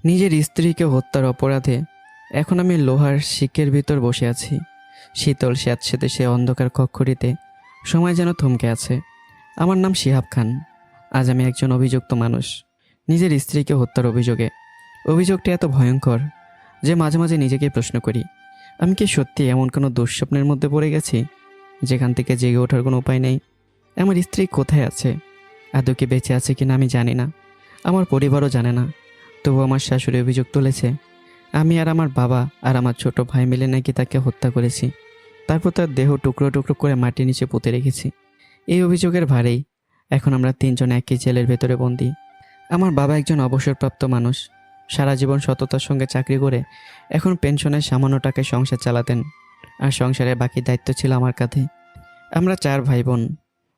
নিজের স্ত্রীকে হত্যার অপরাধে এখন আমি লোহার শিকের ভিতর বসে আছি। শীতল স্যাঁতসেঁতে সে অন্ধকার কক্ষটিতে সময় যেন থমকে আছে। আমার নাম শিহাব খান। আজ আমি একজন অভিযুক্ত মানুষ, নিজের স্ত্রীকে হত্যার অভিযোগে। অভিযোগটি এত ভয়ঙ্কর যে মাঝে মাঝে নিজেকে প্রশ্ন করি, আমি কি সত্যি এমন কোনো দুঃস্বপ্নের মধ্যে পড়ে গেছি যেখান থেকে জেগে ওঠার কোনো উপায় নেই? আমার স্ত্রী কোথায় আছে? আদৌ কি বেঁচে আছে কিনা আমি জানি না, আমার পরিবারও জানে না। তবু আমার শাশুড়ি অভিযোগ তুলেছে আমি আর আমার বাবা আর আমার ছোট ভাই মিলে নাকি তাকে হত্যা করেছি, তারপর তার দেহ টুকরো টুকরো করে মাটির নিচে পুঁতে রেখেছি। এই অভিযোগের ভারেই এখন আমরা তিনজন একই জেলের ভেতরে বন্দী। আমার বাবা একজন অবসরপ্রাপ্ত মানুষ, সারা জীবন সততার সঙ্গে চাকরি করে এখন পেনশনের সামান্য টাকায় সংসার চালাতেন, আর সংসারের বাকি দায়িত্ব ছিল আমার কাঁধে। আমরা 4 ভাই বোন,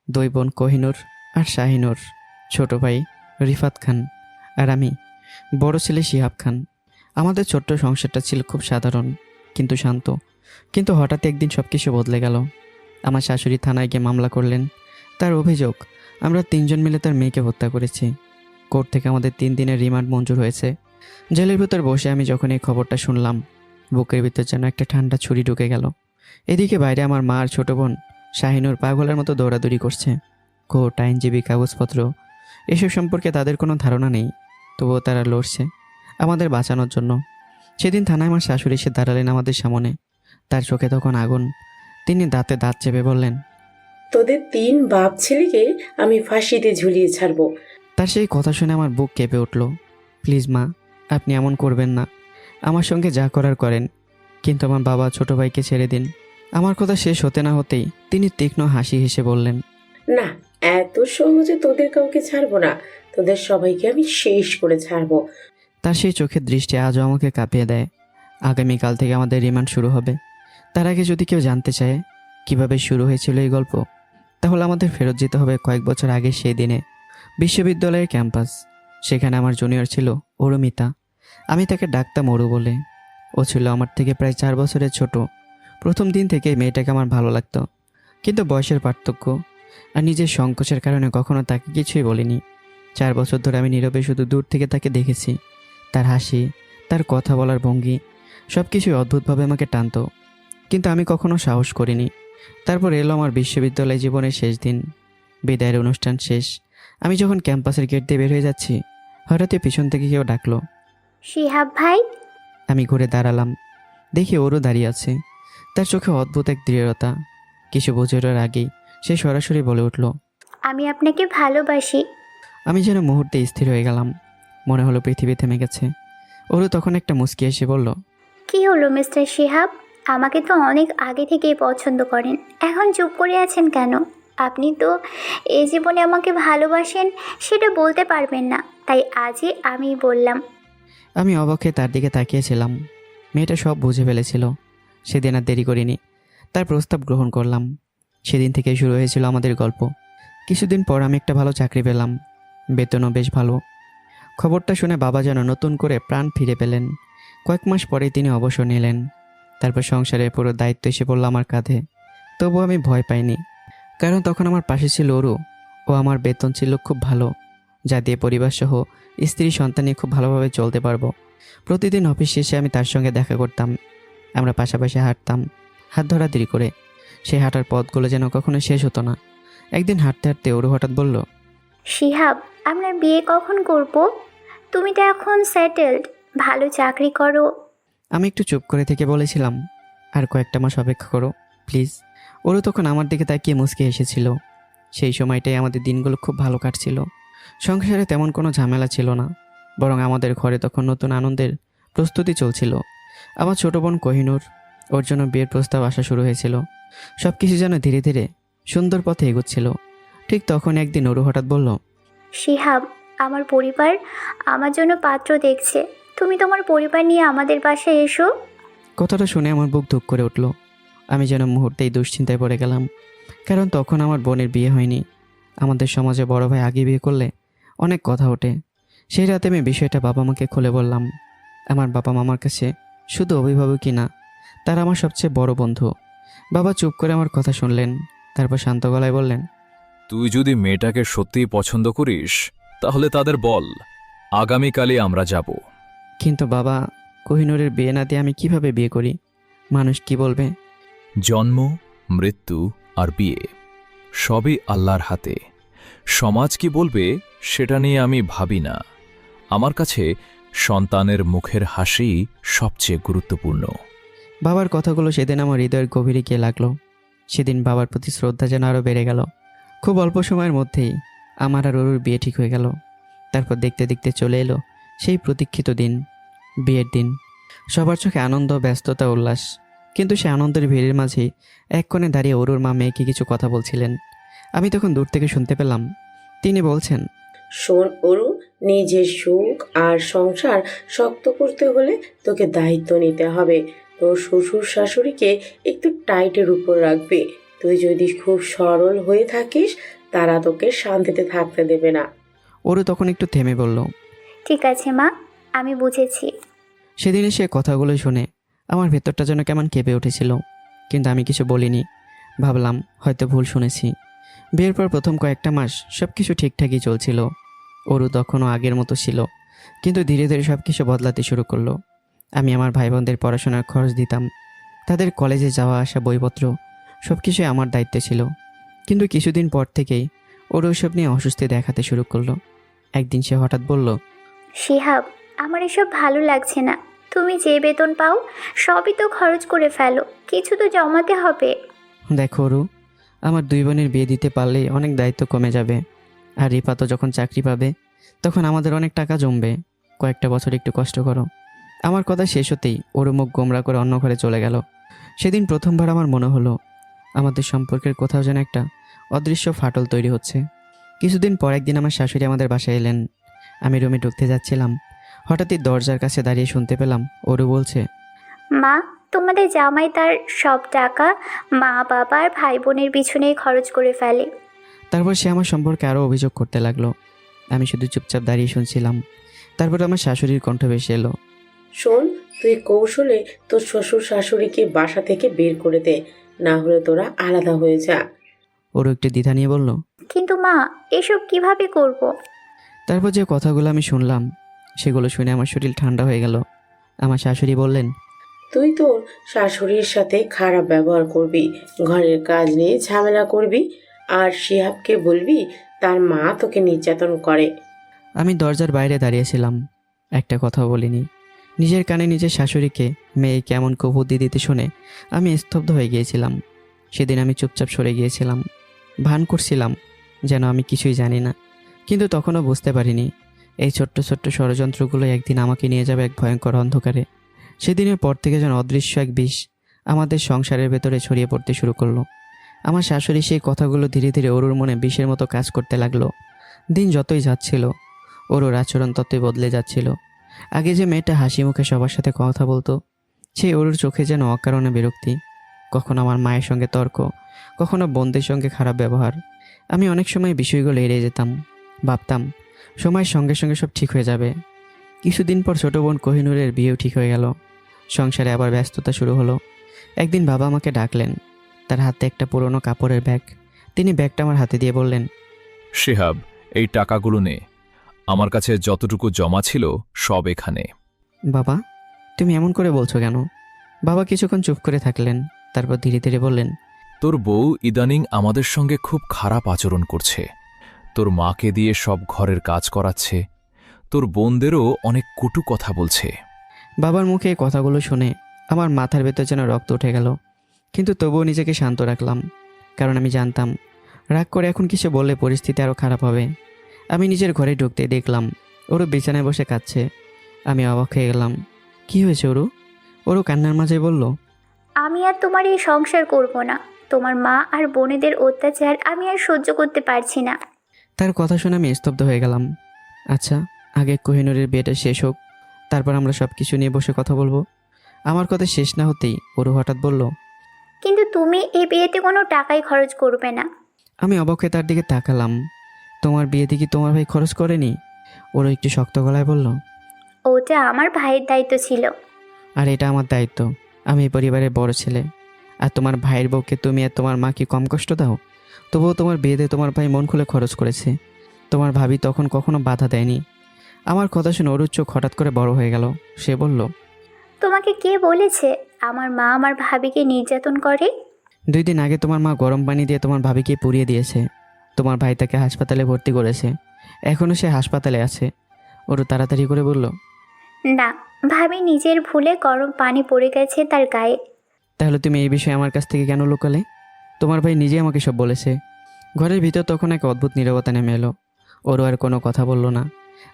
2 বোন কোহিনূর আর শাহিনূর, ছোট ভাই রিফাত খান, আর আমি বড় ছেলে শিহাব খান। আমাদের ছোট্ট সংসারটা ছিল খুব সাধারণ কিন্তু শান্ত। কিন্তু হঠাৎ একদিন সব কিছু বদলে গেল। আমার শাশুড়ি থানায় গিয়ে মামলা করলেন। তার অভিযোগ আমরা 3জন মিলে তার মেয়েকে হত্যা করেছি। কোর্ট থেকে আমাদের 3 দিনের রিমান্ড মঞ্জুর হয়েছে। জেলের ভিতর বসে আমি যখন এই খবরটা শুনলাম, বুকের ভিতর যেন একটা ঠান্ডা ছুরি ঢুকে গেল। এদিকে বাইরে আমার মা আর ছোট বোন শাহিনুর পাগলের মতো দৌড়াদৌড়ি করছে। কোর্ট, আইনজীবী, কাগজপত্র এসব সম্পর্কে তাদের কোনো ধারণা নেই, তবুও তারা লড়ছে আমাদের বাঁচানোর জন্য। সেদিন থানায় আমার শাশুড়ি এসে দাঁড়ালেন আমাদের সামনে। তার চোখে তখন আগুন। তিনি দাঁতে দাঁত চেপে বললেন, তোদের 3 বাপ ছেলেকে আমি ফাঁসিতে ঝুলিয়ে ছাড়বো। তার সেই কথা শুনে আমার বুক কেঁপে উঠল। প্লিজ মা, আপনি এমন করবেন না। আমার সঙ্গে যা করার করেন, কিন্তু আমার বাবা ছোট ভাইকে ছেড়ে দিন। আমার কথা শেষ হতে না হতেই তিনি তীক্ষ্ণ হাসি হেসে বললেন, না, এত সহজে তোদের কাউকে ছাড়বো না। তোদের সবাইকে আমি শেষ করে ছাড়বো। তার সেই চোখের দৃষ্টি আজও আমাকে কাঁপিয়ে দেয়। আগামীকাল থেকে আমাদের রিমান্ড শুরু হবে। তার আগে যদি কেউ জানতে চায় কিভাবে শুরু হয়েছিল এই গল্প, তাহলে আমাদের ফেরত যেতে হবে কয়েক বছর আগে সেই দিনে, বিশ্ববিদ্যালয়ের ক্যাম্পাস। সেখানে আমার জুনিয়র ছিল অরুমিতা। আমি তাকে ডাকতাম অরু বলে। ও ছিল আমার থেকে প্রায় 4 বছরের ছোট। প্রথম দিন থেকে মেয়েটাকে আমার ভালো লাগতো, কিন্তু বয়সের পার্থক্য আর নিজের সংকোচের কারণে কখনো তাকে কিছুই বলিনি। 4 বছর ধরে আমি নীরবে শুধু দূর থেকে তাকে দেখেছি। তার হাসি, তার কথা বলার ভঙ্গি সব কিছুই অদ্ভুতভাবে আমাকে টানতো, কিন্তু আমি কখনো সাহস করিনি। তারপর এলো আমার বিশ্ববিদ্যালয় জীবনের শেষ দিন। বিদায়ের অনুষ্ঠান শেষ। আমি যখন ক্যাম্পাসের গেট দিয়ে বের হয়ে যাচ্ছি, হঠাৎই পিছন থেকে কেউ ডাকলো। শিহাব ভাই। আমি ঘুরে দাঁড়ালাম, দেখি ওরও দাঁড়িয়ে আছে। তার চোখে অদ্ভুত এক দৃঢ়তা। কিছু বুঝে ওঠার আগেই সে সরাসরি বলে উঠল, আমি আপনাকে ভালোবাসি। আমি যেন মুহূর্তে স্থির হয়ে গেলাম। মনে হলো পৃথিবী থেমে গেছে। ওরও তখন একটা মুচকি এসে বলল, কি হলো মিস্টার শিহাব? আমাকে তো অনেক আগে থেকেই পছন্দ করেন, এখন চুপ করে আছেন কেন? আপনি তো এই জীবনে আমাকে ভালোবাসেন সেটা বলতে পারবেন না, তাই আজই আমি বললাম। আমি অবাক হয়ে তার দিকে তাকিয়েছিলাম। মেয়েটা সব বুঝে ফেলেছিল। সেদিন আর দেরি করিনি, তার প্রস্তাব গ্রহণ করলাম। সেদিন থেকে শুরু হয়েছিল আমাদের গল্প। কিছুদিন পর আমি একটা ভালো চাকরি পেলাম, বেতনও বেশ ভালো। খবরটা শুনে বাবা যেন নতুন করে প্রাণ ফিরে পেলেন। কয়েক মাস পরেই তিনি অবসর নিলেন। তারপর সংসারের পুরো দায়িত্ব এসে পড়ল আমার কাঁধে। তবুও আমি ভয় পাইনি, কারণ তখন আমার পাশে ছিল অরু। ও আমার বেতন ছিল খুব ভালো, যা দিয়ে পরিবারসহ স্ত্রী সন্তান নিয়ে খুব ভালোভাবে চলতে পারবো। প্রতিদিন অফিস শেষে আমি তার সঙ্গে দেখা করতাম। আমরা পাশাপাশি হাঁটতাম, হাত ধরাধরি করে। সেই হাঁটার পথগুলো যেন কখনো শেষ হতো না। একদিন হাঁটতে হাঁটতে অরু হঠাৎ বলল, শিহাব, আমরা বিয়ে কখন করব? তুমি তো এখন সেটেলড, ভালো চাকরি করো। আমি একটু চুপ করে থেকে বলেছিলাম, আর কয়েকটা মাস অপেক্ষা করো প্লিজ। ওরও তখন আমার দিকে তাকিয়ে মুচকে এসেছিল। সেই সময়টাই আমাদের দিনগুলো খুব ভালো কাটছিল। সংসারে তেমন কোনো ঝামেলা ছিল না, বরং আমাদের ঘরে তখন নতুন আনন্দের প্রস্তুতি চলছিল। আমার ছোট বোন কোহিনূর, ওর জন্য বিয়ের প্রস্তাব আসা শুরু হয়েছিল। সব কিছু যেন ধীরে ধীরে সুন্দর পথে এগোচ্ছিল। ঠিক তখন একদিন ওরু হঠাৎ বলল, শিহাব, আমার পরিবার আমার জন্য পাত্র দেখছে, তুমি তোমার পরিবার নিয়ে আমাদের বাসায় এসো। কথাটা শুনে আমার বুক ধুক করে উঠল। আমি যেন মুহূর্তেই দুশ্চিন্তায় পড়ে গেলাম, কারণ তখন আমার বোনের বিয়ে হয়নি। আমাদের সমাজে বড় ভাই আগে বিয়ে করলে অনেক কথা ওঠে। সেই রাতে আমি বিষয়টা বাবা মাকে খুলে বললাম। আমার বাবা মামার কাছে শুধু অভিভাবকই না, তারা আমার সবচেয়ে বড় বন্ধু। বাবা চুপ করে আমার কথা শুনলেন, তারপর শান্ত গলায় বললেন, তুই যদি মেয়েটাকে সত্যিই পছন্দ করিস তাহলে তাদের বল, আগামীকালই আমরা যাব। কিন্তু বাবা, কোহিনূরের বিয়ে না দিয়ে আমি কিভাবে বিয়ে করি? মানুষ কি বলবে? জন্ম, মৃত্যু আর বিয়ে সবই আল্লাহর হাতে। সমাজ কি বলবে সেটা নিয়ে আমি ভাবি না। আমার কাছে সন্তানের মুখের হাসি সবচেয়ে গুরুত্বপূর্ণ। বাবার কথাগুলো সেদিন আমার হৃদয়ের গভীরে গিয়ে লাগলো। সেদিন বাবার প্রতি শ্রদ্ধা যেন আরও বেড়ে গেল। খুব অল্প সময়ের মধ্যেই আমার আর অরুর বিয়ে ঠিক হয়ে গেল। তারপর দেখতে দেখতে চলে এলো সেই প্রতীক্ষিত দিন, বিয়ের দিন। সবার চোখে আনন্দ, ব্যস্ততা, উল্লাস। কিন্তু সে আনন্দের ভিড়ের মাঝেই এক কোণে দাঁড়িয়ে অরুর মা মেয়েকে কিছু কথা বলছিলেন। আমি তখন দূর থেকে শুনতে পেলাম তিনি বলছেন, শোন অরু, নিজের সুখ আর সংসার শক্ত করতে হলে তোকে দায়িত্ব নিতে হবে। তোর শ্বশুর শাশুড়িকে একটু টাইটের উপর রাখবে। তুই যদি খুব সরল হয়ে থাকিস, তারা তোকে শান্তিতে থাকতে দেবে না। অরু তখন একটু থেমে বলল। ঠিক আছে মা, আমি বুঝেছি। সেদিনে সে কথাগুলো শুনে আমার ভেতরটা যেন কেমন কেঁপে উঠেছিল, কিন্তু আমি কিছু বলিনি। ভাবলাম হয়তো ভুল শুনেছি। বিয়ের পর প্রথম কয়েকটা মাস সব কিছু ঠিকঠাকই চলছিল। অরু তখনও আগের মতো ছিল, কিন্তু ধীরে ধীরে সব কিছু বদলাতে শুরু করলো। আমি আমার ভাই বোনদের পড়াশোনার খরচ দিতাম, তাদের কলেজে যাওয়া আসা, বইপত্র সব কিছুই আমার দায়িত্বে ছিল। কিন্তু কিছুদিন পর থেকেই ওর ওইসব নিয়ে অস্বস্তি দেখাতে শুরু করলো। একদিন সে হঠাৎ বলল, শিহাব, আমার এসব ভালো লাগছে না। তুমি যে বেতন পাও সবই তো খরচ করে ফেলো, কিছু তো জমাতে হবে। দেখো অরু, আমার দুই বোনের বিয়ে দিতে পারলেই অনেক দায়িত্ব কমে যাবে। আর রিপা তো যখন চাকরি পাবে তখন আমাদের অনেক টাকা জমবে। কয়েকটা বছর একটু কষ্ট করো। আমার কথা শেষ হতেই ওর মুখ গোমরা করে অন্য ঘরে চলে গেল। সেদিন প্রথমবার আমার মনে হলো আমাদের সম্পর্কের কোথাও যেন একটা অদৃশ্য ফাটল তৈরি হচ্ছে। কিছুদিন পর একদিন আমার শাশুড়ি আমাদের বাসায় এলেন। আমি রুমে ঢুকতে যাচ্ছিলাম, হঠাৎই দরজার কাছে দাঁড়িয়ে শুনতে পেলাম ওরু বলছে, মা, তোমাদের জামাই তার সব টাকা মা বাবা আর ভাই বোনের পিছনেই খরচ করে ফেলে। তারপর সে আমার সম্পর্কে আরও অভিযোগ করতে লাগলো। আমি শুধু চুপচাপ দাঁড়িয়ে শুনছিলাম। তারপর আমার শাশুড়ির কণ্ঠ ভেসে এলো, শোন, তুই কৌশলে তোর শ্বশুর শাশুড়িকে বাসা থেকে বের করে দে, না হলে তোরা আলাদা হয়ে যা। ওরও একটু দ্বিধা নিয়ে বলল। কিন্তু মা, এসব কিভাবে করব? তারপর যে কথাগুলো আমি শুনলাম সেগুলো শুনে আমার শরীর ঠান্ডা হয়ে গেল। আমার শাশুড়ি বললেন, তুই তোর শাশুড়ির সাথে খারাপ ব্যবহার করবি, ঘরের কাজ নিয়ে ঝামেলা করবি, আর শিহাবকে বলবি তার মা তোকে নির্যাতন করে। আমি দরজার বাইরে দাঁড়িয়েছিলাম, একটা কথাও বলিনি। নিজের কানে নিজের শাশুড়িকে মেয়ে কেমন কুবুদ্ধি দিতে শুনে আমি স্তব্ধ হয়ে গিয়েছিলাম। সেদিন আমি চুপচাপ সরে গিয়েছিলাম, ভান করছিলাম যেন আমি কিছুই জানি না। কিন্তু তখনও বুঝতে পারিনি এই ছোট্ট ছোট্ট ষড়যন্ত্রগুলো একদিন আমাকে নিয়ে যাবে এক ভয়ঙ্কর অন্ধকারে। সেদিনের পর থেকে যেন অদৃশ্য এক বিষ আমাদের সংসারের ভেতরে ছড়িয়ে পড়তে শুরু করলো। আমার শাশুড়ি সেই কথাগুলো ধীরে ধীরে অরুর মনে বিষের মতো কাজ করতে লাগলো। দিন যতই যাচ্ছিল অরুর আচরণ ততই বদলে যাচ্ছিল। আগে যে মেয়েটা হাসি মুখে সবার সাথে কথা বলতো, সেই অরুর চোখে যেন অকারণে বিরক্তি। কখনো আমার মায়ের সঙ্গে তর্ক, কখনো বোনদের সঙ্গে খারাপ ব্যবহার। আমি অনেক সময় বিষয়গুলো এড়িয়ে যেতাম, ভাবতাম সময়ের সঙ্গে সঙ্গে সব ঠিক হয়ে যাবে। কিছুদিন পর ছোটো বোন কোহিনূরের বিয়েও ঠিক হয়ে গেল। সংসারে আবার ব্যস্ততা শুরু হলো। একদিন বাবা আমাকে ডাকলেন, তার হাতে একটা পুরনো কাপড়ের ব্যাগ। তিনি ব্যাগটা আমার হাতে দিয়ে বললেন, শিহাব, এই টাকাগুলো নে। আমার কাছে যতটুকু জমা ছিল সব এখানে। বাবা, তুমি এমন করে বলছো কেন? বাবা কিছুক্ষণ চুপ করে থাকলেন, তারপর ধীরে ধীরে বললেন, তোর বউ ইদানিং আমাদের সঙ্গে খুব খারাপ আচরণ করছে। তোর মাকে দিয়ে সব ঘরের কাজ করাচ্ছে। তোর বোনদেরও অনেক কটু কথা বলছে। বাবার মুখে এই কথাগুলো শুনে আমার মাথার ভেতর যেন রক্ত উঠে গেল। কিন্তু তবুও নিজেকে শান্ত রাখলাম, কারণ আমি জানতাম রাগ করে এখন কিছু বললে পরিস্থিতি আরও খারাপ হবে। আমি নিজের ঘরে ঢুকতে দেখলাম ওরু বিছানায় বসে কাঁদছে। আমি অবাক হয়ে গেলাম। কি হয়েছে ওরু? ওরু কান্নার মাঝে বলল, আমি আর তোমার এই সংসার করব না। তোমার মা আর বোনেদের অত্যাচার আমি আর সহ্য করতে পারছি না। তার কথা শুনে আমি স্তব্ধ হয়ে গেলাম। আচ্ছা, আগে কোহিনূরের বিয়েটা শেষ হোক, তারপর আমরা সব কিছু নিয়ে বসে কথা বলবো। আমার কথা শেষ না হতেই ওরু হঠাৎ বলল, কিন্তু তুমি এই বিয়েতে কোনো টাকাই খরচ করবে না। আমি অবাক হয়ে তার দিকে তাকালাম। তোমার বিয়েতে কি তোমার ভাই খরচ করেনি? ওরও একটু শক্ত গলায় বলল, ওটা আমার ভাইয়ের দায়িত্ব ছিল। আর এটা আমার দায়িত্ব। আমি এই পরিবারের বড় ছেলে। আর তোমার ভাইয়ের বউকে তুমি আর তোমার মা কি কম কষ্ট দাও? তবুও তোমার বিয়েতে তোমার ভাই মন খুলে খরচ করেছে। তোমার ভাবি তখন কখনো বাধা দেয়নি। আমার কথা শুনে অরুর চোখ হঠাৎ করে বড় হয়ে গেল। সে বলল, তোমাকে কে বলেছে আমার মা আমার ভাবিকে নির্যাতন করে? 2 দিন আগে তোমার মা গরম পানি দিয়ে তোমার ভাবিকে পুড়িয়ে দিয়েছে। তোমার ভাই তাকে হাসপাতালে ভর্তি করেছে। এখনও সে হাসপাতালে আছে। অরু তাড়াতাড়ি করে বলল, না, ভাবি নিজের ভুলে গরম পানি পড়ে গেছে তার গায়ে। তাহলে তুমি এই বিষয়ে আমার কাছ থেকে কেন লুকালে? তোমার ভাই নিজে আমাকে সব বলেছে। ঘরের ভিতর তখন এক অদ্ভুত নীরবতা নেমে এলো। ওরও আর কোনো কথা বলল না।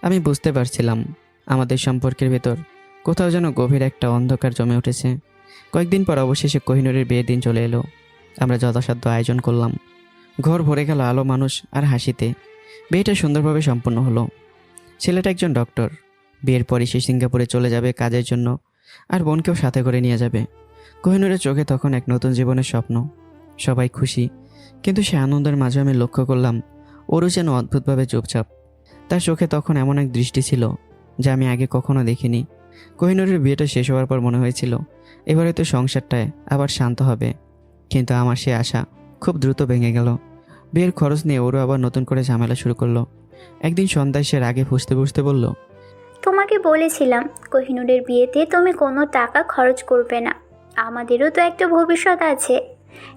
আমি বুঝতে পারছিলাম আমাদের সম্পর্কের ভেতর কোথাও যেন গভীর একটা অন্ধকার জমে উঠেছে। কয়েকদিন পর অবশেষে কোহিনূরের বিয়ের দিন চলে এলো। আমরা যথাসাধ্য আয়োজন করলাম। ঘর ভরে গেল আলো, মানুষ আর হাসিতে। বিয়েটা সুন্দরভাবে সম্পন্ন হলো। ছেলেটা একজন ডক্টর। বিয়ের পরই সে সিঙ্গাপুরে চলে যাবে কাজের জন্য, আর বোনকেও সাথে করে নিয়ে যাবে। কোহিনূরের চোখে তখন এক নতুন জীবনের স্বপ্ন। সবাই খুশি, কিন্তু সে আনন্দের মাঝে আমি লক্ষ্য করলাম ওরও যেন অদ্ভুতভাবে চুপচাপ। তার চোখে তখন এমন এক দৃষ্টি ছিল যা আমি আগে কখনো দেখিনি। কোহিনূরের বিয়েটা শেষ হওয়ার পর মনে হয়েছিল এবারে তো সংসারটায় আবার শান্ত হবে, কিন্তু আমার সে আশা খুব দ্রুত ভেঙে গেল। বিয়ের খরচ নিয়ে ওরও আবার নতুন করে ঝামেলা শুরু করলো। একদিন সন্ধ্যায় সে রাগে ফুঁসতে ফুঁসতে বলল, তোমাকে বলেছিলাম কোহিনূরের বিয়েতে তুমি কোনো টাকা খরচ করবে না, আমাদেরও তো একটা ভবিষ্যৎ আছে,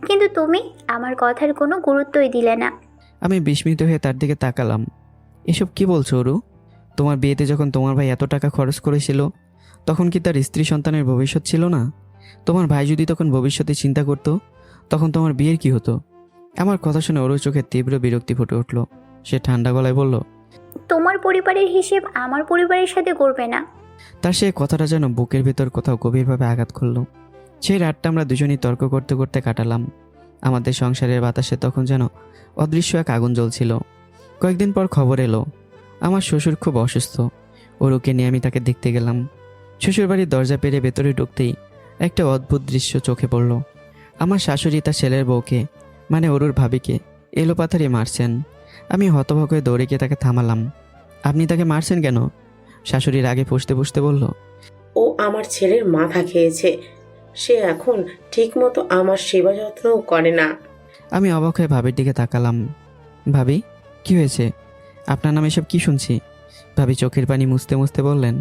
কিন্তু তুমি আমার কথার কোনো গুরুত্বই দিলে না। আমি বিস্মিত হয়ে তার দিকে তাকালাম। এসব কি বলছো অরু? তোমার বিয়েতে যখন তোমার ভাই এত টাকা খরচ করেছিল, তখন কি তার স্ত্রী সন্তানের ভবিষ্যৎ ছিল না? তোমার ভাই যদি তখন ভবিষ্যতে চিন্তা করতো, তখন তোমার বিয়ের কি হতো? আমার কথা শুনে ওর চোখে তীব্র বিরক্তি ফুটে উঠল। সে ঠান্ডা গলায় বলল, তোমার পরিবারের হিসেব আমার পরিবারের সাথে করবে না। তার সে কথাটা যেন বুকের ভেতর কোথাও গভীরভাবে আঘাত করলো। সেই রাতটা আমরা দুজনই তর্ক করতে করতে কাটালাম। আমাদের সংসারের বাতাসে তখন যেন অদৃশ্য এক আগুন জ্বলছিল। কয়েকদিন পর খবর এলো আমার শ্বশুর খুব অসুস্থ। ওরুকে নিয়ে আমি তাকে দেখতে গেলাম। শ্বশুরবাড়ির দরজা পেরিয়ে ভেতরে ঢুকতেই একটা অদ্ভুত দৃশ্য চোখে পড়ল। আমার শাশুড়ি তার ছেলের বউকে, মানে অরুর ভাবিকে, এলোপাথারি মারছেন। আমি হতভম্ব হয়ে দৌড়ে গিয়ে তাকে থামালাম। আপনি তাকে মারছেন কেন? শাশুড়ির আগে ফুঁসতে ফুঁসতে বলল, ও আমার ছেলের মাথা খেয়েছে। সে এখন ঠিকমতো আমার সেবা যত্নও করে না। আমি অবাক হয়ে ভাবির দিকে তাকালাম। ভাবি, কি হয়েছে? আপনার নামে এসব কি শুনছি? ভাবি চোখের পানি মুছতে মুছতে বললেন,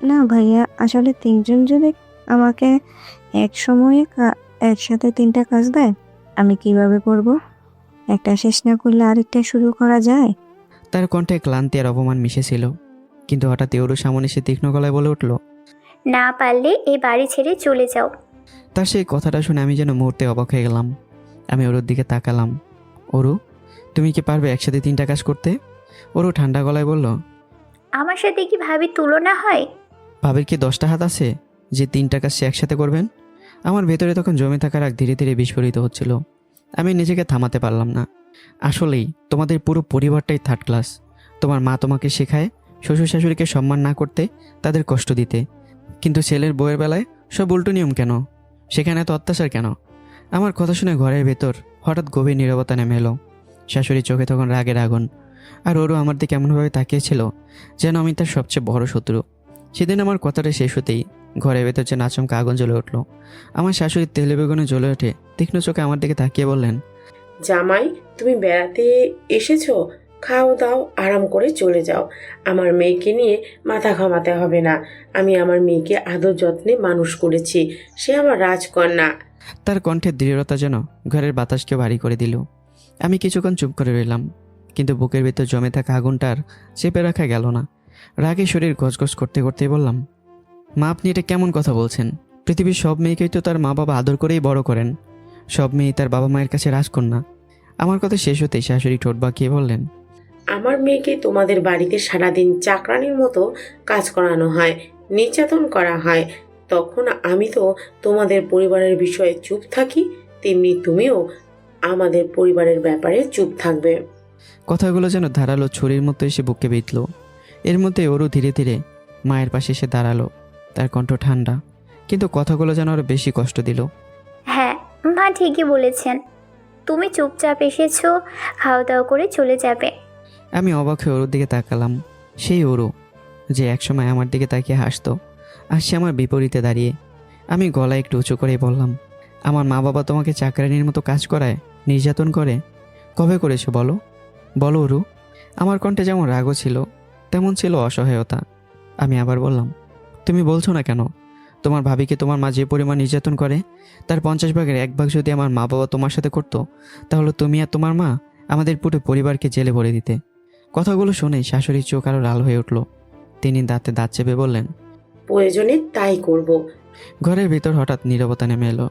না ভাইয়া, আসলে 3জন যদি আমাকে এক সময়ে একসাথে 3টা কাজ দেয়, আমি কিভাবে করব? একটা শেষ না করলে আরেকটা শুরু করা যায়? তার কণ্ঠে ক্লান্তি আর অপমান মিশেছিল। কিন্তু হঠাৎ ওরও সামনে এসে তীক্ষ্ণ গলায় বলে উঠল, না পারলে এই বাড়ি ছেড়ে চলে যাও। তার সেই কথাটা শুনে আমি যেন মুহূর্তে অবাক হয়ে গেলাম। আমি ওর দিকে তাকালাম। ওরু, তুমি কি পারবে একসাথে 3টা কাজ করতে? ওরু ঠান্ডা গলায় বলল, আমার সাথে কি ভাবির তুলনা হয়? ভাবির কি 10টা হাত আছে যে 3টা কাজ সে একসাথে করবেন? আমার ভেতরে তখন জমে থাকা রাগ ধীরে ধীরে বিস্ফোরিত হচ্ছিল। আমি নিজেকে থামাতে পারলাম না। আসলেই তোমাদের পুরো পরিবারটাই থার্ড ক্লাস। তোমার মা তোমাকে শেখায় শ্বশুর শাশুড়িকে সম্মান না করতে, তাদের কষ্ট দিতে, কিন্তু ছেলের বউয়ের বেলায় সব উল্টো নিয়ম কেন? সেখানে এত অত্যাচার কেন? আমার কথা শুনে ঘরের ভেতর হঠাৎ গভীর নীরবতা নেমে এলো। শাশুড়ির চোখে তখন রাগের আগুন, আর ওরও আমার দিকে এমনভাবে তাকিয়েছিল যেন আমি তার সবচেয়ে বড় শত্রু। সেদিন আমার কথাটা শেষ হতেই ঘরের ভেতর যে আচমকা আগুন জ্বলে উঠল। আমার শাশুড়ির তেলে বেগুনে জ্বলে ওঠে তীক্ষ্ণ চোখে আমার দিকে তাকিয়ে বললেন, জামাই, তুমি বেড়াতে এসেছো, খাও দাও, আরাম করে চলে যাও। আমার মেয়েকে নিয়ে মাথা ঘামাতে হবে না। আমি আমার মেয়েকে আদর যত্নে মানুষ করেছি। সে আমার রাজকন্যা। তার কণ্ঠের দৃঢ়তা যেন ঘরের বাতাসকে ভারী করে দিল। আমি কিছুক্ষণ চুপ করে রইলাম, কিন্তু বুকের ভেতর জমে থাকা আগুনটার চেপে রাখা গেল না। রাগে শরীর গজগজ করতে করতেই বললাম, মা, আপনি এটা কেমন কথা বলছেন? পৃথিবীর সব মেয়েকেই তো তার মা বাবা আদর করেই বড় করেন। সব মেয়েই তার বাবা মায়ের কাছে রাজকন্যা। আমার কথা শেষ হতেই শাশুড়ি ঠোঁট বাঁকিয়ে বললেন, আমার মেয়েকে তোমাদের বাড়িতে সারাদিন চাকরানির মতো কাজ করানো হয়, নির্যাতন করা হয়। তখন আমি তো তোমাদের পরিবারের বিষয়ে চুপ থাকি, তেমনি তুমিও আমাদের পরিবারের ব্যাপারে চুপ থাকবে। কথাগুলো যেন ধারালো ছুরির মতো এসে বুকে বিঁধল। এর মধ্যে ওরও ধীরে ধীরে মায়ের পাশে এসে দাঁড়ালো। তার কণ্ঠ ঠান্ডা, কিন্তু কথাগুলো যেন আরও বেশি কষ্ট দিল। হ্যাঁ, মা ঠিকই বলেছেন, তুমি চুপচাপ এসেছো, খাওয়া দাওয়া করে চলে যাবে। আমি অবাক হয়ে ওর দিকে তাকালাম। সেই ওরও যে একসময় আমার দিকে তাকিয়ে হাসতো, আর সে আমার বিপরীতে দাঁড়িয়ে। আমি গলা একটু উঁচু করেই বললাম, আমার মা বাবা তোমাকে চাকরানির মতো কাজ করায়, নির্যাতন করে? কবে করেছো বলো? বলো ওরু। আমার কণ্ঠে যেমন রাগও ছিল, তেমন ছিল অসহায়তা। আমি আবার বললাম, তুমি বলছো না কেন? তোমার ভাবিকে তোমার মা যে পরিমাণ নির্যাতন করে তার 50 ভাগের 1 ভাগ যদি আমার মা বাবা তোমার সাথে করতো, তাহলে তুমি আর তোমার মা আমাদের পুরো পরিবারকে জেলে ভরে দিতে। কথাগুলো শুনে শাশুড়ির চোখ আরও লাল হয়ে উঠল। তিনি দাঁতে দাঁত চেপে বললেন, প্রয়োজনে তাই করব। ঘরের ভিতর হঠাৎ নীরবতা নেমে এলো।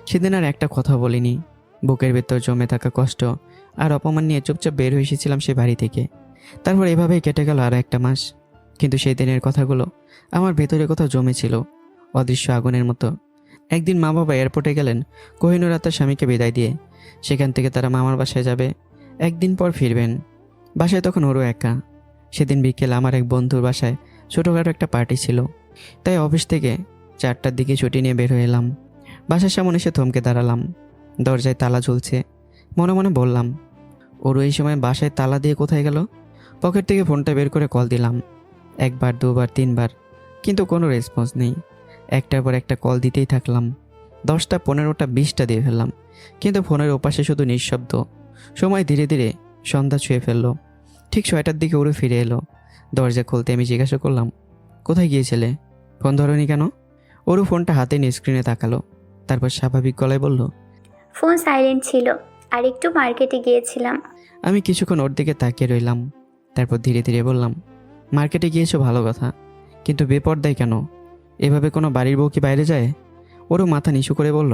সেদিন আর একটা কথা বলিনি। বুকের ভেতর জমে থাকা কষ্ট আর অপমান নিয়ে চুপচাপ বের হয়ে এসেছিলাম সে বাড়ি থেকে। তারপর এভাবেই কেটে গেল আরও একটা মাস। কিন্তু সেই দিনের কথাগুলো আমার ভেতরে কোথাও জমেছিল, অদৃশ্য আগুনের মতো। একদিন মা বাবা এয়ারপোর্টে গেলেন কোহিনূর আর তার স্বামীকে বিদায় দিয়ে। সেখান থেকে তারা মামার বাসায় যাবে, একদিন পর ফিরবেন। বাসায় তখন ওরও একা। সেদিন বিকেল আমার এক বন্ধুর বাসায় ছোটোখাটো একটা পার্টি ছিল, তাই অফিস থেকে 4টার দিকে ছুটি নিয়ে বের হয়ে এলাম। বাসার সামনে এসে থমকে দাঁড়ালাম। দরজায় তালা ঝুলছে। মনে মনে বললাম, ওরও এই সময় বাসায় তালা দিয়ে কোথায় গেল? পকেট থেকে ফোনটা বের করে কল দিলাম, 1বার 2বার 3বার, কিন্তু কোনো রেসপন্স নেই। একটার পর একটা কল দিতেই থাকলাম। 10টা 15টা 20টা দিয়ে ফেললাম, কিন্তু ফোনের ওপাশে শুধু নিঃশব্দ। সময় ধীরে ধীরে সন্ধ্যা ছুঁয়ে ফেললো। ঠিক 6টার দিকে ওরও ফিরে এলো। দরজা খুলতে আমি জিজ্ঞাসা করলাম, কোথায় গিয়েছিলে? ফোন ধরনি কেন? ওরও ফোনটা হাতে নিয়ে স্ক্রিনে তাকালো। তারপর স্বাভাবিক গলায় বলল, ফোন সাইলেন্ট ছিল, আর একটু মার্কেটে গিয়েছিলাম। আমি কিছুক্ষণ ওর দিকে তাকিয়ে রইলাম। তারপর ধীরে ধীরে বললাম, মার্কেটে গিয়েছো ভালো কথা, কিন্তু বেপরদায় কেন? এভাবে কোনো বাড়ির বউ কি বাইরে যায়? ওরও মাথা নিচু করে বলল,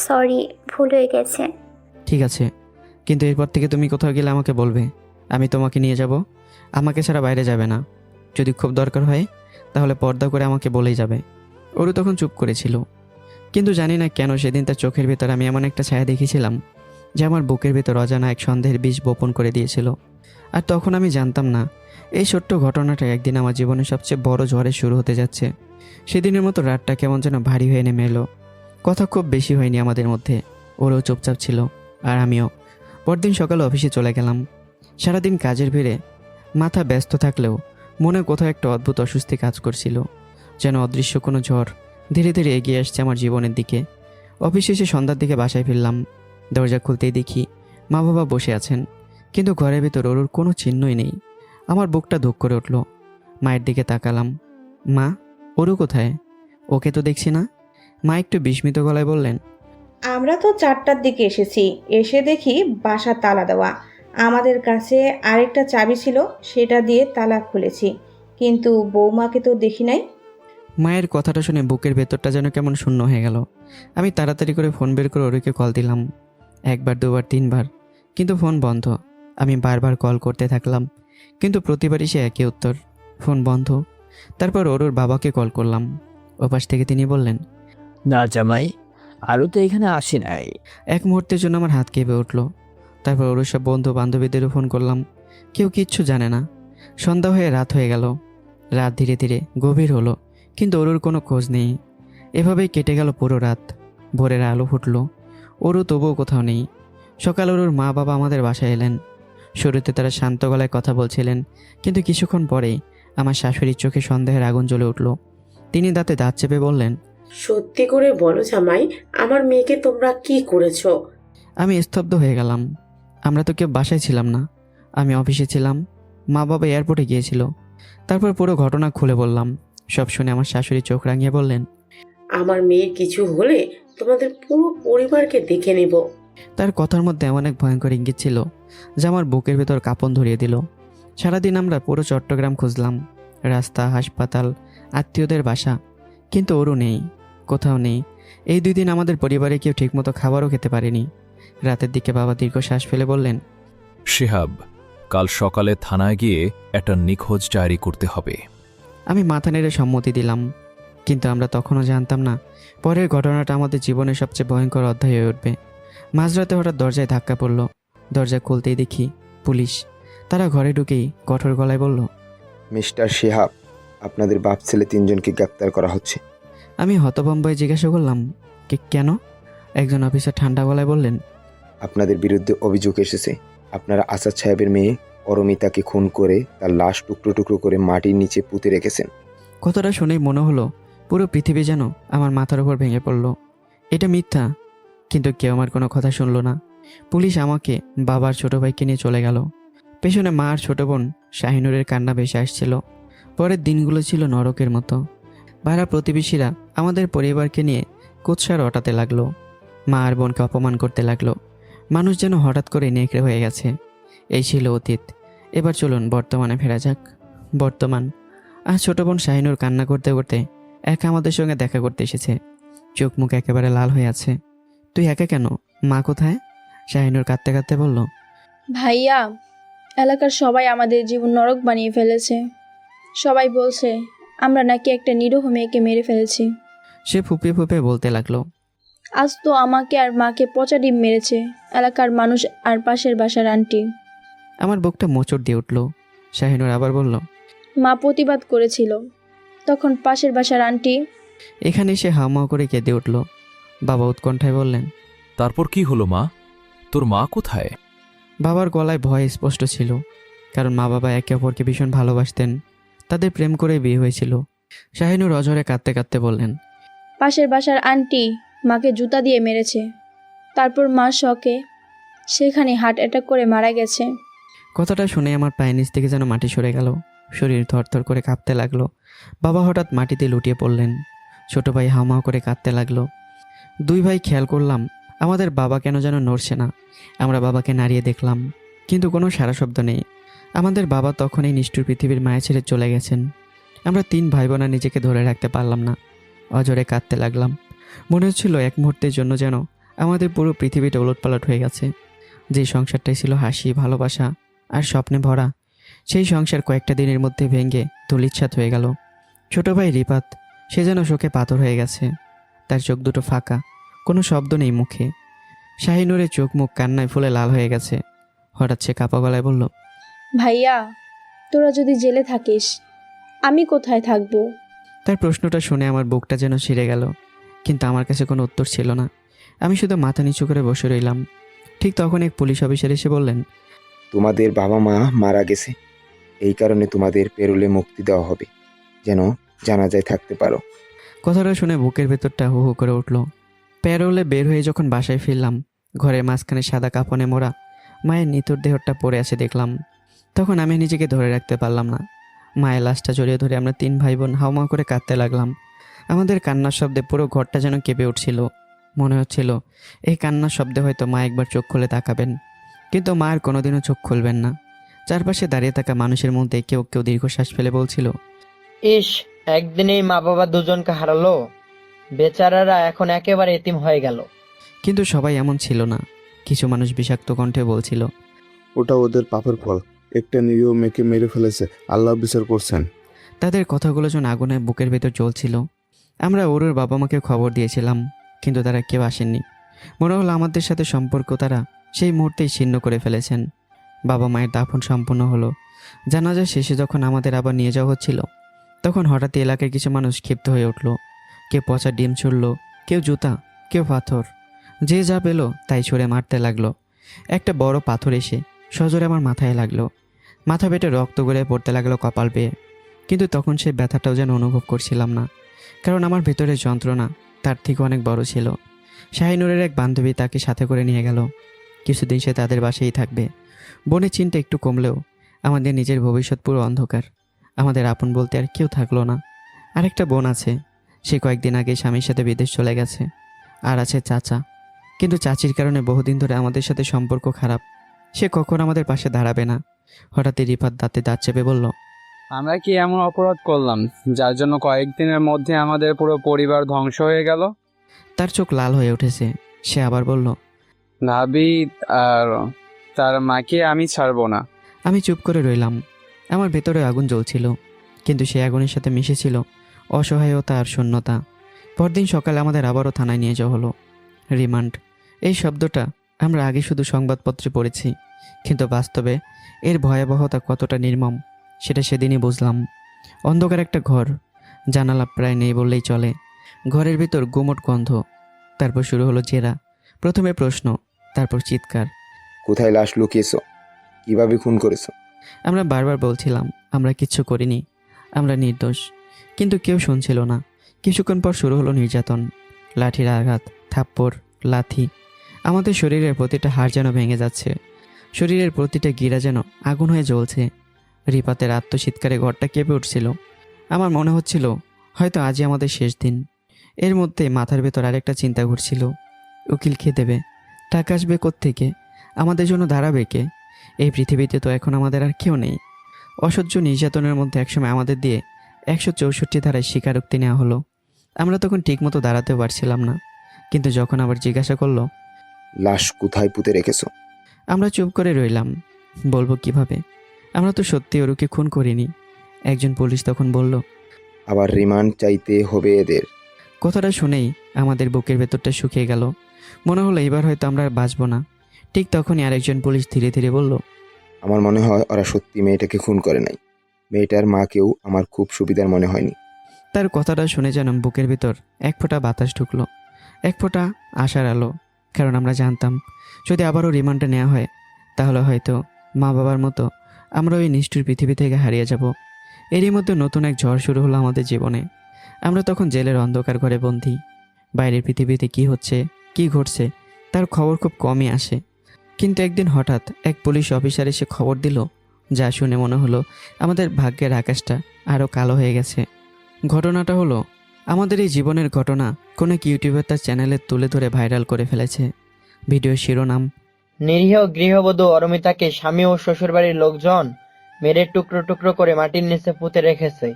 সরি, ভুল হয়ে গেছে। ঠিক আছে, কিন্তু এরপর থেকে তুমি কোথাও গেলে আমাকে বলবে, আমি তোমাকে নিয়ে যাব। আমাকে ছাড়া বাইরে যাবে না। যদি খুব দরকার হয় তাহলে পর্দা করে আমাকে বলেই যাবে। ওরও তখন চুপ করেছিল, কিন্তু জানি না কেন সেদিন তার চোখের ভেতর আমি এমন একটা ছায়া দেখেছিলাম যে আমার বুকের ভেতর অজানা এক সন্দেহের বীজ বপন করে দিয়েছিল। আর তখন আমি জানতাম না এই ছোট্ট ঘটনাটা একদিন আমার জীবনের সবচেয়ে বড় ঝড়ে শুরু হতে যাচ্ছে। সেদিনের মতো রাতটা কেমন যেন ভারী হয়ে নেমে এলো। কথা খুব বেশি হয়নি আমাদের মধ্যে। ওরও চুপচাপ ছিল, আর আমিও। পরদিন সকালে অফিসে চলে গেলাম। সারাদিন কাজের ভিড়ে মাথা ব্যস্ত থাকলেও মনে কোথাও একটা অদ্ভুত অস্বস্তি কাজ করছিল, যেন অদৃশ্য কোনো ঝড় ধীরে ধীরে এগিয়ে আসছে আমার জীবনের দিকে। অফিস শেষে সন্ধ্যার দিকে বাসায় ফিরলাম। দরজা খুলতেই দেখি মা বাবা বসে আছেন, কিন্তু ঘরের ভেতর ওর কোনো চিহ্নই নেই। আমার বুকটা ধুক করে উঠল। মায়ের দিকে তাকালাম, মা, ওরু কোথায়? ওকে তো দেখছি না। মা একটু বিস্মিত গলায় বললেন, আমরা তো 4টার দিকে এসেছি, এসে দেখি বাসা তালা দেওয়া। আমাদের কাছে আরেকটা চাবি ছিল, সেটা দিয়ে তালা খুলেছি, কিন্তু বৌমাকে তো দেখি নাই। মায়ের কথাটা শুনে বুকের ভেতরটা যেন কেমন শূন্য হয়ে গেল। আমি তাড়াতাড়ি করে ফোন বের করে ওরুকে কল দিলাম, 1বার 2বার 3বার, কিন্তু ফোন বন্ধ। আমি বারবার কল করতে থাকলাম, কিন্তু প্রতিবারই সে একই উত্তর, ফোন বন্ধ। তারপর ওর বাবাকে কল করলাম। ওপাশ থেকে তিনি বললেন, না জামাই, আরও তো এখানে আসি নাই। এক মুহূর্তের জন্য আমার হাত কেঁপে উঠল। তারপর ওর সব বন্ধু বান্ধবীদেরও ফোন করলাম, কেউ কিচ্ছু জানে না। সন্ধ্যা হয়ে রাত হয়ে গেল। রাত ধীরে ধীরে গভীর হলো, কিন্তু ওর কোনো খোঁজ নেই। এভাবেই কেটে গেল পুরো রাত। ভোরের আলো ফুটলো, ওরও তবুও কোথাও নেই। সকাল ওর মা বাবা আমাদের বাসায় এলেন। শুরুতে তারা শান্ত গলায় কথা বলছিলেন, কিন্তু কিছুক্ষণ পরেই আমার শাশুড়ির চোখে সন্দেহের আগুন জ্বলে উঠল। তিনি দাঁতে দাঁত চেপে বললেন, সত্যি করে বলো জামাই, আমার মেয়েকে তোমরা কি করেছো? আমি স্তব্ধ হয়ে গেলাম। আমরা তো কেউ বাসায় ছিলাম না, আমি অফিসে ছিলাম, মা বাবা এয়ারপোর্টে গিয়েছিল। তারপর পুরো ঘটনা খুলে বললাম। সব শুনে আমার শাশুড়ি চোখ রাঙিয়ে বললেন, আমার মেয়ের কিছু হলে তোমাদের পুরো পরিবারকে দেখে নিব। তার কথার মধ্যে এমন এক ভয়ঙ্কর ইঙ্গিত ছিল যা আমার বুকের ভেতর কাঁপন ধরিয়ে দিল। সারাদিন আমরা পুরো চট্টগ্রাম খুঁজলাম, রাস্তা, হাসপাতাল, আত্মীয়দের বাসা, কিন্তু ওরও নেই, কোথাও নেই। এই 2 দিন আমাদের পরিবারে কেউ ঠিকমতো খাবারও খেতে পারেনি। রাতের দিকে বাবা দীর্ঘশ্বাস ফেলে বললেন, শিহাব, কাল সকালে থানায় গিয়ে একটা নিখোঁজ ডায়েরি করতে হবে। আমি মাথা নেড়ে সম্মতি দিলাম, কিন্তু আমরা তখনও জানতাম না পরের ঘটনাটা আমাদের জীবনের সবচেয়ে ভয়ঙ্কর অধ্যায় হয়ে উঠবে। মাঝরাতে হঠাৎ দরজায় ধাক্কা পড়ল। দরজা খুলতেই দেখি পুলিশ। তারা ঘরে ঢুকেই কঠোর গলায় বলল, মিস্টার শিহাব, আপনাদের বাপ ছেলে 3জনকে গ্রেপ্তার করা হচ্ছে। আমি হতভম্বয়ে জিজ্ঞাসা করলাম, কেন? একজন অফিসার ঠান্ডা গলায় বললেন, আপনাদের বিরুদ্ধে অভিযোগ এসেছে আপনারা আসাদ সাহেবের মেয়ে অরমিতাকে খুন করে তার লাশ টুকরো টুকরো করে মাটির নিচে পুঁতে রেখেছেন। কথাটা শুনেই মনে হলো পুরো পৃথিবী যেন আমার মাথার উপর ভেঙে পড়ল। এটা মিথ্যা, কিন্তু কেউ আমার কোনো কথা শুনল না। পুলিশ আমাকে বাবার ছোট ভাইকে নিয়ে চলে গেল। পেছনে মা আর ছোট বোন শাহিনুরের কান্না ভেসে আসছিল। পরের দিনগুলো ছিল নরকের মতো। ভাড়া প্রতিবেশীরা আমাদের পরিবারকে নিয়ে কুৎসা রটাতে লাগলো। মা আর বোনকে অপমান করতে লাগলো। মানুষ যেন হঠাৎ করে নেকড়ে হয়ে গেছে। এই ছিল অতীত। এবার চলুন বর্তমানে ফেরা যাক। বর্তমান। আর ছোট বোন শাহিনুর কান্না করতে করতে একা আমাদের সঙ্গে দেখা করতে এসেছে। চোখ মুখ একেবারে লাল হয়ে আছে। তুই একা কেন? মা কোথায়? শাহিনুর কাঁদতে কাঁদতে বলল, ভাইয়া, এলাকার সবাই আমাদের জীবন নরক বানিয়ে ফেলেছে। সবাই বলছে আমরা নাকি একটা নিরীহ মেয়েকে মেরে ফেলেছি। সে ফুপিয়ে ফুপিয়ে বলতে লাগলো, আজ তো আমাকে আর মাকে পচা ডিম মেরেছে এলাকার মানুষ আর পাশের বাসার আন্টি। আমার বুকটা মোচড় দিয়ে উঠল। শাহিনুর আবার বলল, মা প্রতিবাদ করেছিল, তখন পাশের বাসার আন্টি। এখানে সে হাউমাউ করে কেঁদে উঠল। বাবা উৎকণ্ঠায় বললেন, তারপর কি হলো মা? তোর মা কোথায়? বাবার গলায় ভয় স্পষ্ট ছিল, কারণ মা বাবা একে অপরকে ভীষণ ভালোবাসতেন। তাদের প্রেম করে বিয়ে হয়েছিল। শাহিনুর অঝরে কাঁদতে কাঁদতে বললেন, পাশের বাসার আন্টি মাকে জুতা দিয়ে মেরেছে। তারপর মা শকে সেখানে হার্ট অ্যাটাক করে মারা গেছে। কথাটা শুনে আমার পায়ের নিচ থেকে যেন মাটি সরে গেল। শরীর থরথর করে কাঁপতে লাগলো। বাবা হঠাৎ মাটিতে লুটিয়ে পড়লেন। ছোট ভাই হাউমাউ করে কাঁদতে লাগলো। দুই ভাই খেয়াল করলাম আমাদের বাবা কেন যেন নড়ছে না। আমরা বাবাকে নাড়িয়ে দেখলাম, কিন্তু কোনো সারা শব্দ নেই। আমাদের বাবা তখন এই নিষ্ঠুর পৃথিবীর মায়া ছেড়ে চলে গেছেন। আমরা তিন ভাই বোনা নিজেকে ধরে রাখতে পারলাম না। অজরে কাঁদতে লাগলাম। মনে হচ্ছিল এক মুহূর্তের জন্য যেন আমাদের পুরো পৃথিবীটা ওলটপালট হয়ে গেছে। যে সংসারটাই ছিল হাসি, ভালোবাসা আর স্বপ্নে ভরা, সেই সংসার কয়েকটা দিনের মধ্যে ভেঙে ধূলিচ্ছাত হয়ে গেল। ছোট ভাই রিপাত, সে যেন শোকে পাথর হয়ে গেছে। তার চোখ দুটো ফাঁকা, কোনো শব্দ নেই মুখে। শাহিনুরের চোখ মুখ কান্নায় ফুলে লাল হয়ে গেছে। হঠাৎ সে কাঁপা গলায় বলল, ভাইয়া, তোরা যদি জেলে থাকিস আমি কোথায় থাকবো? তার প্রশ্নটা শুনে আমার বুকটা যেন ছিঁড়ে গেল, কিন্তু আমার কাছে কোনো উত্তর ছিল না। আমি শুধু মাথা নিচু করে বসে রইলাম। ঠিক তখন এক পুলিশ অফিসার এসে বললেন, তোমাদের বাবা মা মারা গেছে, এই কারণে তোমাদের পেরোলে মুক্তি দেওয়া হবে, যেন জানাজায় থাকতে পারো। কথাটা শুনে বুকের ভেতরটা হু হু করে উঠল। প্যারোলে বের হয়ে যখন বাসায় ফিরলাম, ঘরের মাঝখানে সাদা কাপড়ে মোড়া মায়ের নিথর দেহটা পড়ে আছে দেখলাম। তখন আমি নিজেকে ধরে রাখতে পারলাম না। মায়ের লাশটা জড়িয়ে ধরে আমরা তিন ভাই বোন হাউমাউ করে কাঁদতে লাগলাম। আমাদের কান্নার শব্দে পুরো ঘরটা যেন কেঁপে উঠছিল। মনে হচ্ছিল এই কান্নার শব্দে হয়তো মা একবার চোখ খুলে তাকাবেন, কিন্তু মা আর কোনোদিনও চোখ খুলবেন না। চারপাশে দাঁড়িয়ে থাকা মানুষের মধ্যে কেউ কেউ দীর্ঘশ্বাস ফেলে বলছিল, ইস, একদিনেই মা বাবা দুজনকে হারালো, বেচারারা এখন একেবারে এতিম হয়ে গেল। কিন্তু সবাই এমন ছিল না। কিছু মানুষ বিষাক্ত কণ্ঠে বলছিল, ওটা ওদের পাপের ফল, একটা নিরীহ মেয়েকে মেরে ফেলেছে, আল্লাহ বিচার করছেন। তাদের কথাগুলো যেন আগুনে বুকের ভেতর জ্বলছিল। আমরা ওর বাবা মাকে খবর দিয়েছিলাম, কিন্তু তারা কেউ আসেননি। মনে হলো আমাদের সাথে সম্পর্ক তারা সেই মুহূর্তেই ছিন্ন করে ফেলেছেন। বাবা মায়ের দাফন সম্পূর্ণ হলো। জানাজা শেষে যখন আমাদের আবার নিয়ে যাওয়া হচ্ছিল, তখন হঠাৎ এলাকার কিছু মানুষ ক্ষিপ্ত হয়ে উঠল। কেউ পচা ডিম ছুড়ল, কেউ জুতা, কেউ পাথর। যে যা পেল তাই ছুঁড়ে মারতে লাগলো। একটা বড় পাথর এসে সজোরে আমার মাথায় লাগলো। মাথা বেটে রক্ত গড়ে পড়তে লাগলো কপাল বেয়ে। কিন্তু তখন সেই ব্যথাটাও যেন অনুভব করছিলাম না, কারণ আমার ভেতরের যন্ত্রণা তার থেকে অনেক বড় ছিল। শাহিনুরের এক বান্ধবী তাকে সাথে করে নিয়ে গেল। কিছুদিন সে তাদের বাসায় থাকবে। বোনের চিন্তা একটু কমলেও আমাদের নিজের ভবিষ্যৎ পুরো অন্ধকার। আমাদের আপন বলতে আর কেউ থাকলো না। আরেকটা বোন আছে, সে কয়েকদিন আগে স্বামীর সাথে বিদেশ চলে গেছে। আর আছে চাচা, কিন্তু চাচির কারণে বহুদিন ধরে আমাদের সাথে সম্পর্ক খারাপ। সে কখন আমাদের পাশে দাঁড়াবে না। হঠাৎই রিফাত দাঁতে দাঁত চেপে বলল, আমরা কি এমন অপরাধ করলাম যার জন্য কয়েকদিনের মধ্যে আমাদের পুরো পরিবার ধ্বংস হয়ে গেল? তার চোখ লাল হয়ে উঠেছে। সে আবার বলল, নাবিদ আর তার মাকে আমি ছাড়বো না। আমি চুপ করে রইলাম। আমার ভেতরে আগুন জ্বলছিল, কিন্তু সেই আগুনের সাথে মিশেছিল অসহায়তা আর শূন্যতা। পরদিন সকালে আমাদের আবারও থানায় নিয়ে যাওয়া হলো। রিমান্ড, এই শব্দটা আমরা আগে শুধু সংবাদপত্রে পড়েছি, কিন্তু বাস্তবে এর ভয়াবহতা কতটা নির্মম সেটা সেদিনই বুঝলাম। অন্ধকার একটা ঘর, জানালা প্রায় নেই বললেই চলে। ঘরের ভিতর গুমট গন্ধ। তারপর শুরু হলো জেরা। প্রথমে প্রশ্ন, তারপর চিৎকার। কোথায় লাশ লুকিয়েছো? কিভাবে খুন করেছো? আমরা বারবার বলছিলাম আমরা কিচ্ছু করিনি, আমরা নির্দোষ, কিন্তু কেউ শুনছিল না। কিছুক্ষণ পর শুরু হলো নির্যাতন। লাঠির আঘাত, থাপ্পড়, লাথি। আমাদের শরীরের প্রতিটা হাড় যেন ভেঙে যাচ্ছে। শরীরের প্রতিটা গিরা যেন আগুন হয়ে জ্বলছে। রিপাতের আত্মচিৎকারে ঘরটা কেঁপে উঠছিল। আমার মনে হচ্ছিল হয়তো আজই আমাদের শেষ দিন। এর মধ্যে মাথার ভেতর আরেকটা চিন্তা ঘুরছিল, উকিল খেয়ে দেবে, টাকা আসবে কোত্থেকে, আমাদের জন্য দাঁড়াবে কে? এই পৃথিবীতে তো এখন আমাদের আর কেউ নেই। অসহ্য নির্যাতনের মধ্যে একসময় আমাদের দিয়ে 164 ধারায় স্বীকারোক্তি নেওয়া হলো। আমরা তখন ঠিকমতো দাঁড়াতেও পারছিলাম না, কিন্তু যখন আবার জিজ্ঞাসা করলো, লাশ কোথায় পুঁতে রেখেছো? আমরা চুপ করে রইলাম। বলবো কিভাবে? আমরা তো সত্যি ওরুকে খুন করিনি। একজন পুলিশ তখন বলল, আবার রিমান্ড চাইতে হবে এদের। কথাটা শুনেই আমাদের বুকের ভেতরটা শুকিয়ে গেল। মনে হলো এবার হয়তো আমরা আর বাঁচব না। ঠিক তখনই আরেকজন পুলিশ ধীরে ধীরে বলল, আমার মনে হয় ওরা সত্যি মেয়েটাকে খুন করে নাই। মেয়েটার মাকেও আমার খুব সুবিধার মনে হয়নি। তার কথাটা শুনে যেন বুকের ভেতর এক ফোঁটা বাতাস ঢুকলো, এক ফোঁটা আশার আলো। কারণ আমরা জানতাম যদি আবারও রিমান্ডে নেওয়া হয় তাহলে হয়তো মা বাবার মতো আমরা ওই নিষ্ঠুর পৃথিবী থেকে হারিয়ে যাব। এরই মধ্যে নতুন এক ঝড় শুরু হলো আমাদের জীবনে। আমরা তখন জেলের অন্ধকার ঘরে বন্দী। বাইরের পৃথিবীতে কি হচ্ছে, কি ঘটছে তার খবর খুব কমই আসে। কিন্তু একদিন হঠাৎ এক পুলিশ অফিসার এসে খবর দিল, যা শুনে মনে হলো আমাদের ভাগ্যের আকাশটা আরও কালো হয়ে গেছে। ঘটনাটা হলো আমাদের এই জীবনের ঘটনা কোনো এক ইউটিউবার তার চ্যানেলে তুলে ধরে ভাইরাল করে ফেলেছে। ভিডিও শিরোনাম, নিরীহ গৃহবধূ অরমিতাকে স্বামী ও শ্বশুরবাড়ির লোকজন মেরে টুকরো টুকরো করে মাটির নিচে পুঁতে রেখেছে।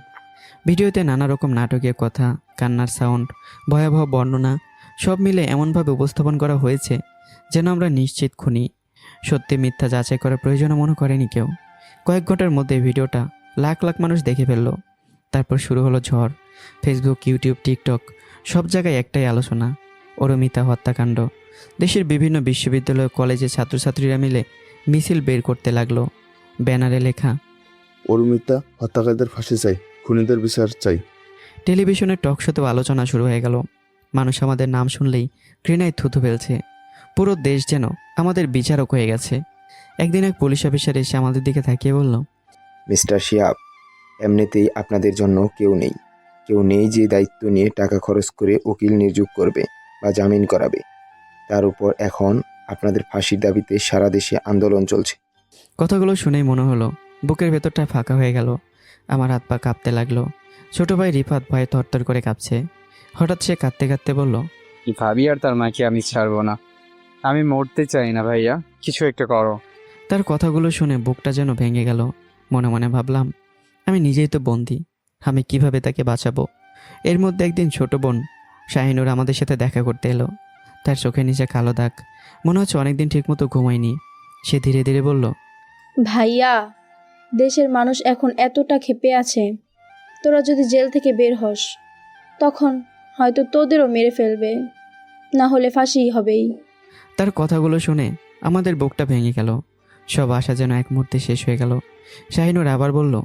ভিডিওতে নানা রকম নাটকীয় কথা, কান্নার সাউন্ড, ভয়াবহ বর্ণনা সব মিলে এমনভাবে উপস্থাপন করা হয়েছে যেন আমরা নিশ্চিত খুনি। সত্যি মিথ্যা যাচাই করার প্রয়োজনও মনে করেনি কেউ। কয়েক ঘন্টার মধ্যে ভিডিওটা লাখ লাখ মানুষ দেখে ফেললো। তারপর শুরু হলো ঝড়। ফেসবুক, ইউটিউব, টিকটক সব জায়গায় একটাই আলোচনা, অরমিতা হত্যাকাণ্ড। দেশের বিভিন্ন বিশ্ববিদ্যালয়, কলেজে ছাত্রছাত্রীরা মিলে মিছিল বের করতে লাগলো। ব্যানারে লেখা, অরুমিতা হত্যাকারীদের ফাঁসি চাই, খুনিদের বিচার চাই। টেলিভিশনের টক শোতেও আলোচনা শুরু হয়ে গেল। মানুষ আমাদের নাম শুনলেই ঘৃণায় থুতু ফেলছে। পুরো দেশ যেন আমাদের বিচারক হয়ে গেছে। একদিন এক পুলিশ অফিসার এসে আমাদের দিকে তাকিয়ে বলল, মিস্টার শিহাব, এমনিতেই আপনাদের জন্য কেউ নেই। কেউ নেই যে দায়িত্ব নিয়ে টাকা খরচ করে উকিল নিযুক্ত করবে বা জামিন করাবে। তার উপর এখন আপনাদের ফাঁসির দাবিতে সারা দেশে আন্দোলন চলছে। কথাগুলো শুনেই মনে হলো বুকের ভেতরটা ফাঁকা হয়ে গেল। আমার হাত পা কাঁপতে লাগলো। ছোট ভাই রিফাত ভয়ে থরথর করে কাঁপছে। হঠাৎ সে কাঁদতে কাঁদতে বলল, ভাবি আর তার মাকে আমি ছাড়বো না। আমি মরতে চাই না ভাইয়া, কিছু একটা করো। তার কথাগুলো শুনে বুকটা যেন ভেঙে গেল। মনে মনে ভাবলাম, আমি নিজেই তো বন্দি, আমি কিভাবে তাকে বাঁচাবো? এর মধ্যে একদিন ছোট বোন শাহিনুর আমাদের সাথে দেখা করতে এলো। তার চোখে নিচে কালো দাগ, মনে হচ্ছে অনেকদিন ঠিকমতো ঘুমায়নি। সে ধীরে ধীরে বলল, ভাইয়া, দেশের মানুষ এখন এতটা ক্ষেপে আছে, তোরা যদি জেল থেকে বের হস তখন হয়তো তোদেরও মেরে ফেলবে, না হলে ফাঁসি হবেই। তার কথাগুলো শুনে আমাদের বুকটা ভেঙে গেল। সব আশা যেন এক মুহূর্তে শেষ হয়ে গেল। শাহিনুর আবার বলল,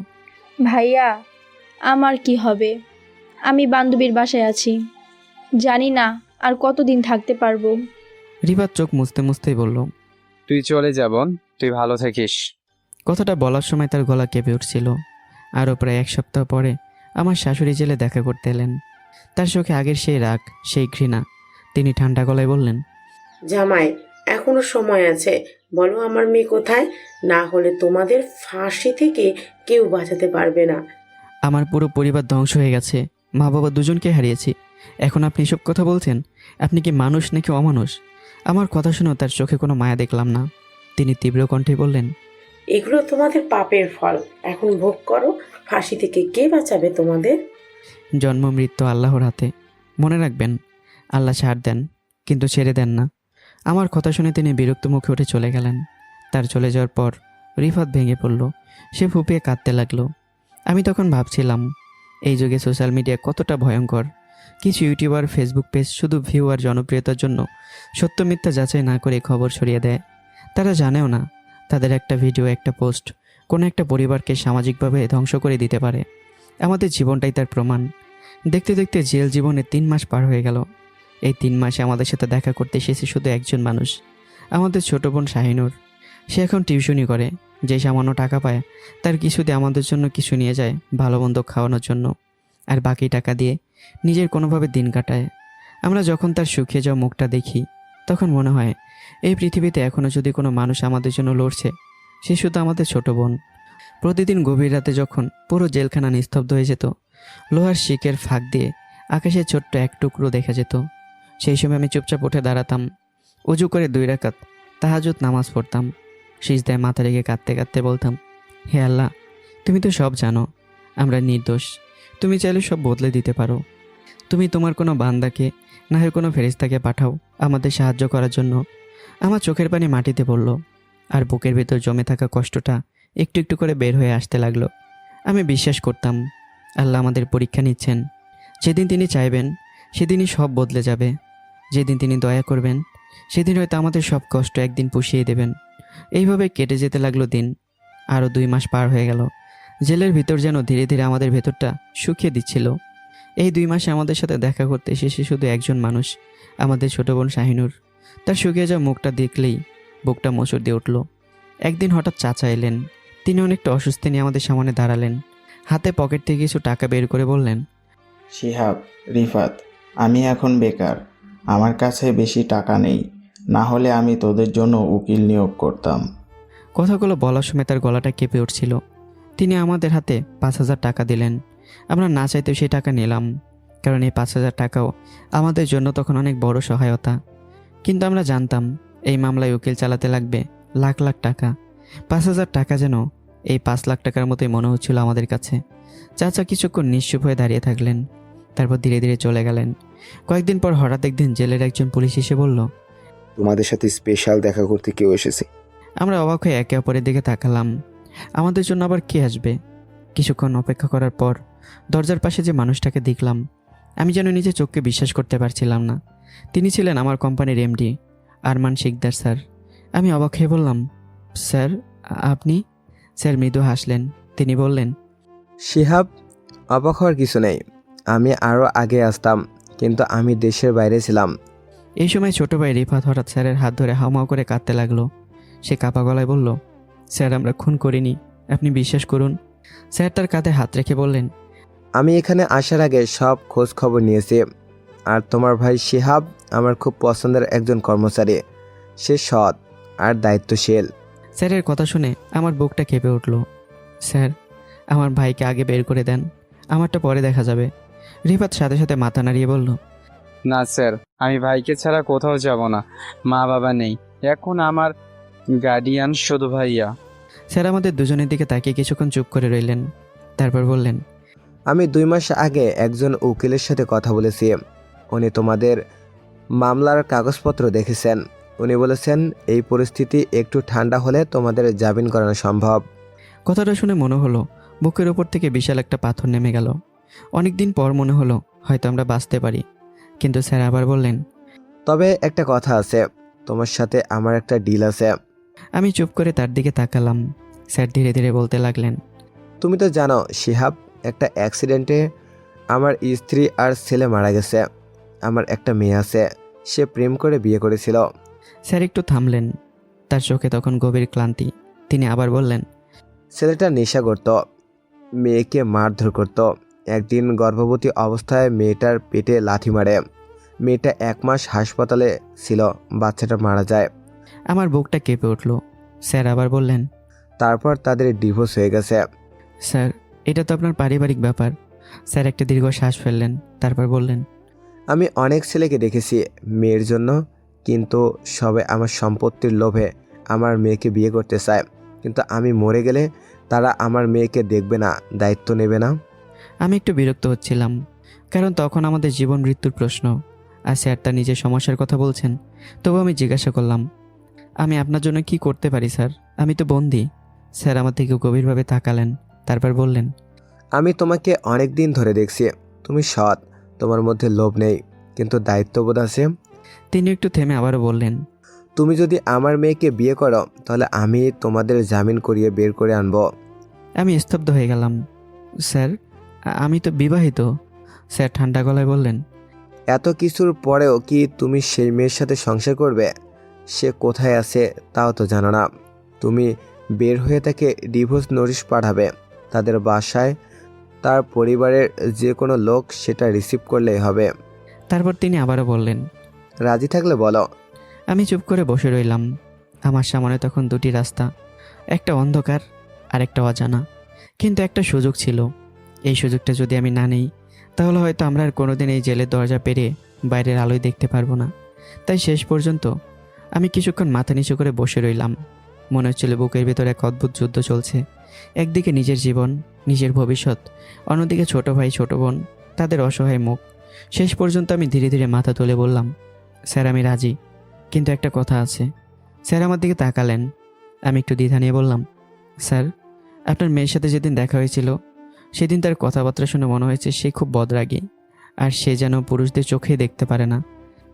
ভাইয়া, আমার কি হবে? আমি বান্ধবীর বাসায় আছি, জানি না আর কতদিন থাকতে পারবো। রিফাত চোখ মুছতে মুছতেই বলল, তুই চলে যাবন, তুই ভালো থাকিস। কথাটা বলার সময় তার গলা কেঁপে উঠছিল। আরও প্রায় এক সপ্তাহ পরে আমার শাশুড়ি জেলে দেখা করতে এলেন। তার চোখে আগের সেই রাগ, সেই ঘৃণা। তিনি ঠান্ডা গলায় বললেন, জামাই, এখনো সময় আছে, বলো আমার মেয়ে কোথায়? না হলে তোমাদের ফাঁসি থেকে কেউ বাঁচাতে পারবে না। আমার পুরো পরিবার ধ্বংস হয়ে গেছে, মা বাবা দুজনকে হারিয়েছি। এখন আপনি এসব কথা বলছেন? আপনি কি মানুষ নাকি অমানুষ? আমার কথা শুনেও তার চোখে কোনো মায়া দেখলাম না। তিনি তীব্র কণ্ঠে বললেন, এগুলো তোমাদের পাপের ফল, এখন ভোগ করো। ফাঁসি থেকে কে বাঁচাবে তোমাদের? জন্ম মৃত্যু আল্লাহর হাতে। মনে রাখবেন, আল্লাহ ছাড় দেন কিন্তু ছেড়ে দেন না। আমার কথা শুনে তিনি বিরক্ত মুখে উঠে চলে গেলেন। তার চলে যাওয়ার পর রিফাত ভেঙে পড়ল। সে ফুপিয়ে কাঁদতে লাগলো। আমি তখন ভাবছিলাম, এই যুগে সোশ্যাল মিডিয়া কতটা ভয়ঙ্কর। কিছু ইউটিউবার, ফেসবুক পেজ শুধু ভিউ আর জনপ্রিয়তার জন্য সত্য মিথ্যা যাচাই না করে খবর ছড়িয়ে দেয়। তারা জানেও না তাদের একটা ভিডিও, একটা পোস্ট কোনো একটা পরিবারকে সামাজিকভাবে ধ্বংস করে দিতে পারে। আমাদের জীবনটাই তার প্রমাণ। দেখতে দেখতে জেল জীবনে 3 মাস পার হয়ে গেল। এই 3 মাসে আমাদের সাথে দেখা করতে এসেছে শুধু একজন মানুষ, আমাদের ছোট বোন শাহিনুর। সে এখন টিউশনি করে। যে সামান্য টাকা পায় তার কিছুতে আমাদের জন্য কিছু নিয়ে যায় ভালো মন্দ খাওয়ানোর জন্য, আর বাকি টাকা দিয়ে নিজের কোনোভাবে দিন কাটায়। আমরা যখন তার শুকিয়ে যাওয়া মুখটা দেখি তখন মনে হয় এই পৃথিবীতে এখনও যদি কোনো মানুষ আমাদের জন্য লড়ছে, সে শুধু আমাদের ছোট বোন। প্রতিদিন গভীর রাতে যখন পুরো জেলখানা নিস্তব্ধ হয়ে যেত, লোহার শিকের ফাঁক দিয়ে আকাশের ছোট্ট এক টুকরো দেখা যেত, সেই সময় আমি চুপচাপ উঠে দাঁড়াতাম, উজু করে 2 রাকাত তাহাজ্জুদ নামাজ পড়তাম, সিজদায় মাথা রেখে কাঁদতে কাঁদতে বলতাম, হে আল্লাহ, তুমি তো সব জানো, আমরা নির্দোষ, তুমি চাইলে সব বদলে দিতে পারো। তুমি তোমার কোনো বান্দাকে না হয় কোনো ফেরেশতাকে পাঠাও আমাদের সাহায্য করার জন্য। আমার চোখের পানি মাটিতে পড়ল, আর বুকের ভেতর জমে থাকা কষ্টটা একটু একটু করে বের হয়ে আসতে লাগলো। আমি বিশ্বাস করতাম আল্লাহ আমাদের পরীক্ষা নিচ্ছেন। যেদিন তিনি চাইবেন সেদিনই সব বদলে যাবে। যেদিন তিনি দয়া করবেন সেদিন হয়তো আমাদের সব কষ্ট একদিন পুষিয়ে দেবেন। এইভাবে কেটে যেতে লাগলো দিন। আরও 2 মাস পার হয়ে গেল। জেলের ভিতর যেন ধীরে ধীরে আমাদের ভেতরটা শুকিয়ে দিচ্ছিল। এই 2 মাসে আমাদের সাথে দেখা করতে এসেছে শুধু একজন মানুষ, আমাদের ছোট বোন শাহিনুর। তার শুকিয়ে যাওয়া মুখটা দেখলেই বুকটা মোচড় দিয়ে উঠল। একদিন হঠাৎ চাচা এলেন। তিনি অনেকটা অসুস্থ নিয়ে আমাদের সামনে দাঁড়ালেন। হাতে পকেট থেকে কিছু টাকা বের করে বললেন, শিহাব, রিফাত, আমি এখন বেকার, আমার কাছে বেশি টাকা নেই, না হলে আমি তোদের জন্য উকিল নিয়োগ করতাম। কথাগুলো বলার সময় তার গলাটা কেঁপে উঠছিল। তিনি আমাদের হাতে 5,000 টাকা দিলেন। আমরা না চাইতেও সেই টাকা নিলাম, কারণ এই 5,000 টাকাও আমাদের জন্য তখন অনেক বড় সহায়তা। কিন্তু আমরা জানতাম এই মামলায় উকিল চালাতে লাগবে লাখ লাখ টাকা। 5,000 টাকা যেন এই 5 লাখ টাকার মতোই মনে হচ্ছিল আমাদের কাছে। চাচা কিছুক্ষণ নিশ্চুপ হয়ে দাঁড়িয়ে থাকলেন, তারপর ধীরে ধীরে চলে গেলেন। কয়েকদিন পর হঠাৎ একদিন জেলের একজন পুলিশ এসে বলল, তোমাদের সাথে স্পেশাল দেখা করতে কেউ এসেছে। আমরা অবাক হয়ে একে অপরের দিকে তাকালাম। আমাদের জন্য আবার কে আসবে? কিছুক্ষণ অপেক্ষা করার পর দরজার পাশে যে মানুষটাকে দেখলাম, আমি যেন নিজের চোখকে বিশ্বাস করতে পারছিলাম না। তিনি ছিলেন আমার কোম্পানির এমডি আরমান শিকদার স্যার। আমি অবাক হয়ে বললাম, স্যার আপনি? স্যার মৃদু হাসলেন। তিনি বললেন, শিহাব, অবাক হওয়ার কিছু নেই, আমি আরও আগে আসতাম, কিন্তু আমি দেশের বাইরে ছিলাম। এই সময় ছোট ভাই রিফাত হঠাৎ স্যারের হাত ধরে হাউমাউ করে কাঁদতে লাগলো। সে কাঁপা গলায় বলল, স্যার আমরা খুন করিনি, আপনি বিশ্বাস করুন। স্যার তার কাঁধে হাত রেখে বললেন, আমি এখানে আসার আগে সব খোঁজ খবর নিয়েছি, আর তোমার ভাই শিহাব আমার খুব পছন্দের একজন কর্মচারী। সে সৎ আর দায়িত্বশীল। স্যারের কথা শুনে আমার বুকটা কেঁপে উঠল। স্যার আমার ভাইকে আগে বের করে দেন, আমারটা পরে দেখা যাবে। রিফাত সাথে সাথে মাথা নাড়িয়ে বলল, না স্যার, আমি ভাইকে ছাড়া কোথাও যাব না। মা বাবা নেই, এখন আমার গার্ডিয়ান শুধু ভাইয়া। স্যার আমাদের দুজনের দিকে তাকিয়ে কিছুক্ষণ চুপ করে রইলেন, তারপর বললেন, আমি 2 মাস আগে একজন উকিলের সাথে কথা বলেছি। উনি তোমাদের মামলার কাগজপত্র দেখেছেন। উনি বলেছেন এই পরিস্থিতি একটু ঠান্ডা হলে তোমাদের জামিন করানো সম্ভব। কথাটা শুনে মনে হলো বুকের ওপর থেকে বিশাল একটা পাথর নেমে গেল। অনেকদিন পর মনে হলো হয়তো আমরা বাঁচতে পারি। কিন্তু স্যার আবার বললেন, তবে একটা কথা আছে, তোমার সাথে আমার একটা ডিল আছে। আমি চুপ করে তার দিকে তাকালাম। স্যার ধীরে ধীরে বলতে লাগলেন, তুমি তো জানো শিহাব, একটা অ্যাক্সিডেন্টে আমার স্ত্রী আর ছেলে মারা গেছে। আমার একটা মেয়ে আছে, সে প্রেম করে বিয়ে করেছিল। স্যার একটু থামলেন, তার চোখে তখন গভীর ক্লান্তি। তিনি আবার বললেন, ছেলেটা নেশা করত, মেয়েকে মারধর করত। একদিন গর্ভবতী অবস্থায় মেয়েটার পেটে লাথি মারে। মেয়েটা 1 মাস হাসপাতালে ছিল, বাচ্চাটা মারা যায়। আমার বুকটা কেঁপে উঠল। স্যার আবার বললেন, তারপর তাদের ডিভোর্স হয়ে গেছে। স্যার এটা তো আপনার পারিবারিক ব্যাপার। স্যার একটা দীর্ঘ শ্বাস ফেললেন, তারপর বললেন, আমি অনেক ছেলেকে দেখেছি মেয়ের জন্য, কিন্তু সবাই আমার সম্পত্তির লোভে আমার মেয়েকে বিয়ে করতে চায়। কিন্তু আমি মরে গেলে তারা আমার মেয়েকে দেখবে না, দায়িত্ব নেবে না। আমি একটু বিরক্ত হচ্ছিলাম, কারণ তখন আমাদের জীবন মৃত্যুর প্রশ্ন। আর স্যার তার নিজের সমস্যার কথা বলছেন। তবু আমি জিজ্ঞাসা করলাম, আমি আপনার জন্য কি করতে পারি স্যার? আমি তো বন্দি। স্যার আমার থেকে গভীরভাবে তাকালেন, তারপর বললেন, আমি তোমাকে অনেক দিন ধরে দেখছি, তুমি সৎ, তোমার মধ্যে লোভ নেই, কিন্তু দায়িত্ববোধ আছে। তিনি একটু থেমে আবারও বললেন, তুমি যদি আমার মেয়েকে বিয়ে করো তাহলে আমি তোমাদের জামিন করিয়ে বের করে আনবো। আমি স্তব্ধ হয়ে গেলাম। স্যার আমি তো বিবাহিত। স্যার ঠান্ডা গলায় বললেন, এত কিছুর পরেও কি তুমি সেই মেয়ের সাথে সংসার করবে? সে কোথায় আছে তাও তো জানো না। তুমি বের হয়ে তাকে ডিভোর্স নোটিশ পাঠাবে তাদের বাসায়। তার পরিবারের যে কোনো লোক সেটা রিসিভ করলেই হবে। তারপর তিনি আবারও বললেন, রাজি থাকলে বলো। আমি চুপ করে বসে রইলাম। আমার সামনে তখন দুটি রাস্তা, একটা অন্ধকার আর একটা অজানা। কিন্তু একটা সুযোগ ছিল। এই সুযোগটা যদি আমি না নেই, তাহলে হয়তো আমরা আর কোনোদিন এই জেলের দরজা পেরিয়ে বাইরের আলোয় দেখতে পারবো না। তাই শেষ পর্যন্ত আমি কিছুক্ষণ মাথা নিচু করে বসে রইলাম। মনে হচ্ছিল বুকের ভিতরে এক অদ্ভুত যুদ্ধ চলছে। একদিকে নিজের জীবন, নিজের ভবিষ্যৎ, অন্যদিকে ছোট ভাই ছোট বোন, তাদের অসহায় মুখ। শেষ পর্যন্ত আমি ধীরে ধীরে মাথা তুলে বললাম, স্যার আমি রাজি, কিন্তু একটা কথা আছে। স্যার আমার দিকে তাকালেন। আমি একটু দ্বিধা নিয়ে বললাম, স্যার আপনার মেয়ের সাথে যেদিন দেখা হয়েছিল সেদিন তার কথাবার্তা শুনে মনে হয়েছে সে খুব বদরাগী, আর সে যেন পুরুষদের চোখেই দেখতে পারে না।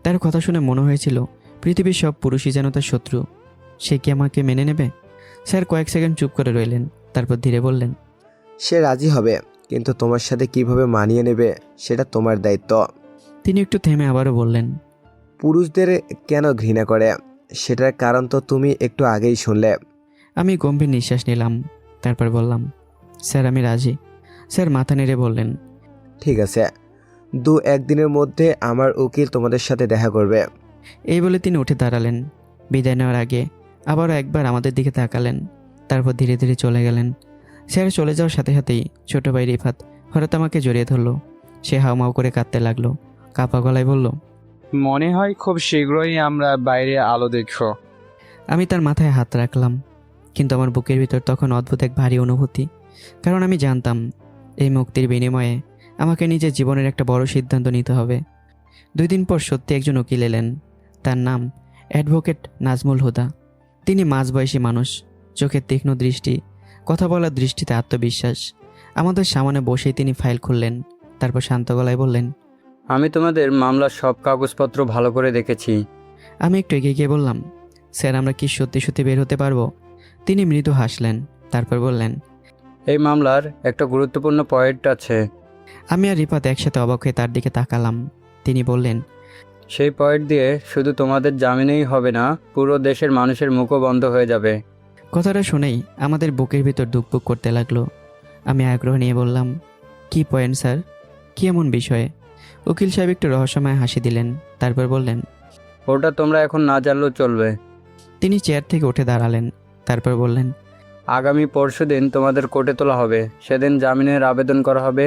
তার কথা শুনে মনে হয়েছিল পৃথিবীর সব পুরুষই যেন তার শত্রু। সে কি আমাকে মেনে নেবে? স্যার কয়েক সেকেন্ড চুপ করে রইলেন, তারপর ধীরে বললেন, সে রাজি হবে, কিন্তু তোমার সাথে কিভাবে মানিয়ে নেবে সেটা তোমার দায়িত্ব। তিনি একটু থেমে আবারও বললেন, পুরুষদের কেন ঘৃণা করে সেটার কারণ তো তুমি একটু আগেই শুনলে। আমি গম্ভীর নিঃশ্বাস নিলাম, তারপর বললাম, স্যার আমি রাজি। স্যার মাথা নেড়ে বললেন, ঠিক আছে, 2-1 দিনের মধ্যে আমার উকিল তোমাদের সাথে দেখা করবে। এই বলে তিনি উঠে দাঁড়ালেন। বিদায় নেওয়ার আগে আবারও একবার আমাদের দিকে তাকালেন, তারপর ধীরে ধীরে চলে গেলেন। স্যার চলে যাওয়ার সাথে সাথেই ছোট ভাই রিফাত হঠাৎ আমাকে জড়িয়ে ধরলো। সে হাউমাউ করে কাঁদতে লাগলো, কাঁপা গলায় বলল, মনে হয় খুব শীঘ্রই আমরা বাইরে আলো দেখব। আমি তার মাথায় হাত রাখলাম, কিন্তু আমার বুকের ভিতর তখন অদ্ভুত এক ভারী অনুভূতি। কারণ আমি জানতাম এই মুক্তির বিনিময়ে আমাকে নিজের জীবনের একটা বড় সিদ্ধান্ত নিতে হবে। 2 দিন পর সত্যি একজন উকিল এলেন। তার নাম অ্যাডভোকেট নাজমুল হুদা। তিনি মাঝবয়সী মানুষ, চোখের তীক্ষ্ণ দৃষ্টি, কথা বলার দৃষ্টিতে আত্মবিশ্বাস। আমাদের সামনে বসেই তিনি ফাইল খুললেন, তারপর শান্ত গলায় বললেন, আমি তোমাদের মামলার সব কাগজপত্র ভালো করে দেখেছি। আমি একটু এগিয়ে গিয়ে বললাম, স্যার আমরা কি সত্যি সত্যি বের হতে পারবো? তিনি মৃদু হাসলেন, তারপর বললেন, এই মামলার একটা গুরুত্বপূর্ণ পয়েন্ট আছে। আমি আর রিফাত একসাথে অবাক হয়ে তার দিকে তাকালাম। তিনি বললেন, সেই পয়েন্ট দিয়ে শুধু তোমাদের জামিনেই হবে না, পুরো দেশের মানুষের মুখও বন্ধ হয়ে যাবে। কথাটা শুনেই আমাদের বুকের ভিতর দুকপুক করতে লাগলো। আমি আগ্রহ নিয়ে বললাম, কি পয়েন্ট স্যার, কি এমন বিষয়ে? উকিল সাহেব একটু রহস্যময় হাসি দিলেন, তারপর বললেন, ওটা তোমরা এখন না জানলেও চলবে। তিনি চেয়ার থেকে উঠে দাঁড়ালেন, তারপর বললেন, আগামী পরশুদিন তোমাদের কোর্টে তোলা হবে, সেদিন জামিনের আবেদন করা হবে।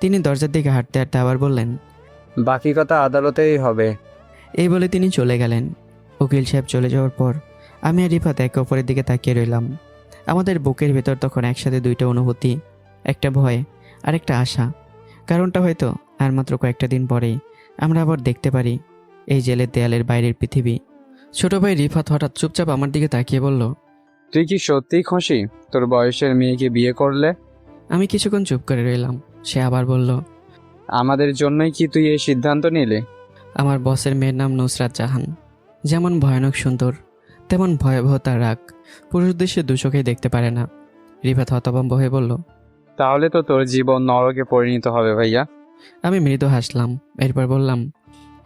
তিনি দরজার দিকে হাঁটতে হাঁটতে আবার বললেন, বাকি কথা আদালতেই হবে। এই বলে তিনি চলে গেলেন। উকিল সাহেব চলে যাওয়ার পর আমি আর রিফাত একে অপরের দিকে তাকিয়ে রইলাম। আমাদের বুকের ভেতর তখন একসাথে দুইটা অনুভূতি, একটা ভয় আর একটা আশা। কারণটা হয়তো আর মাত্র কয়েকটা দিন পরেই আমরা আবার দেখতে পারি এই জেলের দেয়ালের বাইরের পৃথিবী। ছোট ভাই রিফাত হঠাৎ চুপচাপ আমার দিকে তাকিয়ে বলল, তুই কি সত্যিই খুশি তোর বয়সের মেয়েকে বিয়ে করলে? আমি কিছুক্ষণ চুপ করে রইলাম। সে আবার বলল, আমাদের জন্যই কি তুই এই সিদ্ধান্ত নিলে? আমার বসের মেয়ের নাম নুসরাত জাহান। যেমন ভয়ানক সুন্দর, তেমন ভয়াবহ তার রাগ। পুরুষদের সে দুচোখেই দেখতে পারে না। রিফাত হতভম্ব হয়ে বলল, তাহলে তো তোর জীবন নরকে পরিণত হবে ভাইয়া। আমি মৃদু হাসলাম, এরপর বললাম,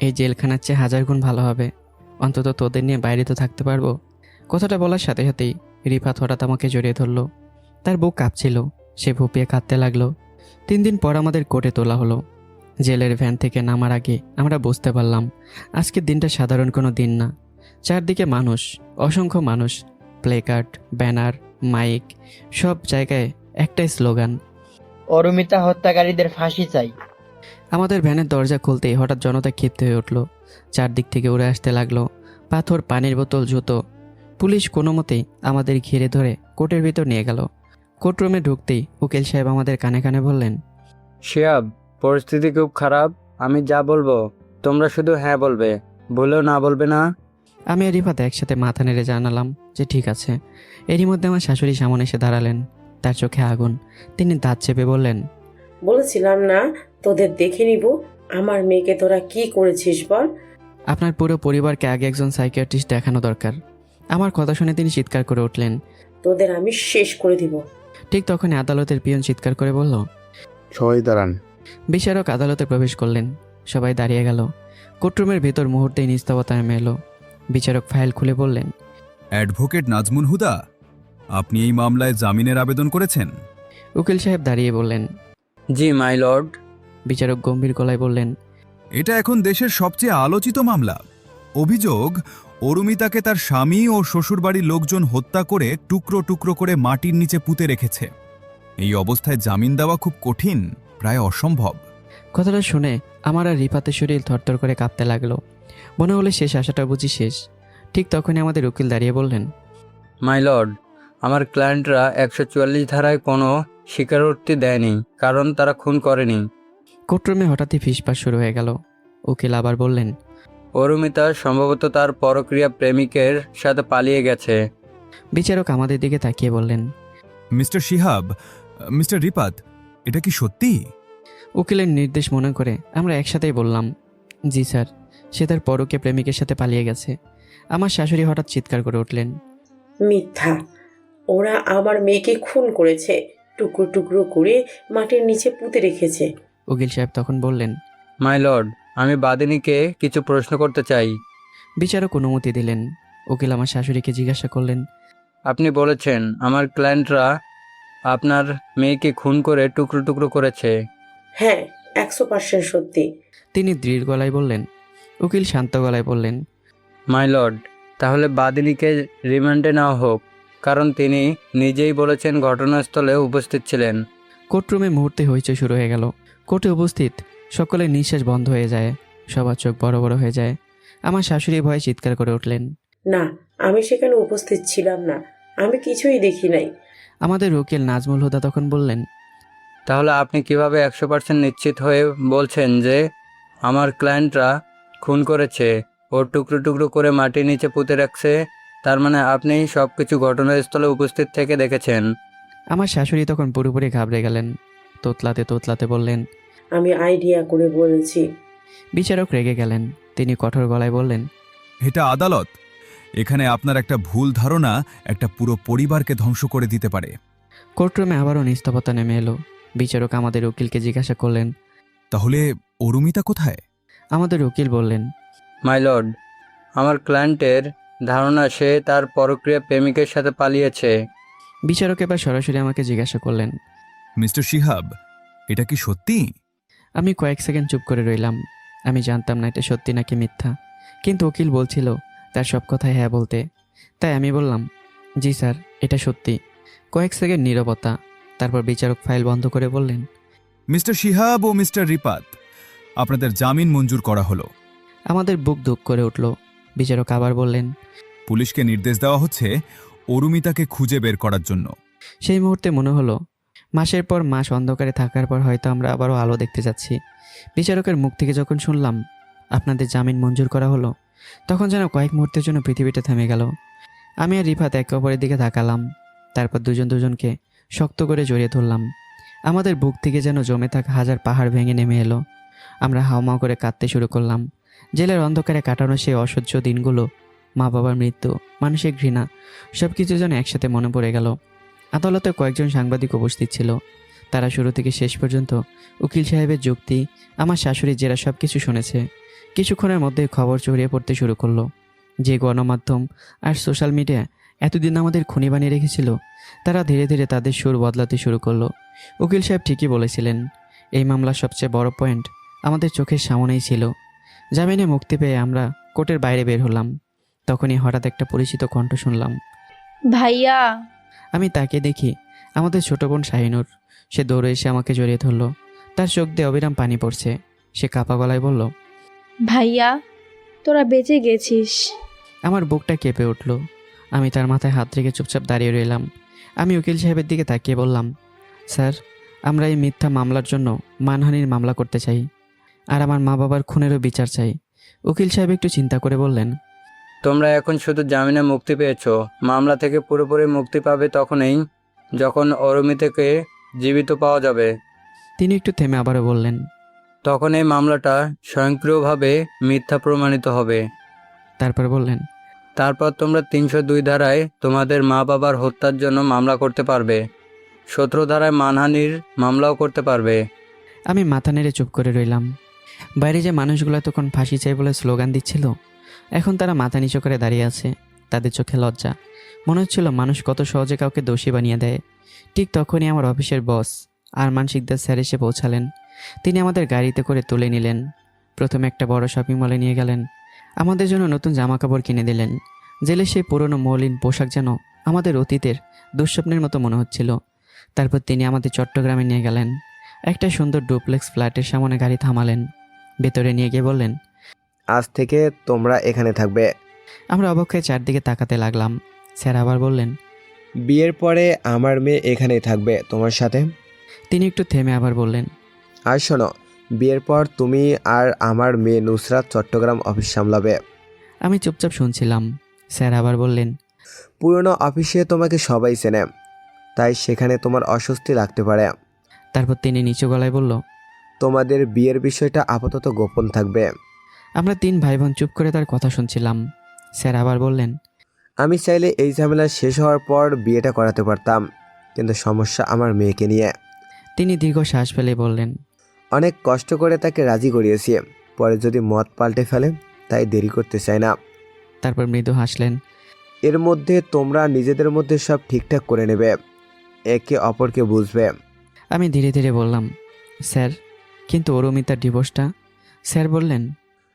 এই জেলখানার চেয়ে 1000 গুণ ভালো হবে। অন্তত তোদের নিয়ে বাইরে তো থাকতে পারবো। কথাটা বলার সাথে সাথেই রিফাত হঠাৎ আমাকে জড়িয়ে ধরল। তার বুক কাঁপছিল, সে ফুপিয়ে কাঁদতে লাগলো। 3 দিন পর আমাদের কোর্টে তোলা হলো। জেলের ভ্যান থেকে নামার আগে আমরা বুঝতে পারলাম আজকের দিনটা সাধারণ কোনো দিন না। চারদিকে মানুষ, অসংখ্য মানুষ, প্লেকার্ড, ব্যানার, মাইক, সব জায়গায় একটাই স্লোগান, অরুমিতা হত্যাকারীদের ফাঁসি চাই। আমাদের ভ্যানের দরজা খুলতেই হঠাৎ জনতা ক্ষিপ্ত হয়ে উঠল। চারদিক থেকে উড়ে আসতে লাগলো পাথর, পানির বোতল, জুতো। পুলিশ কোনো মতেই আমাদের ঘিরে ধরে কোর্টের ভিতর নিয়ে গেল। কোর্টরুমে ঢুকতেই উকিল সাহেব আমাদের কানে কানে বললেন, শিয়াব, পরিস্থিতি খুব খারাপ। আমি যা বলবো তোমরা শুধু হ্যাঁ বলবে, ভুলেও না বলবে না। আমি আর রিফাত একসাথে মাথা নেড়ে জানালাম যে ঠিক আছে। এরই মধ্যে আমার শাশুড়ি সামনে এসে দাঁড়ালেন, তার চোখে আগুন। তিনি দাঁত চেপে বললেন, বলেছিলাম না তোদের দেখে নিব। আমার মেয়েকে তোরা কি করেছিস বল? আপনার পুরো পরিবারকে আগে একজন সাইকিয়াট্রিস্ট দেখানো দরকার। আমার কথা শুনে তিনি চিৎকার করে উঠলেন, তোদের আমি শেষ করে দিব। ঠিক তখনই আদালতের পিয়ন চিৎকার করে বলল, সবাই দাঁড়ান। বিচারক আদালতে প্রবেশ করলেন। সবাই দাঁড়িয়ে গেল। কোর্টরুমের ভেতর মুহূর্তেই নিস্তব্ধতা নেমে এলো। বিচারক ফাইল খুলে বললেন, অ্যাডভোকেট নাজমুল হুদা, আপনি এই মামলায় জামিনের আবেদন করেছেন? উকিল সাহেব দাঁড়িয়ে বললেন, জি মাই লর্ড। বিচারক গম্ভীর গলায় বললেন, এটা এখন দেশের সবচেয়ে আলোচিত মামলা। অভিযোগ, অরুমিতাকে তার স্বামী ও শ্বশুরবাড়ির লোকজন হত্যা করে টুকরো টুকরো করে মাটির নিচে পুঁতে রেখেছে। এই অবস্থায় জামিন দেওয়া খুব কঠিন, প্রায় অসম্ভব। কথাটা শুনে আমার আর রিফাতের শরীর থরথর করে কাঁপতে লাগলো। মনে হলো শেষ আশাটা বুঝি শেষ। ঠিক তখনই আমাদের উকিল দাঁড়িয়ে বললেন, মাই লর্ড, আমার ক্লায়েন্টরা 144 ধারায় কোনো স্বীকারোক্তি দেয়নি, কারণ তারা খুন করেনি। কোর্টরুমে হঠাৎই ফিসফাস শুরু হয়ে গেল। উকিল আবার বললেন, অরুমিতা সম্ভবত তার পরক্রিয়া প্রেমিকের সাথে পালিয়ে গেছে। বিচারক আমাদের দিকে তাকিয়ে বললেন, মিস্টার শিহাব, মিস্টার রিপাত, এটা কি সত্যি? উকিলের নির্দেশ মনে করে আমরা একসাথেই বললাম, জি স্যার, সে তার পরকীয়া প্রেমিকের সাথে পালিয়ে গেছে। আমার শাশুড়ি হঠাৎ চিৎকার করে উঠলেন, মিথ্যা! ওরা আমার মেয়েকে খুন করেছে, টুকরো টুকরো করে মাটির নিচে পুঁতে রেখেছে। উকিল সাহেব তখন বললেন, মাই লর্ড, আমি বাদিনীকে কিছু প্রশ্ন করতে চাই। বিচারক অনুমতি দিলেন। উকিল আমার শাশুড়িকে জিজ্ঞাসা করলেন, আপনি বলেছেন আমার ক্লায়েন্টরা আপনার মেয়েকে খুন করে টুকরো টুকরো করেছে। হ্যাঁ, 100% সত্যি। তিনি দৃঢ় গলায় বললেন। উকিল শান্ত গলায় বললেন, মাই লর্ড, তাহলে বাদিনীকে রিমান্ডে নেওয়া হোক, কারণ তিনি নিজেই বলেছেন ঘটনাস্থলে উপস্থিত ছিলেন। কোর্টরুমে মুহূর্তে হইচই শুরু হয়ে গেল। কোর্টে উপস্থিত সকলের নিঃশ্বাস বন্ধ হয়ে যায়, সবার চোখ বড় বড় হয়ে যায়। আমার শাশুড়ি ভয়ে চিৎকার করে উঠলেন, না, আমি সেখানে উপস্থিত ছিলাম না, আমি কিছুই দেখি নাই। আমাদের উকিল নাজমুল হুদা তখন বললেন, তাহলে আপনি কিভাবে 100% নিশ্চিত হয়ে বলছেন যে আমার ক্লায়েন্টরা খুন করেছে ও টুকরো টুকরো করে মাটির নিচে পুঁতে রাখছে? তার মানে আপনি সব কিছু ঘটনাস্থলে উপস্থিত থেকে দেখেছেন। আমার শাশুড়ি তখন পুরোপুরি ঘাবড়ে গেলেন। তোতলাতে তোতলাতে বললেন, আমি আইডিয়া করে বলেছি। বিচারক রেগে গেলেন। তিনি কঠোর গলায় বললেন, এটা আদালত। এখানে আপনার একটা ভুল ধারণা একটা পুরো পরিবারকে ধ্বংস করে দিতে পারে। কোর্টরুমে আবারও নিস্তব্ধতা নেমে এলো। বিচারক আমাদের উকিলকে জিজ্ঞাসা করলেন, তাহলে অরুমিতা কোথায়? আমাদের উকিল বললেন, মাই লর্ড, আমার ক্লায়েন্টের ধারণা সে তার পরক্রিয়া প্রেমিকের সাথে পালিয়েছে। বিচারক এবার সরাসরি আমাকে জিজ্ঞাসা করলেন, মিস্টার শিহাব, এটা কি সত্যি? আমি কয়েক সেকেন্ড চুপ করে রইলাম। আমি জানতাম না এটা সত্যি নাকি মিথ্যা, কিন্তু উকিল বলছিল তার সব কথায় হ্যাঁ বলতে। তাই আমি বললাম, জি স্যার, এটা সত্যি। কয়েক সেকেন্ড নীরবতা। তারপর বিচারক ফাইল বন্ধ করে বললেন, মিস্টার শিহাব ও মিস্টার রিপাত, আপনাদের জামিন মঞ্জুর করা হলো। আমাদের বুক ধুক করে উঠল। বিচারক আবার বললেন, পুলিশকে নির্দেশ দেওয়া হচ্ছে অরুমিতাকে খুঁজে বের করার জন্য। সেই মুহূর্তে মনে হলো মাসের পর মাস অন্ধকারে থাকার পর হয়তো আমরা আবারও আলো দেখতে যাচ্ছি। বিচারকের মুখ থেকে যখন শুনলাম আপনাদের জামিন মঞ্জুর করা হলো, তখন যেন কয়েক মুহূর্তের জন্য পৃথিবীটা থেমে গেল। আমি আর রিফাত একে অপরের দিকে তাকালাম। তারপর দুজন দুজনকে শক্ত করে জড়িয়ে ধরলাম। আমাদের বুক থেকে যেন জমে থাকা হাজার পাহাড় ভেঙে নেমে এলো। আমরা হাওমাও করে কাঁদতে শুরু করলাম। জেলের অন্ধকারে কাটানো সেই অসহ্য দিনগুলো, মা বাবার মৃত্যু, মানুষের ঘৃণা, সব কিছু যেন একসাথে মনে পড়ে গেল। আদালতে কয়েকজন সাংবাদিক উপস্থিত ছিল। তারা শুরু থেকে শেষ পর্যন্ত উকিল সাহেবের যুক্তি, আমার শাশুড়ির জেরা সব কিছু শুনেছে। কিছুক্ষণের মধ্যে খবর ছড়িয়ে পড়তে শুরু করলো। যে গণমাধ্যম আর সোশ্যাল মিডিয়া এতদিন আমাদের খুনি বানিয়ে রেখেছিল, তারা ধীরে ধীরে তাদের সুর বদলাতে শুরু করলো। উকিল সাহেব ঠিকই বলেছিলেন, এই মামলার সবচেয়ে বড় পয়েন্ট আমাদের চোখের সামনেই ছিল। জামিনে মুক্তি পেয়ে আমরা কোর্টের বাইরে বের হলাম। তখনই হঠাৎ একটা পরিচিত কণ্ঠ শুনলাম, ভাইয়া। আমি তাকে দেখি আমাদের ছোট বোন শাহিনুর। সে দৌড়ে এসে আমাকে জড়িয়ে ধরলো। তার চোখ দিয়ে অবিরাম পানি পড়ছে। সে কাঁপা গলায় বলল, ভাইয়া, তোরা বেঁচে গেছিস। আমার বুকটা কেঁপে উঠল। আমি তার মাথায় হাত রেখে চুপচাপ দাঁড়িয়ে রইলাম। আমি উকিল সাহেবের দিকে তাকিয়ে বললাম, স্যার, আমরা এই মিথ্যা মামলার জন্য মানহানির মামলা করতে চাই, আর আমার মা বাবার খুনেরও বিচার চাই। উকিল সাহেব একটু চিন্তা করে বললেন, তোমরা এখন শুধু জামিনে মুক্তি পেয়েছো। মামলা থেকে পুরোপুরি মুক্তি পাবে তখনই যখন অরুমিতাকে জীবিত পাওয়া যাবে। তিনি একটু থেমে আবারও বললেন, তখন এই মামলাটা স্বয়ংক্রিয়ভাবে মিথ্যা প্রমাণিত হবে। তারপর বললেন, তারপর তোমরা 302 ধারায় তোমাদের মা বাবার হত্যার জন্য মামলা করতে পারবে। 17 ধারায় মানহানির মামলাও করতে পারবে। আমি মাথা নেড়ে চুপ করে রইলাম। বাইরে যে মানুষগুলো তখন ফাঁসি চাই বলে স্লোগান দিচ্ছিল, এখন তারা মাথা নিচু করে দাঁড়িয়ে আছে। তাদের চোখে লজ্জা। মনে হচ্ছিল মানুষ কত সহজে কাউকে দোষী বানিয়ে দেয়। ঠিক তখনই আমার অফিসের বস আরমান শিকদার স্যার এসে পৌঁছালেন। তিনি আমাদের গাড়িতে করে তুলে নিলেন। প্রথমে একটা বড় শপিং মলে নিয়ে গেলেন। আমাদের জন্য নতুন জামা কাপড় কিনে দিলেন। জেলে সেই পুরনো মলিন পোশাক যেন আমাদের অতীতের দুঃস্বপ্নের মতো মনে হচ্ছিল। তারপর তিনি আমাদের চট্টগ্রামে নিয়ে গেলেন। একটা সুন্দর ডুপ্লেক্স ফ্ল্যাটের সামনে গাড়ি থামালেন। ভেতরে নিয়ে গিয়ে বললেন, আজ থেকে তোমরা এখানে থাকবে। আমরা অবাক হয়ে চারদিকে তাকাতে লাগলাম। স্যার আবার বললেন, বিয়ের পরে আমার মেয়ে এখানেই থাকবে তোমার সাথে। তিনি একটু থেমে আবার বললেন, আর শোনো, বিয়ের পর তুমি আর আমার মেয়ে নুসরাত চট্টগ্রাম অফিস সামলাবে। আমি চুপচাপ শুনছিলাম। স্যার আবার বললেন, পুরনো অফিসে তোমাকে সবাই চেনে, তাই সেখানে তোমার অস্বস্তি লাগতে পারে। তারপর তিনি নিচু গলায় বলল, তোমাদের বিয়ের বিষয়টা আপাতত গোপন থাকবে। আমরা 3 ভাই বোন চুপ করে তার কথা শুনছিলাম। স্যার আবার বললেন, আমি চাইলে এই ঝামেলা শেষ হওয়ার পর বিয়েটা করাতে পারতাম, কিন্তু সমস্যা আমার মেয়েকে নিয়ে। তিনি দীর্ঘ শ্বাস ফেলে বললেন, অনেক কষ্ট করে তাকে রাজি করিয়েছি, পরে যদি মত পাল্টে ফেলে তাই দেরি করতে চাই না। তারপর মৃদু হাসলেন। এর মধ্যে তোমরা নিজেদের মধ্যে সব ঠিকঠাক করে নেবে, একে অপরকে বুঝবে। আমি ধীরে ধীরে বললাম, স্যার কিন্তু অরুমিতার ডিভোর্সটা? স্যার বললেন,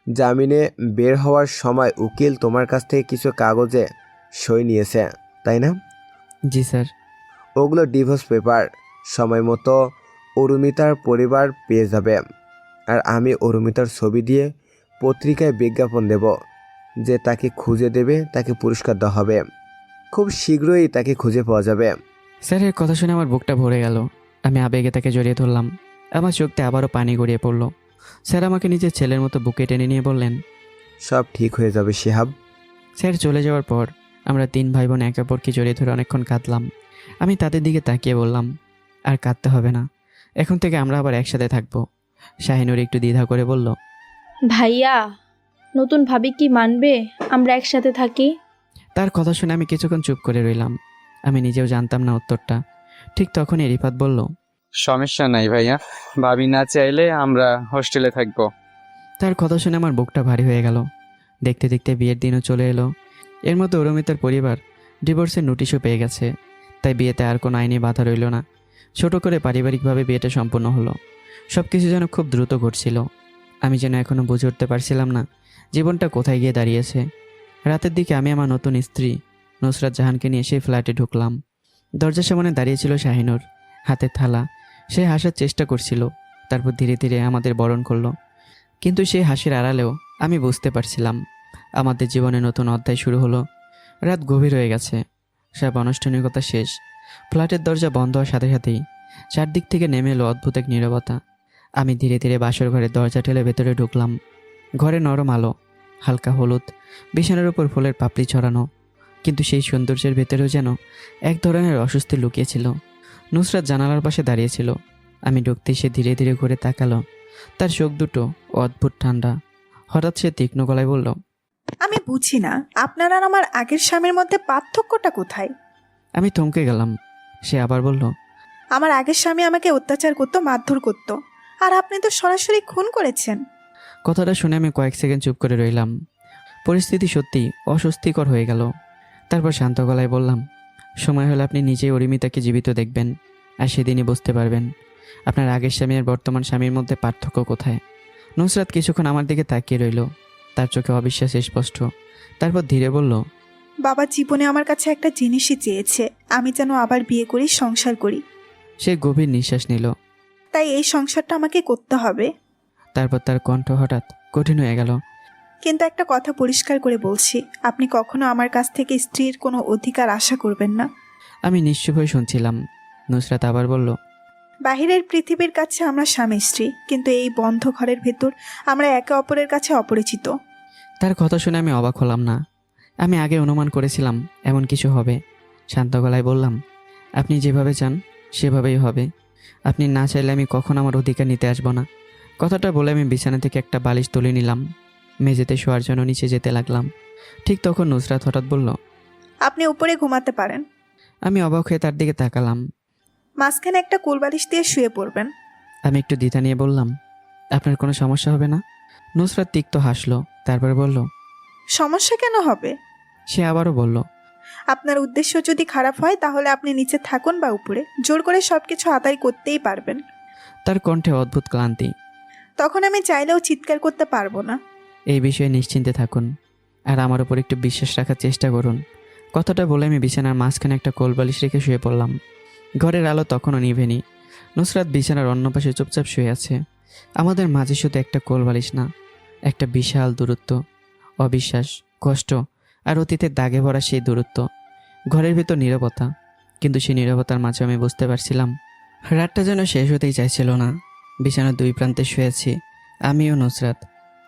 জামিনে বের হওয়ার সময় উকিল তোমার কাছ থেকে কিছু কাগজে সই নিয়েছে, তাই না? জি স্যার। ওগুলো ডিভোর্স পেপার। সময় মতো অরুমিতার পরিবার পেয়ে যাবে, আর আমি অরুমিতার ছবি দিয়ে পত্রিকায় বিজ্ঞাপন দেব যে তাকে খুঁজে দেবে, তাকে পুরস্কার দেওয়া হবে। খুব শীঘ্রই তাকে খুঁজে পাওয়া যাবে। স্যারের কথা শুনে আমার বুকটা ভরে গেল। আমি আবেগে তাকে জড়িয়ে ধরলাম। আমার চোখতে আবারও পানি গড়িয়ে পড়ল। স্যার আমাকে নিজের ছেলের মতো বুকে টেনে নিয়ে বললেন, সব ঠিক হয়ে যাবে শিহাব। স্যার চলে যাওয়ার পর আমরা 3 ভাই বোন একে অপরকে জড়িয়ে ধরে অনেকক্ষণ কাঁদলাম। আমি তাদের দিকে তাকিয়ে বললাম, আর কাঁদতে হবে না, এখন থেকে আমরা আবার একসাথে থাকবো। শাহিনুর একটু দ্বিধা করে বলল, ভাইয়া, নতুন ভাবি কি মানবে আমরা একসাথে থাকি? তার কথা শুনে আমি কিছুক্ষণ চুপ করে রইলাম। আমি নিজেও জানতাম না উত্তরটা। ঠিক তখনই রিফাত বলল, সমস্যা নাই ভাইয়া, ভাবি না চাইলে আমরা হোস্টেলে থাকবো। তার কথা শুনে আমার বুকটা ভারী হয়ে গেল। দেখতে দেখতে বিয়ের দিনও চলে এলো। এর মধ্যে অরুমিতার পরিবার ডিভোর্সের নোটিশও পেয়ে গেছে, তাই বিয়েতে আর কোনো আইনি বাধা রইল না। ছোট করে পারিবারিকভাবে বিয়েটা সম্পূর্ণ হলো। সব কিছু যেন খুব দ্রুত ঘটছিল। আমি যেন এখনও বুঝে উঠতে পারছিলাম না জীবনটা কোথায় গিয়ে দাঁড়িয়েছে। রাতের দিকে আমি আমার নতুন স্ত্রী নুসরাত জাহানকে নিয়ে সেই ফ্ল্যাটে ঢুকলাম। দরজার সামনে দাঁড়িয়েছিল শাহিনুর, হাতে থালা। সে হাসার চেষ্টা করছিল, তারপর ধীরে ধীরে আমাদের বরণ করলো। কিন্তু সেই হাসির আড়ালেও আমি বুঝতে পারছিলাম আমাদের জীবনে নতুন অধ্যায় শুরু হলো। রাত গভীর হয়ে গেছে, সব আনুষ্ঠানিকতা শেষ। ফ্ল্যাটের দরজা বন্ধ হওয়ার সাথে সাথেই চারদিক থেকে নেমে এলো অদ্ভুত এক নীরবতা। আমি ধীরে ধীরে বাসর ঘরের দরজা ঠেলে ভেতরে ঢুকলাম। ঘরে নরম আলো, হালকা হলুদ, বিছানার উপর ফুলের পাপড়ি ছড়ানো, কিন্তু সেই সৌন্দর্যের ভেতরেও যেন এক ধরনের অস্বস্তি লুকিয়েছিল। নুসরাত জানালার পাশে দাঁড়িয়েছিল। আমি ঢুকতেই সে ধীরে ধীরে ঘুরে তাকালো। তার চোখ দুটো অদ্ভুত ঠান্ডা। হঠাৎ সে তীক্ষ্ণ গলায় বলল, আমি বুঝি না আপনার আর আমার আগের স্বামীর মধ্যে পার্থক্যটা কোথায়? আমি থমকে গেলাম। সে আবার বলল, আমার আগের স্বামী আমাকে অত্যাচার করতো, মারধর করতো, আর আপনি তো সরাসরি খুন করেছেন। কথাটা শুনে আমি কয়েক সেকেন্ড চুপ করে রইলাম। পরিস্থিতি সত্যি অস্বস্তিকর হয়ে গেল। তারপর শান্ত গলায় বললাম, সময় হলে আপনি নিজেই অরিমিতাকে জীবিত দেখবেন, আর সেদিনই বুঝতে পারবেন আপনার আগের স্বামী আর বর্তমান স্বামীর মধ্যে পার্থক্য কোথায়। নুসরাত কিছুক্ষণ আমার দিকে তাকিয়ে রইল, তার চোখে অবিশ্বাস স্পষ্ট। তারপর ধীরে বলল, বাবা জীবনে আমার কাছে একটা জিনিসই চেয়েছে, আমি যেন আবার বিয়ে করি, সংসার করি। সে গভীর নিঃশ্বাস নিল। তাই এই সংসারটা আমাকে করতে হবে। তারপর তার কণ্ঠ হঠাৎ কঠিন হয়ে গেল। কিন্তু একটা কথা পরিষ্কার করে বলছি, আপনি কখনো আমার কাছ থেকে স্ত্রীর কোনো অধিকার আশা করবেন না। আমি নিশ্চুপ হয়ে শুনছিলাম। নুসরাত আবার বলল, বাহিরের পৃথিবীর কাছে আমরা স্বামী স্ত্রী, কিন্তু এই বন্ধ ঘরের ভেতর আমরা একে অপরের কাছে অপরিচিত। তার কথা শুনে আমি অবাক হলাম না। আমি আগে অনুমান করেছিলাম এমন কিছু হবে। শান্ত গলায় বললাম, আপনি যেভাবে চান সেভাবেই হবে। আপনি না চাইলে আমি কখন আমার অধিকার নিতে আসবো না। কথাটা বলে আমি বিছানা থেকে একটা বালিশ তুলে নিলাম। মেঝেতে শোয়ার জন্য নিচে যেতে লাগলাম। ঠিক তখন নুসরাত হঠাৎ বলল, আপনি উপরে ঘুমাতে পারেন। আমি অবাক হয়ে তার দিকে তাকালাম। মাঝখানে একটা কোলবালিশ দিয়ে শুয়ে পড়বেন। আমি একটু দ্বিধা নিয়ে বললাম, আপনার কোনো সমস্যা হবে না? নুসরাত তিক্ত হাসলো, তারপর বলল, সমস্যা কেন হবে? সে আবারও বলল, আপনার উদ্দেশ্য যদি খারাপ হয় তাহলে আপনি নিচে থাকুন বা উপরে, জোর করে সবকিছু আদায় করতেই পারবেন। তার কণ্ঠে অদ্ভুত ক্লান্তি। তখন আমি চাইলেও চিৎকার করতে পারবো না। এই বিষয়ে নিশ্চিন্তে থাকুন আর আমার উপর একটু বিশ্বাস রাখার চেষ্টা করুন। কথাটা বলে আমি বিছানার মাঝখানে একটা কোলবালিশ রেখে শুয়ে পড়লাম। ঘরের আলো তখনও নিভেনি। নুসরাত বিছানার অন্য পাশে চুপচাপ শুয়ে আছে। আমাদের মাঝে শুধু একটা কোলবালিশ না, একটা বিশাল দূরত্ব, অবিশ্বাস, কষ্ট আর অতীতের দাগে ভরা সেই দূরত্ব। ঘরের ভেতর নীরবতা, কিন্তু সেই নীরবতার মাঝে আমি বুঝতে পারছিলাম রাতটা যেন শেষ হতেই চাইছিল না। বিছানার দুই প্রান্তে শুয়েছি আমি ও নুসরাত,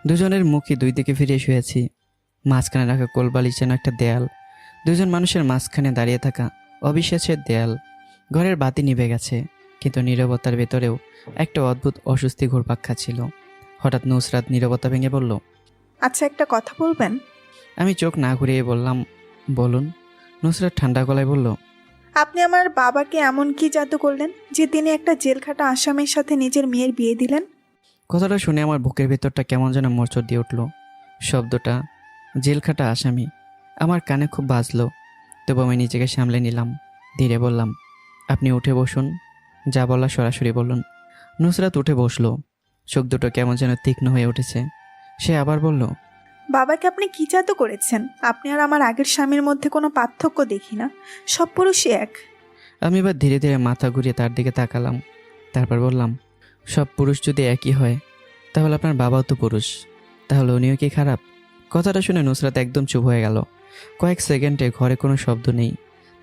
দুজনের মুখই দুই দিকে ফিরিয়ে শুয়েছি। মাঝখানে রাখা কোলবালিশ যেন একটা দেয়াল, দুজন মানুষের মাঝখানে দাঁড়িয়ে থাকা অবিশ্বাসের দেয়াল। ঘরের বাতি নিভে গেছে, কিন্তু নীরবতার ভেতরেও একটা অদ্ভুত অস্বস্তি ঘুরপাক খাচ্ছিল। হঠাৎ নুসরাত নীরবতা ভেঙে বলল, আচ্ছা, একটা কথা বলবেন? আমি চোখ না ঘুরিয়ে বললাম, বলুন। নুসরাত ঠান্ডা গলায় বলল, আপনি আমার বাবাকে এমন কি জাদু করলেন যে তিনি একটা জেলখাটা আসামির সাথে নিজের মেয়ের বিয়ে দিলেন? কথাটা শুনে আমার বুকের ভেতরটা কেমন যেন মোচড় দিয়ে উঠল। শব্দটা জেলখাটা আসামি আমার কানে খুব বাজলো, তবু আমি নিজেকে সামলে নিলাম। ধীরে বললাম, আপনি উঠে বসুন, যা বলা সরাসরি বলুন। নুসরাত উঠে বসলো, চোখ দুটো কেমন যেন তীক্ষ্ণ হয়ে উঠেছে। সে আবার বলল, বাবাকে আপনি কি জাদু করেছেন? আপনি আর আমার আগের স্বামীর মধ্যে কোনো পার্থক্য দেখি না, সব পুরুষই এক। আমি এবার ধীরে ধীরে মাথা ঘুরিয়ে তার দিকে তাকালাম। তারপর বললাম, সব পুরুষ যদি একই হয় তাহলে আপনার বাবাও তো পুরুষ, তাহলে উনিও কি খারাপ? কথাটা শুনে নুসরাত একদম চুপ হয়ে গেল। কয়েক সেকেন্ডে ঘরে কোনো শব্দ নেই।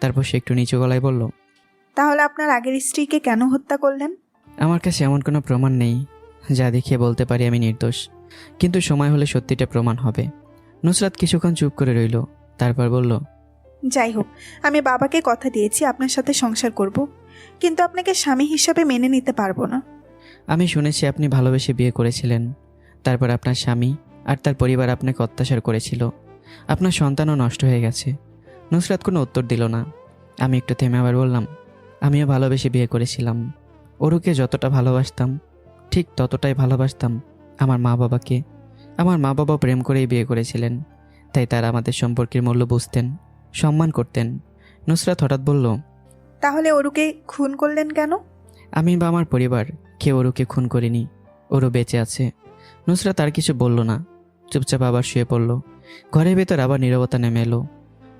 তারপর সে একটু নিচু গলায় বলল, তাহলে আপনার আগের স্ত্রীকে কেন হত্যা করলেন? আমার কাছে এমন কোনো প্রমাণ নেই যা দেখিয়ে বলতে পারি আমি নির্দোষ, কিন্তু সময় হলে সত্যিটা প্রমাণ হবে। নুসরাত কিছুক্ষণ চুপ করে রইল, তারপর বলল, যাই হোক, আমি বাবাকে কথা দিয়েছি আপনার সাথে সংসার করব, কিন্তু আপনাকে স্বামী হিসাবে মেনে নিতে পারবো না। আমি শুনেছি আপনি ভালোবেসে বিয়ে করেছিলেন, তারপর আপনার স্বামী আর তার পরিবার আপনাকে অত্যাচার করেছিল, আপনার সন্তানও নষ্ট হয়ে গেছে। নুসরাত কোনো উত্তর দিল না। আমি একটু থেমে আবার বললাম, আমিও ভালোবেসে বিয়ে করেছিলাম। অরুকে যতটা ভালোবাসতাম ঠিক ততটাই ভালোবাসতাম আমার মা বাবাকে। আমার মা বাবা প্রেম করেই বিয়ে করেছিলেন, তাই তারা আমাদের সম্পর্কের মূল্য বুঝতেন, সম্মান করতেন। নুসরাত হঠাৎ বলল, তাহলে অরুকে খুন করলেন কেন? আমি বা আমার পরিবার কেউ অরুকে খুন করিনি, ওরও বেঁচে আছে। নুসরাত আর কিছু বলল না, চুপচাপ আবার শুয়ে পড়ল। ঘরের ভেতর আবার নীরবতা নেমে এলো।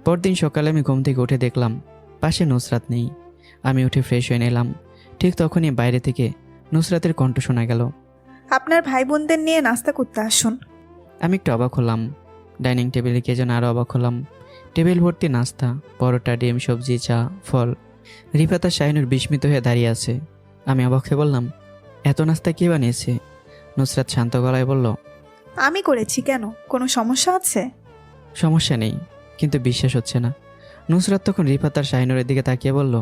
পরদিন সকালে আমি ঘুম থেকে উঠে দেখলাম পাশে নুসরাত নেই। আমি উঠে ফ্রেশ হয়ে নিলাম। ঠিক তখনই বাইরে থেকে নুসরাতের কণ্ঠ শোনা গেল, আপনার ভাই বোনদের নিয়ে নাস্তা করতে আসুন। আমি একটু অবাক হলাম। ডাইনিং টেবিলে কে যেন আরও অবাক হলাম। টেবিল ভর্তি নাস্তা, পরোটা, ডিম, সবজি, চা, ফল। রিফাত আর শাহিনুর বিস্মিত হয়ে দাঁড়িয়ে আছে। আমি অবাক হয়ে বললাম, এত নাস্তা কে বানিয়েছে? নুসরাত শান্ত গলায় বলল, আমি করেছি। কেন, কোনো সমস্যা আছে? সমস্যা নেই, কিন্তু বিশ্বাস হচ্ছে না। নুসরাত তখন রিফাত আর শাহিনুরের দিকে তাকিয়ে বলল,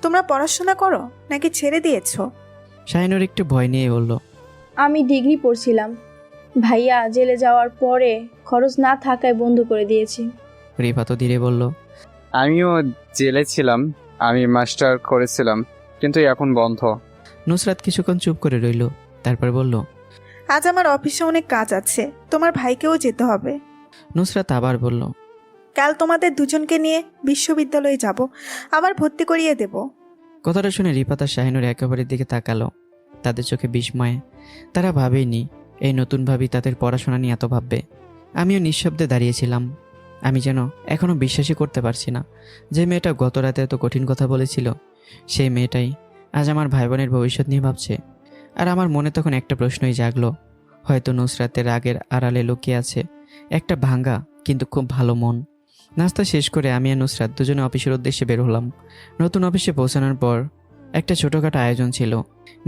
তোমরা পড়াশোনা করো নাকি ছেড়ে দিয়েছো? শাহিনুর একটু ভয় নিয়ে বলল, আমি ডিগ্রি পড়ছিলাম, ভাইয়া জেলে যাওয়ার পরে খরচ না থাকায় বন্ধ করে দিয়েছি। রিফাতও ধীরে বলল, আমিও জেলে ছিলাম, আমি মাস্টার করেছিলাম, কিন্তু এখন বন্ধ। নুসরাত কিছুক্ষণ চুপ করে রইল, তারপর বলল, আজ আমার অফিসে অনেক কাজ আছে, তোমার ভাইকেও যেতে হবে। নুসরাত আবার বলল, কাল তোমাদের দুজনকে নিয়ে বিশ্ববিদ্যালয়ে যাব, আবার ভর্তি করিয়ে দেব। কথাটা শুনে রিফাত আর শাহিনুর একেবারের দিকে তাকালো। তাদের চোখে বিস্ময়। তারা ভাবেইনি এই নতুন ভাবি তাদের পড়াশোনা নিয়ে এত ভাববে। আমিও নিঃশব্দে দাঁড়িয়েছিলাম। আমি যেন এখনও বিশ্বাসই করতে পারছি না যে মেয়েটা গত রাতে এত কঠিন কথা বলেছিল, সেই মেয়েটাই আজ আমার ভাই বোনের ভবিষ্যৎ নিয়ে ভাবছে। আর আমার মনে তখন একটা প্রশ্নই জাগলো, হয়তো নুসরাতের রাগের আড়ালে লুকিয়ে আছে একটা ভাঙ্গা কিন্তু খুব ভালো মন। নাস্তা শেষ করে আমি আর নুসরাত দুজনে অফিসের উদ্দেশ্যে বের হলাম। নতুন অফিসে পৌঁছানোর পর একটা ছোটোখাটো আয়োজন ছিল।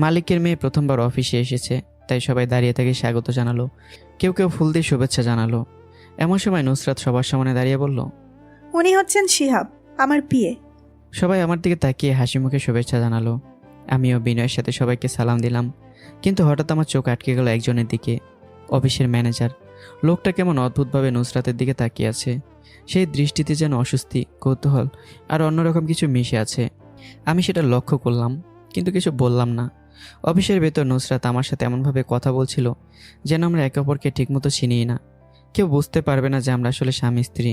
মালিকের মেয়ে প্রথমবার অফিসে এসেছে, তাই সবাই দাঁড়িয়ে থেকে স্বাগত জানালো, কেউ কেউ ফুল দিয়ে শুভেচ্ছা জানালো। এমন সময় নুসরাত সবার সামনে দাঁড়িয়ে বলল, উনি হচ্ছেন শিহাব, আমার বিয়ে। সবাই আমার দিকে তাকিয়ে হাসি মুখে শুভেচ্ছা জানালো। আমিও বিনয়ের সাথে সবাইকে সালাম দিলাম, কিন্তু হঠাৎ আমার চোখ আটকে গেল একজনের দিকে, অফিসের ম্যানেজার। লোকটা কেমন অদ্ভুতভাবে নুসরাতের দিকে তাকিয়ে আছে। সেই দৃষ্টিতে যেন অস্বস্তি, কৌতূহল আর অন্যরকম কিছু মিশে আছে। আমি সেটা লক্ষ্য করলাম, কিন্তু কিছু বললাম না। অফিসের ভেতর নুসরাত আমার সাথে এমনভাবে কথা বলছিল যেন আমরা একে অপরকে ঠিকমতো চিনিই না। কেউ বুঝতে পারবে না যে আমরা আসলে স্বামী স্ত্রী।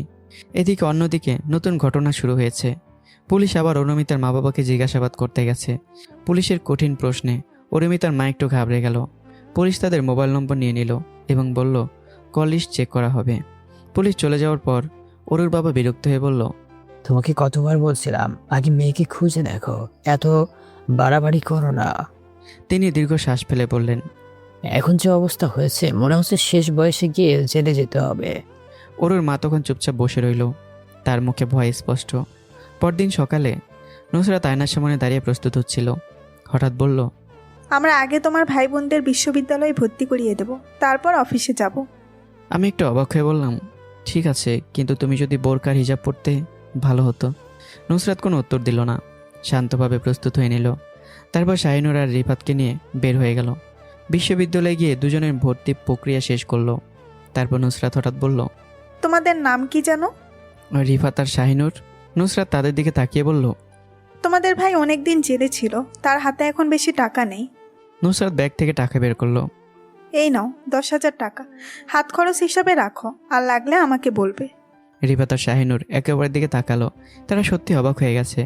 এদিকে অন্যদিকে নতুন ঘটনা শুরু হয়েছে। পুলিশ আবার অরুমিতার মা বাবাকে জিজ্ঞাসাবাদ করতে গেছে। পুলিশের কঠিন প্রশ্নে অরুমিতার মা একটু ঘাবড়ে গেল। পুলিশ তাদের মোবাইল নম্বর নিয়ে নিল এবং বলল, কল লিস্ট চেক করা হবে। পুলিশ চলে যাওয়ার পর অরুর বাবা বিরক্ত হয়ে বলল, তোমাকে কতবার বলছিলাম আগে মেয়েকে খুঁজে দেখো, এত বাড়াবাড়ি করো না। তিনি দীর্ঘ শ্বাস ফেলে বললেন, এখন যে অবস্থা হয়েছে মনে হচ্ছে শেষ বয়সে গিয়ে জেলে যেতে হবে। অরুর মা তখন চুপচাপ বসে রইল, তার মুখে ভয় স্পষ্ট। পরদিন সকালে নুসরাত আয়নার সামনে দাঁড়িয়ে প্রস্তুত হচ্ছিল। হঠাৎ বলল, আমরা আগে তোমার ভাই বোনদের বিশ্ববিদ্যালয়ে ভর্তি করিয়ে দেব, তারপর অফিসে যাব। আমি একটু অবাক হয়ে বললাম, ঠিক আছে, কিন্তু তুমি যদি বোরকার হিজাব পরতে ভালো হতো। নুসরাত কোনো উত্তর দিল না, শান্তভাবে প্রস্তুত হয়ে নিল। তারপর শাহিনুর আর রিফাতকে নিয়ে বের হয়ে গেল। বিশ্ববিদ্যালয়ে গিয়ে দুজনের ভর্তি প্রক্রিয়া শেষ করলো। তারপর নুসরাত হঠাৎ বলল, তোমাদের নাম কি জানো? রিফাত আর শাহিনুর। নুসরাত তাদের দিকে তাকিয়ে বলল, তোমাদের ভাই অনেক দিন জেলে ছিল, তার হাতে এখন বেশি টাকা নেই। নুসরাত ব্যাগ থেকে টাকা বের করলো। এই নাও 10,000 টাকা, হাত খরচ হিসাবে রাখো, আর লাগলে আমাকে বলবে। রিফাত আর শাহিনুর একে অপরের দিকে তাকালো। তারা সত্যি অবাক হয়ে গেছে।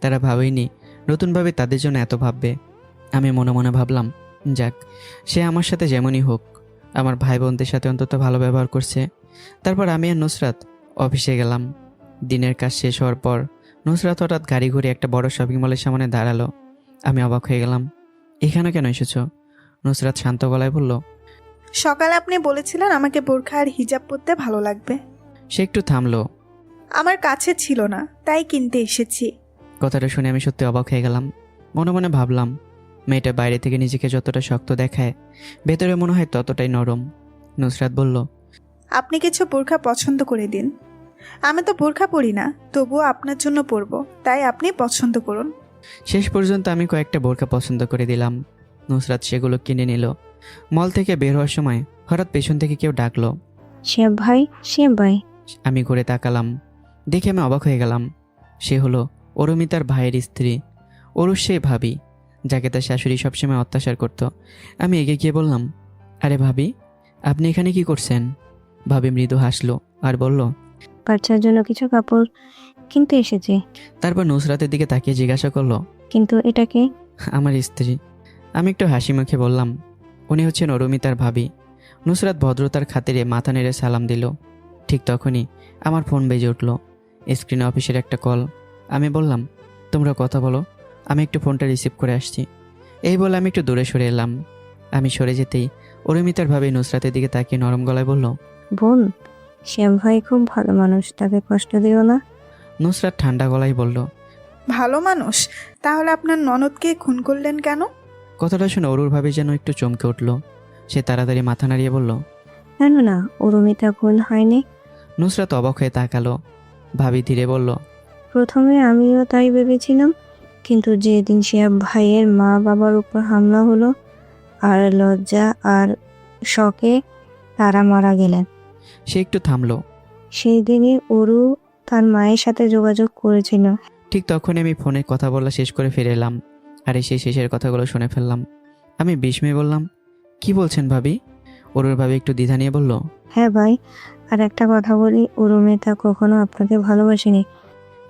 তারা ভাবেইনি নতুনভাবে তাদের জন্য এত ভাববে। আমি মনে মনে ভাবলাম, যাক, সে আমার সাথে যেমনই হোক, আমার ভাই বোনদের সাথে অন্তত ভালো ব্যবহার করছে। তারপর আমি আর নুসরাত অফিসে গেলাম। দিনের কাজ শেষ হওয়ার পর নুসরাত হঠাৎ গাড়ি ঘুরে একটা বড় শপিং মলের সামনে দাঁড়ালো। আমি অবাক হয়ে গেলাম, এখানে কেন এসেছো? নুসরাত শান্ত গলায় বলল, সকালে আপনি বলেছিলেন আমাকে বোরখা আর হিজাব পরতে ভালো লাগবে। সে একটু থামলো। আমার কাছে ছিল না, তাই কিনতে এসেছি। কথাটা শুনে আমি সত্যি অবাক হয়ে গেলাম। মনে মনে ভাবলাম, মেয়েটা বাইরে থেকে নিজেকে যতটা শক্ত দেখায়, ভেতরে মনে হয় ততটাই নরম। নুসরাত বলল, আপনি কিছু বোরখা পছন্দ করে দিন। আমি তো বোরখা পরি না, তবুও আপনার জন্য পরবো, তাই আপনি পছন্দ করুন। শেষ পর্যন্ত আমি কয়েকটা বোরকা পছন্দ করে দিলাম। নুসরাত সেগুলো কিনে নিল। মল থেকে বের হওয়ার সময় হঠাৎ পেছন থেকে কেউ ডাকলো। শিহাব ভাই। আমি ঘুরে তাকালাম, দেখে আমি অবাক হয়ে গেলাম। সে হলো অরুমিতার ভাইয়ের স্ত্রী, অরু, সে ভাবি, যাকে তার শাশুড়ি সবসময় অত্যাচার করত। আমি এগিয়ে গিয়ে বললাম, আরে ভাবি, আপনি এখানে কি করছেন? ভাবি মৃদু হাসলো আর বলল, বাচ্চার জন্য কিছু কাপড় কিনতে এসেছি। তারপর নুসরাতের দিকে তাকিয়ে জিজ্ঞাসা করলো, কিন্তু এটা কে? আমার স্ত্রী। আমি একটু হাসি মুখে বললাম, উনি হচ্ছেন অরুমিতার ভাবি। নুসরাত ভদ্রতার খাতিরে মাথা নেড়ে সালাম দিল। ঠিক তখনই আমার ফোন বেজে উঠল। স্ক্রিনে অফিসের একটা কল। আমি বললাম, তোমরা কথা বলো, আমি একটু ফোনটা রিসিভ করে আসছি। এই বলে আমি একটু দূরে সরে এলাম। আমি সরে যেতেই অরুমিতার ভাবি নুসরাতের দিকে তাকিয়ে নরম গলায় বলল, বোন, শিহাব ভাই খুব ভালো মানুষ, তাকে কষ্ট দিও না। নুসরাত ঠান্ডা গলায় বলল, ভালো মানুষ? তাহলে আপনার ননদকে খুন করলেন কেন? কথাটা শুনে অরুর ভাবি যেন একটু চমকে উঠল। সে তাড়াতাড়ি মাথা নাড়িয়ে বলল, না, অরুমিতা খুন হয়নি। নুসরাত অবাক হয়ে তাকালো। ভাবি ধীরে বলল, প্রথমে আমিও তাই ভেবেছিলাম, কিন্তু যেদিন শিহাব ভাইয়ের মা বাবার উপর হামলা হলো, আর লজ্জা আর শকে তারা মারা গেলেন, সে একটু থামলো। সেই দিনই অরু তার মায়ের সাথে যোগাযোগ করেছিল। ঠিক তখনই আমি ফোনে কথা বলা শেষ করে ফিরে এলাম। আর সেই শেষের কথাগুলো শুনে ফেললাম। আমি বিস্ময়ে বললাম, কি বলছেন ভাবি? অরুর ভাবি একটু দ্বিধা নিয়ে বলল, হ্যাঁ ভাই, আর একটা কথা বলি, অরুমিতা কখনো আপনাকে ভালোবাসেনি।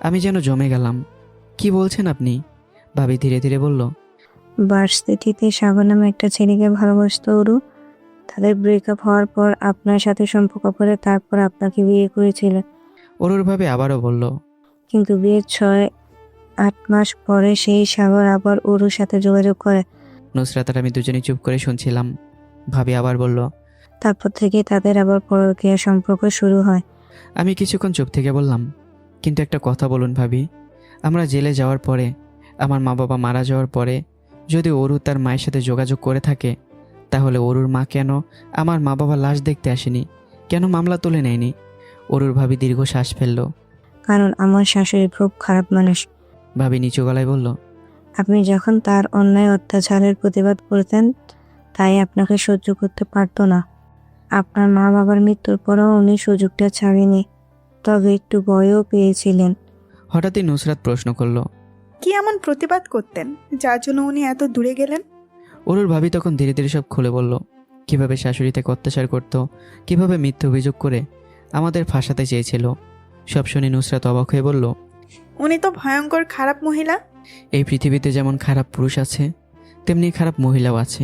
আমি যেন জমে গেলাম। কি বলছেন আপনি? ভাবি ধীরে ধীরে বলল, ভার্সিটিতে সাগর নামে একটা ছেলেকে ভালোবাসতো অরু। তাদের ব্রেকআপ হওয়ার পর আপনার সাথে সম্পর্ক করে তারপর আপনাকে বিয়ে করেছিল। অরুর ভাবি আবারও বলল, কিন্তু বিয়ের 6-8 মাস পরে সেই সাগর আবার অরুর সাথে যোগাযোগ করে। নুসরাত আর আমি দুজনেই চুপ করে শুনছিলাম। ভাবি আবার বলল, তারপর থেকে তাদের আবার পরকীয়া সম্পর্ক শুরু হয়। আমি কিছুক্ষণ চুপ থেকে বললাম, কিন্তু একটা কথা বলুন ভাবি, আমরা জেলে যাওয়ার পরে, আমার মা বাবা মারা যাওয়ার পরে, যদি অরু তার মায়ের সাথে যোগাযোগ করে থাকে, তাহলে অরুর মা কেন আমার মা বাবা লাশ দেখতে আসেনি? কেন মামলা তুলে নেয়নি? অরুর ভাবি দীর্ঘ শ্বাস ফেলল। কারণ আমার শাশুড়ি খুব খারাপ মানুষ। ভাবি নিচু গলায় বলল, আপনি যখন তার অন্যায় অত্যাচারের প্রতিবাদ করতেন, তাই আপনাকে সহ্য করতে পারতো না। আপনার মা বাবার মৃত্যুর পরেও উনি সুযোগটা ছাড়েনি, তবে একটু ভয়ও পেয়েছিলেন। হঠাৎই নুসরাত প্রশ্ন করল, কি এমন প্রতিবাদ করতেন যার জন্য উনি এত দূরে গেলেন? অরুর ভাবি তখন ধীরে ধীরে সব খুলে বলল, কিভাবে শাশুড়ি থেকে অত্যাচার করত, কিভাবে মিথ্যে অভিযোগ করে আমাদের ফাঁসাতে চেয়েছিল। সব শুনে নুসরাত অবাক হয়ে বলল, উনি তো ভয়ঙ্কর খারাপ মহিলা। এই পৃথিবীতে যেমন খারাপ পুরুষ আছে, তেমনি খারাপ মহিলাও আছে।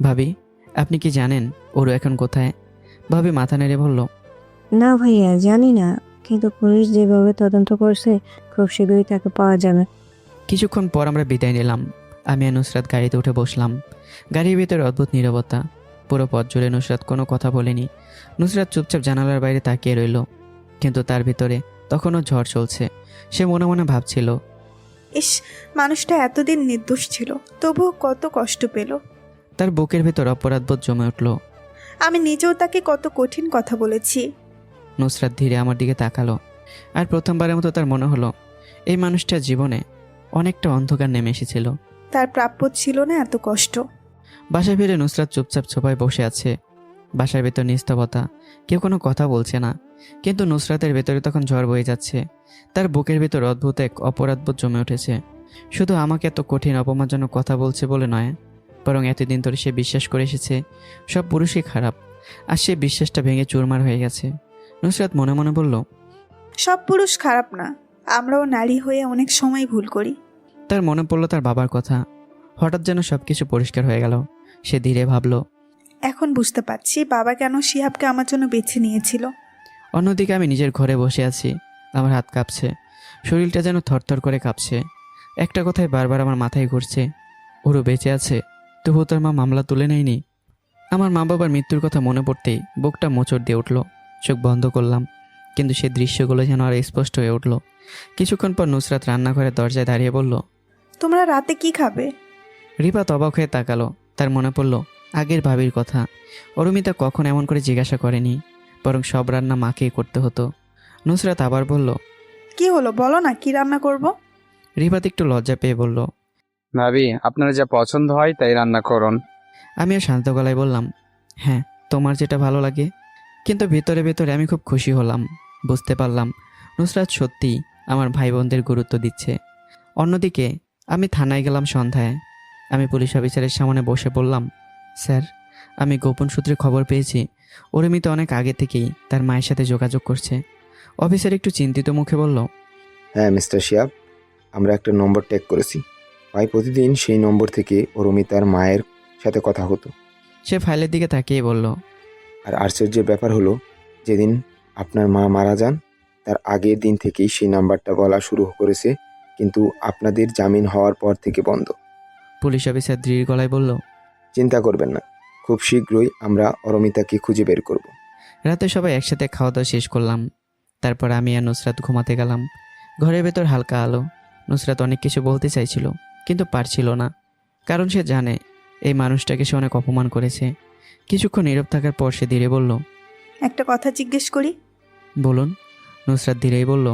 ভাবি, আপনি কি জানেন ওরু এখন কোথায়? ভাবি মাথা নেড়ে বলল, না ভাইয়া, জানি না, কিন্তু পুলিশ যেভাবে তদন্ত করছে খুব শীঘ্রই তাকে পাওয়া যাবে। কিছুক্ষণ পর আমরা বিদায় নিলাম। আমি আর নুসরাত গাড়িতে উঠে বসলাম। গাড়ির ভিতরে অদ্ভুত নীরবতা। পুরো পথ জুড়ে নুসরাত কোনো কথা বলেনি। নুসরাত চুপচাপ জানালার বাইরে তাকিয়ে রইল, কিন্তু তার ভিতরে তখনও ঝড় চলছে। সে মনে মনে ভাবছিল, ইস, মানুষটা এতদিন নির্দোষ ছিল, তবুও কত কষ্ট পেল। তার বুকের ভিতর অপরাধবোধ জমে উঠল। আমি নিজেও তাকে কত কঠিন কথা বলেছি। নুসরাত ধীরে আমার দিকে তাকালো, আর প্রথমবারের মতো তার মনে হলো এই মানুষটার জীবনে অনেকটা অন্ধকার নেমে এসেছিল। তার প্রাপ্য ছিল না এত কষ্ট। বাসায় ফিরে নুসরাত চুপচাপ ছোপায় বসে আছে। বাসার ভেতর নিস্তবতা, কেউ কোনো কথা বলছে না, কিন্তু নুসরাতের ভেতরে তখন ঝড় বয়ে যাচ্ছে। তার বুকের ভেতর অদ্ভুত এক অপরাধবোধ জমে উঠেছে। শুধু আমাকে এত কঠিন অপমানজনক কথা বলছে বলে নয়, বরং এতদিন ধরে সে বিশ্বাস করে এসেছে সব পুরুষই খারাপ, আর সে বিশ্বাসটা ভেঙে চুরমার হয়ে গেছে। নুসরাত মনে মনে বলল, সব পুরুষ খারাপ না, আমরাও নারী হয়ে অনেক সময় ভুল করি। তার মনে পড়ল তার বাবার কথা। হঠাৎ যেন সবকিছু পরিষ্কার হয়ে গেল। সে ধীরে ভাবল, এখন বুঝতে পারছি বাবা কেন শিহাবকে আমার জন্য বেছে নিয়েছিল। অন্যদিকে আমি নিজের ঘরে বসে আছি। আমার হাত কাঁপছে, শরীরটা যেন থরথর করে কাঁপছে। একটা কথাই বারবার আমার মাথায় ঘুরছে, ওরও বেঁচে আছে, তবু তার মা মামলা তুলে নেয়নি। আমার মা বাবার মৃত্যুর কথা মনে পড়তেই বুকটা মোচড় দিয়ে উঠল। চোখ বন্ধ করলাম, কিন্তু সে দৃশ্যগুলো যেন আর স্পষ্ট হয়ে উঠল। কিছুক্ষণ পর নুসরাত রান্নাঘরের দরজায় দাঁড়িয়ে বলল, তোমরা রাতে কি খাবে? রিপা অবাক হয়ে তাকালো। তার মনে পড়ল আগের ভাবির কথা। অরুমিতা কখন এমন করে জিজ্ঞাসা করেনি, বরং সব রান্না মাকেই করতে হতো। নুসরাত আবার বলল, কি হলো বলো না, কি রান্না করব? রিপাত একটু লজ্জা পেয়ে বলল, ভাবি, আপনার যা পছন্দ হয় তাই রান্না করুন। আমি আর শান্ত গলায় বললাম, হ্যাঁ, তোমার যেটা ভালো লাগে। কিন্তু ভেতরে ভেতরে আমি খুব খুশি হলাম। বুঝতে পারলাম নুসরাত সত্যিই আমার ভাই বোনদের গুরুত্ব দিচ্ছে। অন্যদিকে আমি থানায় গেলাম সন্ধ্যায়। আমি পুলিশ অফিসারের সামনে বসে বললাম, স্যার, আমি গোপন সূত্রে খবর পেয়েছি অরুমিতা অনেক আগে থেকেই তার মায়ের সাথে যোগাযোগ করছে। অফিসার একটু চিন্তিত মুখে বলল, হ্যাঁ মিস্টার শিহাব, আমরা একটা নম্বর ট্যাগ করেছি। প্রায় প্রতিদিন সেই নম্বর থেকে অরুমিতার মায়ের সাথে কথা হতো। সে ফাইলের দিকে তাকিয়ে বলল, আর আশ্চর্যের ব্যাপার হলো, যেদিন আপনার মা মারা যান তার আগের দিন থেকেই সেই নাম্বারটা বলা শুরু করেছে, কিন্তু আপনাদের জামিন হওয়ার পর থেকে বন্ধ। পুলিশ অফিসার দৃঢ় গলায় বলল, চিন্তা করবেন না, খুব শীঘ্রই আমরা অরুমিতাকে খুঁজে বের করব। রাতে সবাই একসাথে খাওয়া দাওয়া শেষ করলাম। তারপর আমি আর নুসরাত ঘুমাতে গেলাম। ঘরের ভেতর হালকা আলো। নুসরাত অনেক কিছু বলতে চাইছিল, কিন্তু পারছিল না, কারণ সে জানে এই মানুষটাকে সে অনেক অপমান করেছে। কিছুক্ষণ নীরব থাকার পর সে ধীরে বলল, একটা কথা জিজ্ঞেস করি? বলুন। নুসরাত ধীরেই বলল,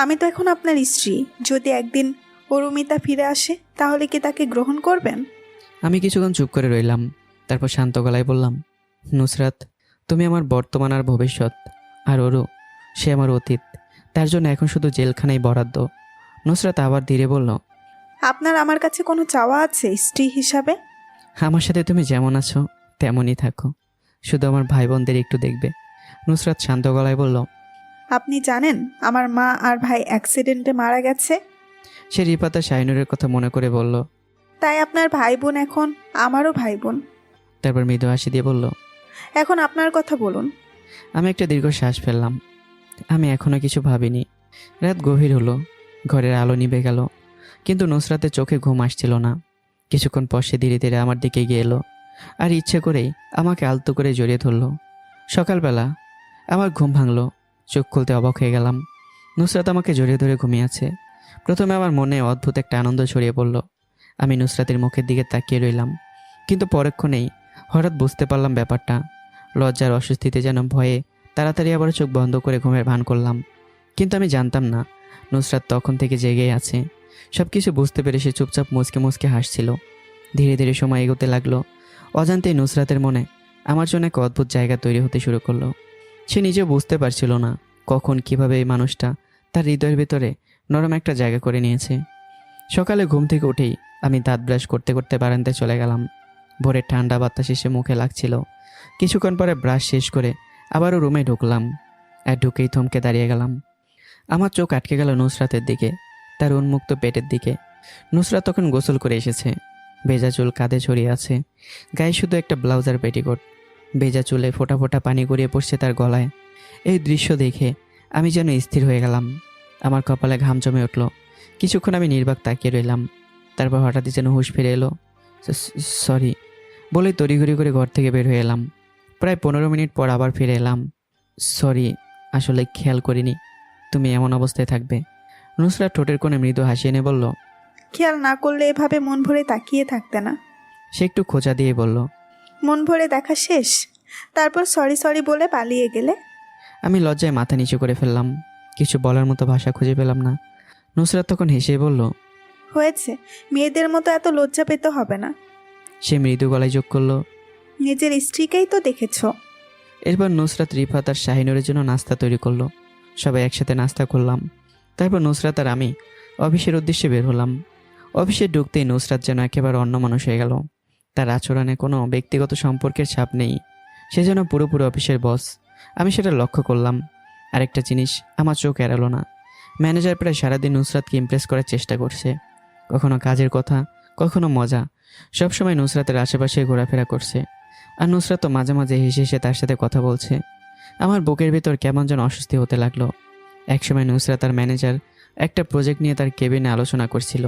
আমি তো এখন আপনার স্ত্রী, যদি একদিন অরুমিতা ফিরে আসে তাহলে কি তাকে গ্রহণ করবেন? আমি কিছুক্ষণ চুপ করে রইলাম। তারপর শান্ত গলায় বললাম, নুসরাত, তুমি আমার বর্তমান আর ভবিষ্যৎ, আর ওরও সে আমার অতীত। তার জন্য এখন শুধু জেলখানাই বরাদ্দ। নুসরাত আবার ধীরে বলল, আপনার আমার কাছে কোনো চাওয়া আছে স্ত্রী হিসাবে? আমার সাথে তুমি যেমন আছো তেমনই থাকো, শুধু আমার ভাই বোনদের একটু দেখবে। নুসরাত শান্ত গলায় বলল, আপনি জানেন আমার মা আর ভাই অ্যাক্সিডেন্টে মারা গেছে? সে রিপাতা শাহিনুরের কথা মনে করে বলল, তাই আপনার ভাই বোন এখন আমারও ভাই বোন। তারপর মৃদু হাসি দিয়ে বলল, এখন আপনার কথা বলুন। আমি একটা দীর্ঘ শ্বাস ফেললাম। আমি এখনো কিছু ভাবিনি। রাত গভীর হলো, ঘরের আলো নিভে গেল, কিন্তু নুসরাতের চোখে ঘুম আসছিল না। কিছুক্ষণ পর সে ধীরে ধীরে আমার দিকে গিয়ে এলো, আর ইচ্ছে করেই আমাকে আলতো করে জড়িয়ে ধরলো। সকালবেলা আমার ঘুম ভাঙলো। চোখ খুলতে অবাক হয়ে গেলাম। নুসরাত আমাকে জড়িয়ে ধরে ঘুমিয়ে আছে। প্রথমে আমার মনে অদ্ভুত একটা আনন্দ ছড়িয়ে পড়ল। আমি নুসরাতের মুখের দিকে তাকিয়ে রইলাম, কিন্তু পরক্ষণেই হঠাৎ বুঝতে পারলাম ব্যাপারটা। লজ্জার অস্বস্তিতে যেন ভয়ে তাড়াতাড়ি আবার চোখ বন্ধ করে ঘুমের ভান করলাম। কিন্তু আমি জানতাম না নুসরাত তখন থেকে জেগেই আছে। সব কিছু বুঝতে পেরে সে চুপচাপ মুচকে মুচকে হাসছিল। ধীরে ধীরে সময় এগোতে লাগলো। অজান্তেই নুসরাতের মনে আমার জন্য এক অদ্ভুত জায়গা তৈরি হতে শুরু করলো। সে নিজেও বুঝতে পারছিল না কখন কিভাবে এই মানুষটা তার হৃদয়ের ভেতরে নরম একটা জায়গা করে নিয়েছে। সকালে ঘুম থেকে উঠেই আমি দাঁত ব্রাশ করতে করতে বারান্দায় চলে গেলাম। ভোরের ঠান্ডা বাতাস এসে মুখে লাগছিল। কিছুক্ষণ পরে ব্রাশ শেষ করে আবারও রুমে ঢুকলাম। আর ঢুকেই থমকে দাঁড়িয়ে গেলাম। আমার চোখ আটকে গেল নুসরাতের দিকে, তার উন্মুক্ত পেটের দিকে। নুসরাত তখন গোসল করে এসেছে। ভেজা চুল কাঁধে ছড়িয়ে আছে, গায়ে শুধু একটা ব্লাউজ আর পেটিকোট। ভেজা চুলে ফোঁটা ফোঁটা পানি গড়িয়ে পড়ছে তার গলায়। এই দৃশ্য দেখে আমি যেন স্থির হয়ে গেলাম। আমার কপালে ঘাম জমে উঠল। কিছুক্ষণ আমি নির্বাক তাকিয়ে রইলাম। তারপর হঠাৎই যেন হুঁশ ফিরে এলো। সরি বলে তড়িঘড়ি করে ঘর থেকে বের হয়ে এলাম। প্রায় 15 মিনিট পর আবার ফিরে এলাম। সরি, আসলে খেয়াল করিনি তুমি এমন অবস্থায় থাকবে। নুসরাত ঠোঁটের কোণে মৃদু হাসি এনে বলল, খেয়াল না করলে এভাবে মন ভরে তাকিয়ে থাকতে না। সে একটু খোঁচা দিয়ে বলল, মন ভরে দেখা শেষ, তারপর সরি সরি বলে পালিয়ে গেলে। আমি লজ্জায় মাথা নিচু করে ফেললাম। কিছু বলার মতো ভাষা খুঁজে পেলাম না। নুসরাত তখন হেসে বলল, হয়েছে, মেয়েদের মতো এত লজ্জা পেতে হবে না। সে মৃদু গলায় যোগ করলো, নিজের স্ত্রীকেই তো দেখেছো। এরপর নুসরাত, রিফাত আর শাহিনুরের জন্য নাস্তা তৈরি করলো। সবাই একসাথে নাস্তা করলাম। তারপর নুসরাত আর আমি অফিসের উদ্দেশ্যে বের হলাম। অফিসে ঢুকতেই নুসরাত যেন একেবারে অন্য মানুষ হয়ে গেল। তার আচরণে কোনো ব্যক্তিগত সম্পর্কের ছাপ নেই। সে যেন পুরোপুরি অফিসের বস। আমি সেটা লক্ষ্য করলাম। আরেকটা জিনিস আমার চোখ এড়ালো না। ম্যানেজার প্রায় সারাদিন নুসরাতকে ইমপ্রেস করার চেষ্টা করছে। কখনো কাজের কথা, কখনো মজা, সবসময় নুসরাতের আশেপাশে ঘোরাফেরা করছে। আর নুসরাত তো মাঝে মাঝে হেসে হেসে তার সাথে কথা বলছে। আমার বুকের ভেতর কেমন যেন অস্বস্তি হতে লাগলো। একসময় নুসরাত আর ম্যানেজার একটা প্রজেক্ট নিয়ে তার কেবিনে আলোচনা করছিল।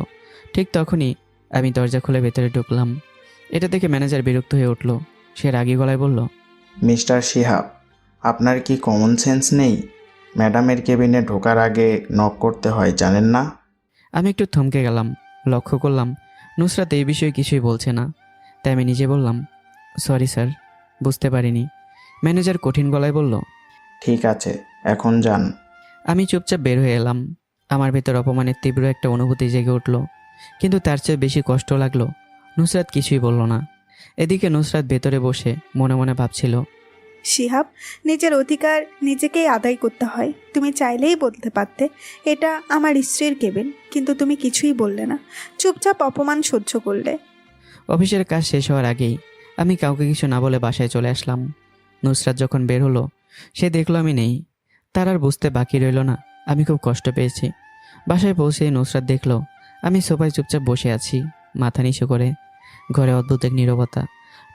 ঠিক তখনই আমি দরজা খুলে ভেতরে ঢুকলাম। এটা দেখে ম্যানেজার বিরক্ত হয়ে উঠল। সে রাগী গলায় বলল, মিস্টার শিহাব, আপনার কি কমন সেন্স নেই? ম্যাডামের কেবিনে ঢোকার আগে নক করতে হয়, জানেন না? আমি একটু থমকে গেলাম। লক্ষ্য করলাম নুসরাত এই বিষয়ে কিছুই বলছে না। তাই আমি নিজে বললাম, সরি স্যার, বুঝতে পারিনি। ম্যানেজার কঠিন গলায় বলল, ঠিক আছে, এখন যান। আমি চুপচাপ বের হয়ে এলাম। আমার ভেতর অপমানের তীব্র একটা অনুভূতি জেগে উঠল। কিন্তু তার চেয়ে বেশি কষ্ট লাগলো নুসরাত কিছুই বলল না। এদিকে নুসরাত ভেতরে বসে মনে মনে ভাবছিল, শিহাব, নিজের অধিকার নিজেকেই আদায় করতে হয়। তুমি চাইলেই বলতে পারতে এটা আমার স্ত্রীর কেবিন, কিন্তু তুমি কিছুই বললে না, চুপচাপ অপমান সহ্য করলে। অফিসের কাজ শেষ হওয়ার আগেই আমি কাউকে কিছু না বলে বাসায় চলে আসলাম। নুসরাত যখন বের হলো, সে দেখলো আমি নেই। তার আর বুঝতে বাকি রইল না আমি খুব কষ্ট পেয়েছি। বাসায় পৌঁছে নুসরাত দেখলো আমি সোফায় চুপচাপ বসে আছি, মাথা নিচু করে। ঘরে অদ্ভুত এক নীরবতা।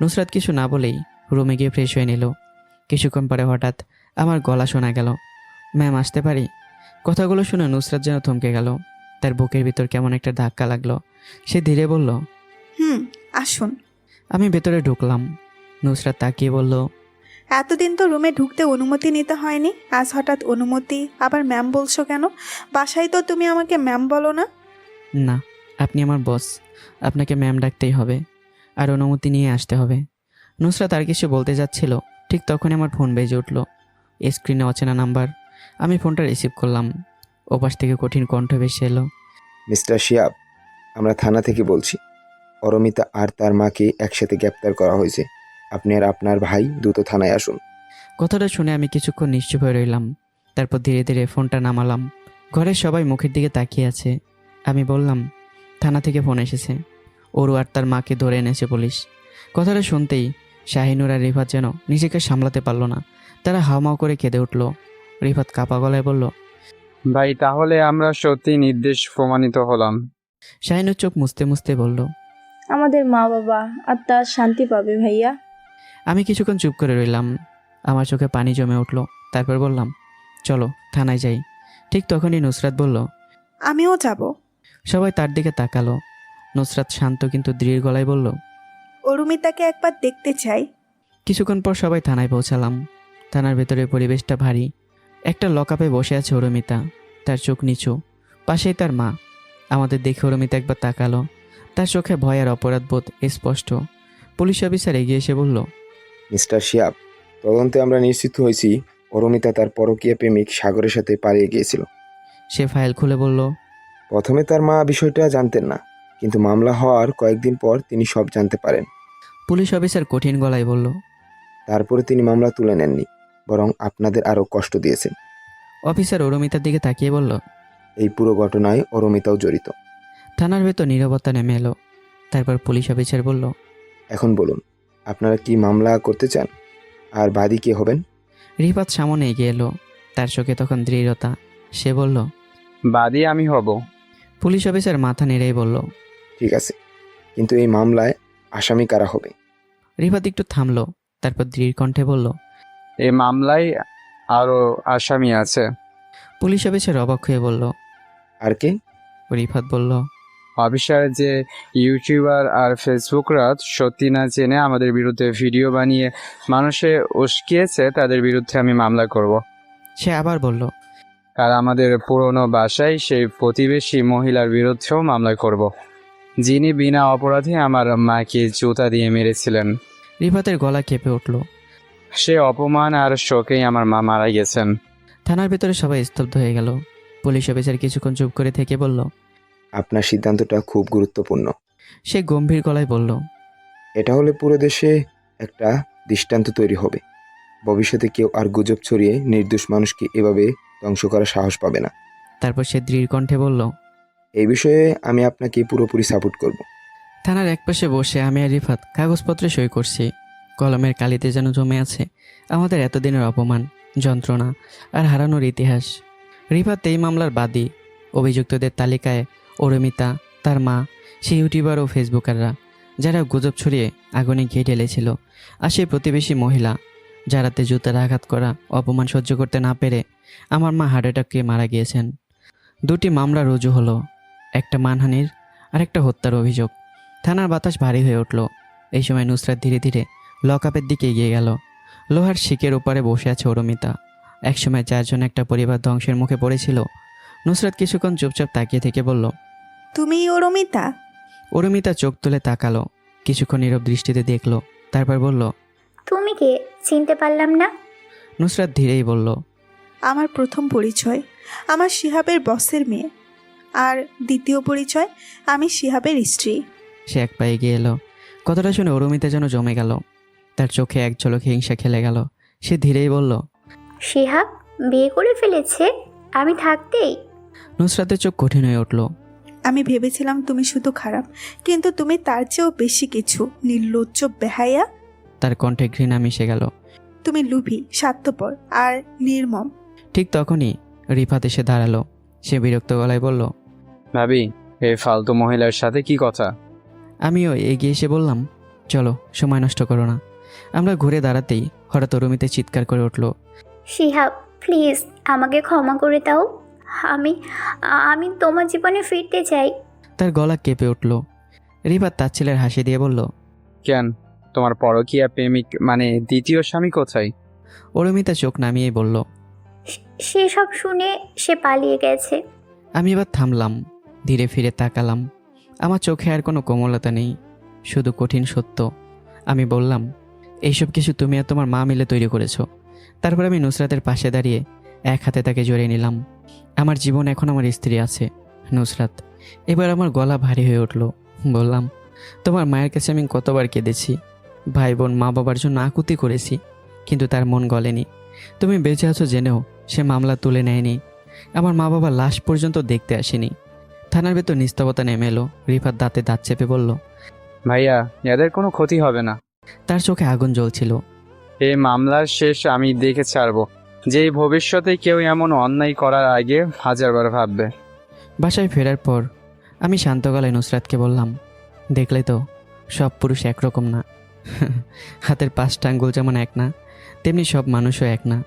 নুসরাত কিছু না বলেই রুমে গিয়ে ফ্রেশ হয়ে নিল। কিছুক্ষণ পরে হঠাৎ আমার গলা শোনা গেল, ম্যাম আসতে পারি? কথাগুলো শুনে নুসরাত যেন থমকে গেল। তার বুকের ভিতর কেমন একটা ধাক্কা লাগলো। সে ধীরে বলল, আসুন। আমি ভেতরে ঢুকলাম। নুসরাত তাকিয়ে বলল, এতদিন তো রুমে ঢুকতে অনুমতি নিতে হয়নি, আজ হঠাৎ অনুমতি, আবার ম্যাম বলছো কেন? বাসায় তো তুমি আমাকে ম্যাম বলো না। না, আপনি আমার বস, আপনাকে ম্যাম ডাকতেই হবে, আর অনুমতি নিয়ে আসতে হবে। নুসরাত আর কিছু বলতে যাচ্ছিল, ঠিক তখনই আমার ফোন বেজে উঠল। স্ক্রিনে অচেনা নাম্বার। আমি ফোনটা রিসিভ করলাম। ওপাশ থেকে কঠিন কণ্ঠ ভেসে এলো, মিস্টার শিহাব, আমরা থানা থেকে বলছি। অরমিতা আর তার মাকে একসাথে গ্রেপ্তার করা হয়েছে। আপনি আর আপনার ভাই দ্রুত থানায় আসুন। কথাটা শুনে আমি কিছুক্ষণ নিশ্চুপ হয়ে রইলাম। তারপর ধীরে ধীরে ফোনটা নামালাম। ঘরের সবাই মুখের দিকে তাকিয়ে আছে। আমি বললাম, থানা থেকে ফোন এসেছে, ওরু আর তার মাকে ধরে এনেছে পুলিশ। কথাটা শুনতেই শাহিনুর আর রিফাত যেন নিজেকে সামলাতে পারল না। তারা হাওমাও করে কেঁদে উঠল। রিফাত কাপা গলায় বলল, ভাই, তাহলে আমরা সত্যি নির্দেশ প্রমাণিত হলাম। শাহিনুর চোখ মুছতে মুছতে বলল, আমাদের মা বাবা আত্মা শান্তি পাবে ভাইয়া। আমি কিছুক্ষণ চুপ করে রইলাম। আমার চোখে পানি জমে উঠল। তারপর বললাম, চলো থানায় যাই। ঠিক তখনই নুসরাত বলল, আমিও যাব। সবাই তার দিকে তাকালো। নুসরাত শান্ত কিন্তু দৃঢ় গলায় বলল, অরুমিতাকে একবার দেখতে চাই। কিছুক্ষণ পর সবাই থানায় পৌঁছালাম। থানার ভেতরে পরিবেশটা ভারী। একটা লকআপে বসে আছে অরুমিতা, তার চোখ নিচু, পাশেই তার মা। আমাদের দেখে অরুমিতা একবার তাকালো। তার চোখে ভয় আর অপরাধবোধ স্পষ্ট। পুলিশ অফিসার এগিয়ে এসে বলল, মিস্টার শিহাব, তদন্তে আমরা নিশ্চিত হয়েছি অরমিতা তার পরকীয়া প্রেমিক সাগরের সাথে পালিয়ে গিয়েছিল। সে ফাইল খুলে বলল, প্রথমে তার মা বিষয়টা জানতেন না, কিন্তু মামলা হওয়ার কয়েকদিন পর তিনি সব জানতে পারেন। পুলিশ অফিসার কঠিন গলায় বলল, তারপরে তিনি মামলা তুলে নেননি, বরং আপনাদের আরও কষ্ট দিয়েছেন। অফিসার অরুমিতার দিকে তাকিয়ে বলল, এই পুরো ঘটনায় অরমিতাও জড়িত। থানার ভেতর নীরবতা নেমে এলো। তারপর পুলিশ অফিসার বলল, এখন বলুন, আপনারা কি মামলা করতে চান, আর বাদী কে হবেন? রিফাত সামনে এগিয়ে এলো। তার চোখে তখন দৃঢ়তা। সে বলল, বাদী আমি হব। পুলিশ অফিসার মাথা নেড়েই বলল, ঠিক আছে, কিন্তু এই মামলায় আসামি কারা হবে? রিফাত একটু থামলো। তারপর দৃঢ় কণ্ঠে বলল, এই মামলায় আরও আসামি আছে। পুলিশ অফিসার অবাক হয়ে বলল, আর কে? রিফাত বলল, অফিসার যে ইউটিউবার আর ফেসবুকরা সত্যি না জেনে আমাদের বিরুদ্ধে ভিডিও বানিয়ে মানুষে উস্কিয়েছে, তাদের বিরুদ্ধে আমি মামলা করব। সে আবার বলল, আর আমাদের পুরনো বাসায় সেই প্রতিবেশী মহিলার বিরুদ্ধেও মামলা করব, যিনি বিনা অপরাধে আমার মাকে জুতা দিয়ে মেরেছিলেন। রিফাতের গলা কেঁপে উঠল। সে অপমান আর শোকেই আমার মা মারা গেছেন। থানার ভেতরে সবাই স্তব্ধ হয়ে গেল। পুলিশ অফিসার কিছুক্ষণ চুপ করে থেকে বলল, আপনার সিদ্ধান্তটা খুব গুরুত্বপূর্ণ। সে গম্ভীর গলায় বলল, এটা হলে পুরো দেশে একটা দৃষ্টান্ত তৈরি হবে। ভবিষ্যতে কেউ আর গুজব ছড়িয়ে নির্দোষ মানুষকে এভাবে ধ্বংস করার সাহস পাবে না। তারপর সে দৃঢ় কণ্ঠে বলল, এই বিষয়ে আমি আপনাকে পুরোপুরি সাপোর্ট করব। থানার একপাশে বসে আমি আর রিফাত কাগজপত্রে সই করছি। কলমের কালিতে যেন জমে আছে আমাদের এতদিনের অপমান, যন্ত্রণা আর হারানোর ইতিহাস। রিফাত এই মামলার বাদী। অভিযুক্তদের তালিকায় অরুমিতা, তার মা, সেই ইউটিউবার ও ফেসবুকাররা যারা গুজব ছড়িয়ে আগুনে ঘি ঢেলেছিল, আর সেই প্রতিবেশী মহিলা যারাতে জুতার আঘাত করা অপমান সহ্য করতে না পেরে আমার মা হার্ট অ্যাটাকে মারা গিয়েছেন। দুটি মামলা রুজু হলো, একটা মানহানির আর একটা হত্যার অভিযোগ। থানার বাতাস ভারী হয়ে উঠল। এই সময় নুসরাত ধীরে ধীরে লকআপের দিকে এগিয়ে গেল। লোহার শিকের ওপারে বসে আছে অরুমিতা। একসময় চারজন একটা পরিবার ধ্বংসের মুখে পড়েছিল। নুসরাত কিছুক্ষণ চুপচাপ তাকিয়ে থেকে বলল, তুমি অরুমিতা? অরুমিতা চোখ তুলে তাকালো, কিছুক্ষণ নীরব দৃষ্টিতে দেখলো, তারপর বলল, তুমি কে? চিনতে পারলাম না। নুসরাত ধীরেই বলল, আমার প্রথম পরিচয় আমার শিহাবের বসের মেয়ে, আর দ্বিতীয় পরিচয় আমি শিহাবের স্ত্রী। সে এক পায়ে এগিয়ে এলো। কথাটা শুনে অরুমিতা যেন জমে গেল। তার চোখে এক ঝলকে হিংসা খেলে গেল। সে ধীরেই বলল, শিহাব বিয়ে করে ফেলেছে আমি থাকতেই? নুসরাতের চোখ কঠিন হয়ে উঠল। আমি ভেবেছিলাম তুমি শুধু খারাপ, কিন্তু তুমি তার চেয়েও বেশি কিছু, নির্লজ্জ বেহায়া। তার কণ্ঠে ঘৃণা মিশে গেল। তুমি লোভী, স্বার্থপর আর নির্মম। ঠিক তখনই রিফাত এসে দাঁড়ালো। সে বিরক্ত গলায় বলল, ভাবি, এই ফালতু মহিলার সাথে কি কথা? আমিও এগিয়ে এসে বললাম, চলো, সময় নষ্ট করো না। আমরা ঘুরে দাঁড়াতেই হঠাৎ অরুমিতা চিৎকার করে উঠল, শিহাব প্লিজ আমাকে ক্ষমা করে দাও। আমি আমি তোমার জীবনে ফিরতে চাই। তার গলা কেঁপে উঠল। রিফাত তাচ্ছিলের হাসি দিয়ে বলল, কেন, তোমার পরকীয়া প্রেমিক মানে দ্বিতীয় স্বামী কোথায়? অরুমিতা চোখ নামিয়ে বলল, সেসব শুনে সে পালিয়ে গেছে। আমি এবার থামলাম, ধীরে ফিরে তাকালাম। আমার চোখে আর কোনো কোমলতা নেই, শুধু কঠিন সত্য। আমি বললাম, এইসব কিছু তুমি আর তোমার মা মিলে তৈরি করেছো। তারপর আমি নুসরাতের পাশে দাঁড়িয়ে এক হাতে তাকে জড়িয়ে নিলাম। আমার জীবন এখন আমার স্ত্রী আছে, নুসরাত। এবার আমার গলা ভারী হয়ে উঠল। বললাম, তোমার মায়ের কাছে আমি কতবার কেঁদেছি, ভাই বোন মা বাবার জন্য আকুতি করেছি, কিন্তু তার মন গলেনি। তুমি বেঁচে আছো জেনেও সে মামলা তুলে নেয়নি। আমার মা বাবা লাশ পর্যন্ত দেখতে আসেনি। থানার ভেতর নিস্তবতা নেমে এলো। রিফাত দাঁতে দাঁত চেপে বলল, ভাইয়া, এদের কোনো ক্ষতি হবে না। তার চোখে আগুন জ্বলছিল। এই মামলার শেষ আমি দেখে ছাড়বো, যে ভবিষ্যতে কেউ এমন অন্যায় করার আগে হাজারবার ভাববে। বাসায় ফেরার পর আমি শান্ত গলায় নুসরাতকে বললাম, দেখলে তো, সব পুরুষ একরকম না। হাতের 5টা আঙ্গুল যেমন এক না, তেমনি সব মানুষও এক না।